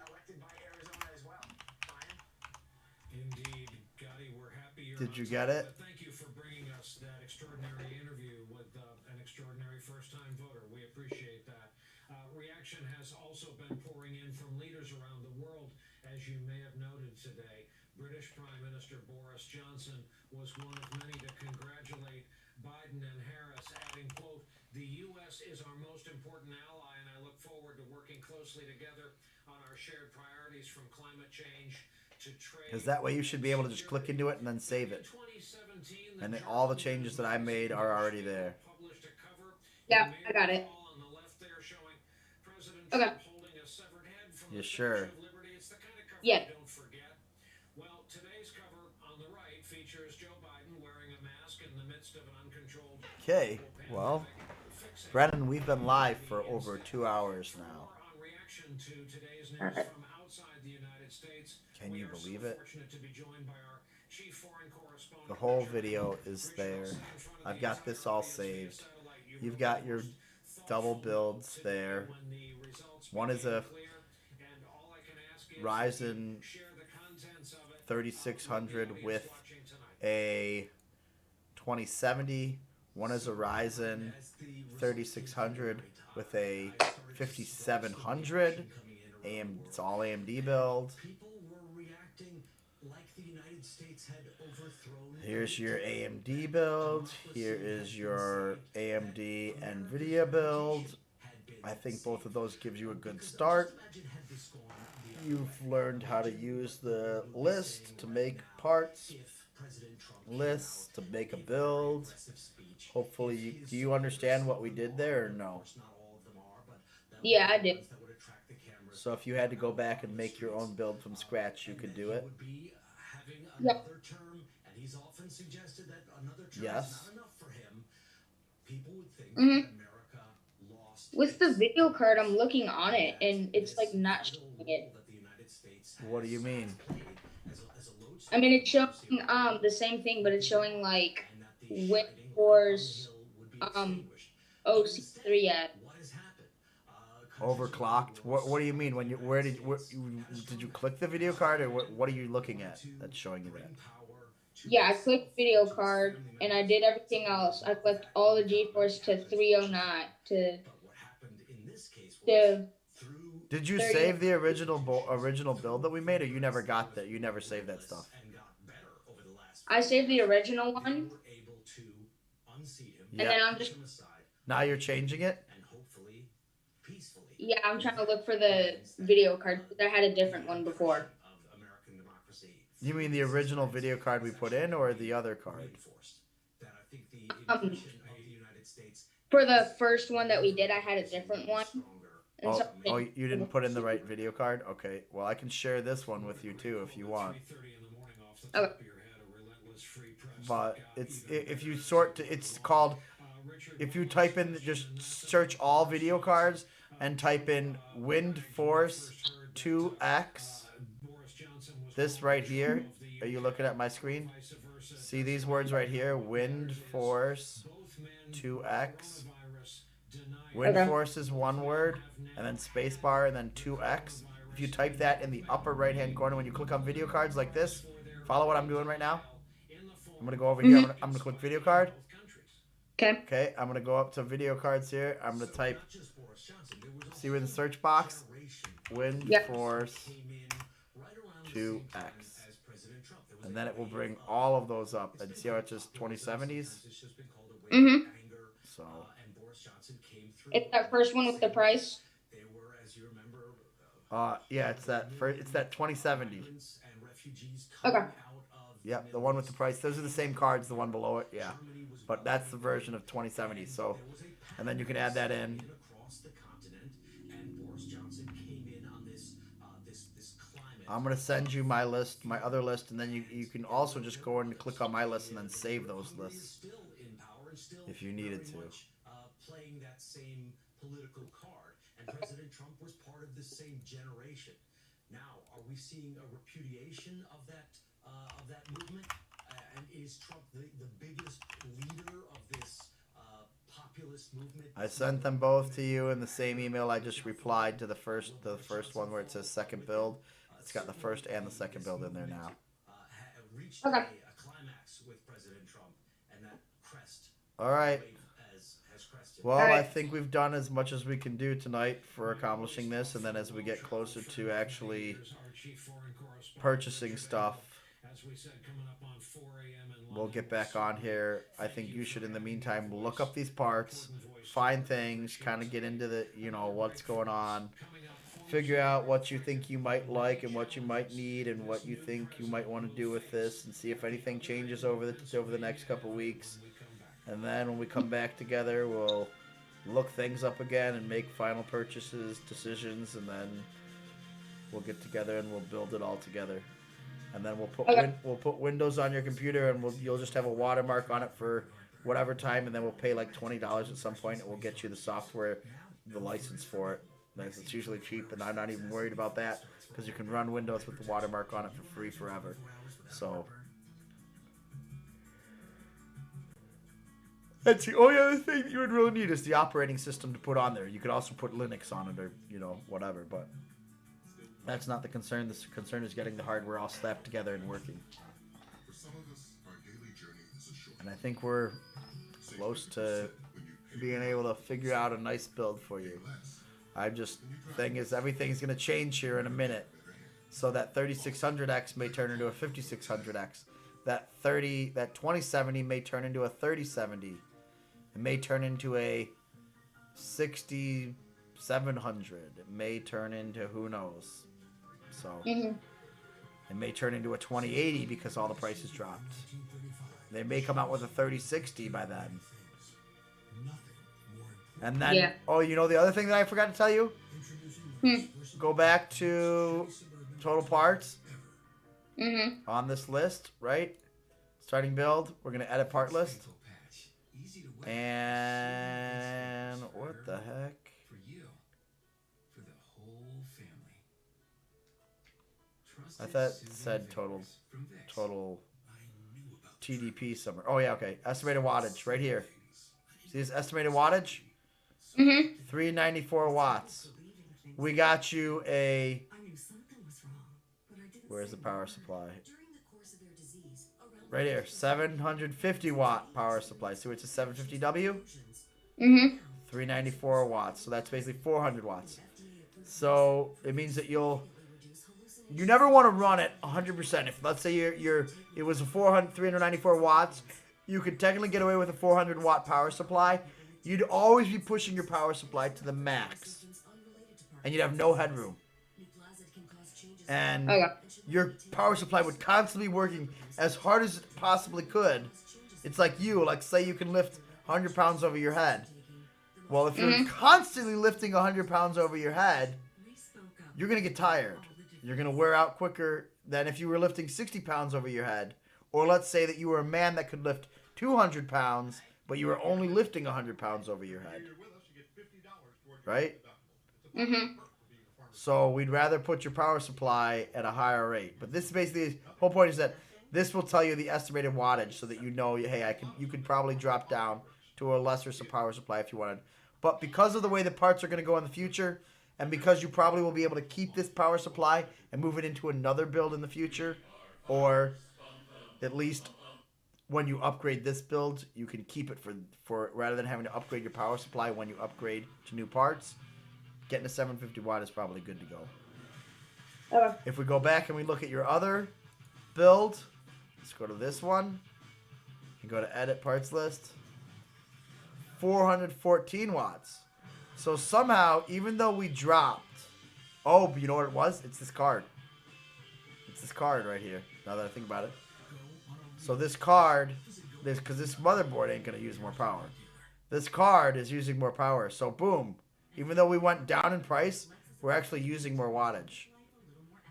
elected by Arizona as well. Brian? Indeed, Gotti, we're happy you're Did on you top get of it? Thank you for bringing us that extraordinary interview with an extraordinary first-time voter. We appreciate that. Reaction has also been pouring in from leaders around the world, as you may have noted today. British Prime Minister Boris Johnson was one of many to congratulate Biden and Harris, adding, quote, "The U.S. is our most important ally, and I look forward to working closely together on our shared priorities from climate change to trade." Because that way you should be able to just click into it and then save it. 2017, And then all the changes that I made are already there. published a cover. Yeah, You may I got it. recall on the left there showing President Okay. Trump holding a severed head from You the sure? Statue of Liberty. It's the kind of cover Yeah. you don't forget. Well, today's cover on the right features Joe Biden wearing a mask in the midst of an uncontrolled Okay, global well, pandemic. Fixing Brennan, we've been live for over 2 hours now. more on reaction to today's news Alright. from outside the United States. Can We you are so believe it? fortunate to be joined by our chief foreign correspondent, The whole Richard video Brennan. is Richard, there. I'll sit in front of I've the got this all audience via saved. satellite. You've got your double builds there. When the results One is a became clear, and all I can ask is Ryzen share the contents of it 3600 with the with audience watching tonight. a 2070. One is a Ryzen 3600 with a 5700. It's all AMD build. People were reacting Here's your AMD build. Here is your AMD NVIDIA build. I think both of those gives you a good start. You've learned how to use the list to make parts, lists to make a build. Hopefully, do you understand what we did there or no? Yeah, I did. So if you had to go back and make your own build from scratch, you could do it? Yeah. Yes. hmm With the video card, I'm looking on it, and it's like not showing it. What do you mean? I mean, it's showing the same thing, but it's showing like WinForce OC3 at. Overclocked. What do you mean? When you did you click the video card, or what are you looking at that's showing you that? Yeah, I clicked video card, and I did everything else. I clicked all the GeForce to 309 to. Did you save the original build that we made, or you never got that? You never saved that stuff. I saved the original one, and then I'm just. Now you're changing it. Yeah, I'm trying to look for the video card because I had a different one before. You mean the original video card we put in, or the other card? For the first one that we did, I had a different one. And You didn't put in the right video card? Okay, well, I can share this one with you, too, if you want. Okay. But if you it's called, if you type in, just search all video cards and type in WindForce 2X. This right here. Are you looking at my screen? See these words right here? WindForce 2X. WindForce is one word, and then spacebar, and then 2X. If you type that in the upper right-hand corner, when you click on video cards like this, follow what I'm doing right now. I'm going to go over here. I'm going to click video card. Okay. Okay, I'm going to go up to video cards here. I'm going to type, see in the search box, WindForce 2X. And then it will bring all of those up. And see how it's just 2070s? Mm-hmm. So. It's that first one with the price? Yeah, it's that 2070. Okay. Yep, the one with the price. Those are the same cards, the one below it, yeah. But that's the version of 2070. So, and then you can add that in. I'm going to send you my list, my other list, and then you can also just go and click on my list and then save those lists if you needed to. Playing that same political card, and President Trump was part of the same generation. Now, are we seeing a repudiation of that movement? And is Trump the biggest leader of this populist movement? I sent them both to you in the same email. I just replied to the first one where it says second build. It's got the first and the second build in there now. Reached a climax with President Trump and that crest. All right. Well, All right. I think we've done as much as we can do tonight for accomplishing this, and then as we get closer to actually purchasing stuff, we'll get back on here. I think you should, in the meantime, look up these parts, find things, kind of get into the, what's going on, figure out what you think you might like and what you might need and what you think you might want to do with this, and see if anything changes over the next couple weeks. And then when we come back together, we'll look things up again and make final purchases, decisions, and then we'll get together and we'll build it all together. And then we'll put Windows on your computer, and you'll just have a watermark on it for whatever time, and then we'll pay like $20 at some point, and we'll get you the software, the license for it. It's usually cheap, and I'm not even worried about that because you can run Windows with the watermark on it for free forever. So. That's the only other thing that you would really need is the operating system to put on there. You could also put Linux on it or, whatever, but that's not the concern. The concern is getting the hardware all slapped together and working. And I think we're close to being able to figure out a nice build for you. Thing is, everything's going to change here in a minute. So that 3600X may turn into a 5600X. That 2070 may turn into a 3070. It may turn into a 6700. It may turn into who knows. So it may turn into a 2080 because all the prices dropped. They may come out with a 3060 by then. And then, oh, you know the other thing that I forgot to tell you? Go back to total parts. On this list, right? Starting build. We're going to edit part list. And what the heck? For you, for the whole family. I thought it said total TDP somewhere. Oh yeah, okay. Estimated wattage right here. See this estimated wattage? 394 watts. We got you a. Where's the power supply? Right here, 750 watt power supply. See it's a 750W? 394 watts. So that's basically 400 watts. So it means that you never want to run it 100%. If let's say it was a 394 watts, you could technically get away with a 400 watt power supply. You'd always be pushing your power supply to the max, and you'd have no headroom. And your power supply would constantly be working as hard as it possibly could. It's like say you can lift 100 pounds over your head. Well, if you're constantly lifting 100 pounds over your head, you're going to get tired. You're going to wear out quicker than if you were lifting 60 pounds over your head. Or let's say that you were a man that could lift 200 pounds, but you were only lifting 100 pounds over your head. Right? So we'd rather put your power supply at a higher rate. But this basically, the whole point is that this will tell you the estimated wattage so that you know, hey, you could probably drop down to a lesser power supply if you wanted. But because of the way the parts are going to go in the future, and because you probably will be able to keep this power supply and move it into another build in the future, or at least when you upgrade this build, you can keep it for rather than having to upgrade your power supply when you upgrade to new parts. Getting a 750 watt is probably good to go. If we go back and we look at your other build, let's go to this one and go to edit parts list. 414 watts. So somehow, even though we dropped, but you know what it was? It's this card. It's this card right here. Now that I think about it. So this card, because this motherboard ain't gonna use more power. This card is using more power. So boom. Even though we went down in price, we're actually using more wattage.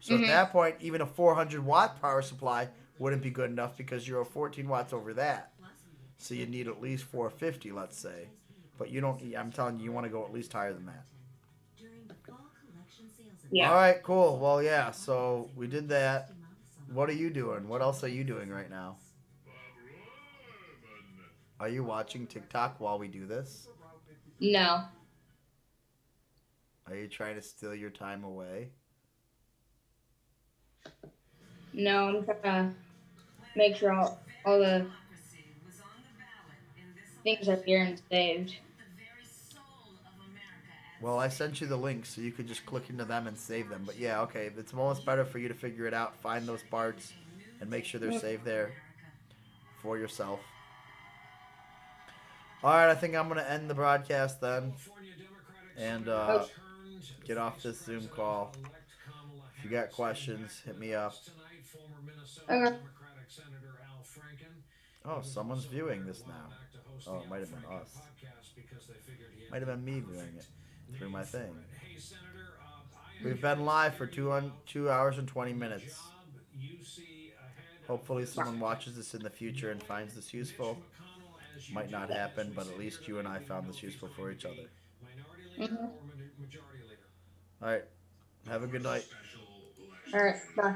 So at that point, even a 400 watt power supply wouldn't be good enough because you're 14 watts over that. So you need at least 450, let's say. But you don't, I'm telling you, you want to go at least higher than that. Yeah. All right, cool. Well, yeah, so we did that. What are you doing? What else are you doing right now? Are you watching TikTok while we do this? No. Are you trying to steal your time away? No, I'm trying to make sure all the things are here and saved. Well, I sent you the links so you could just click into them and save them. But yeah, okay, it's almost better for you to figure it out, find those parts, and make sure they're saved there for yourself. All right, I think I'm going to end the broadcast then and get off this Zoom call. If you got questions, hit me up. Okay. Oh, someone's viewing this now. Oh, it might have been us. Might have been me viewing it through my thing. We've been live for 2 hours and 20 minutes. Hopefully someone watches this in the future and finds this useful. Might not happen, but at least you and I found this useful for each other. All right. Have a good night. All right. Bye.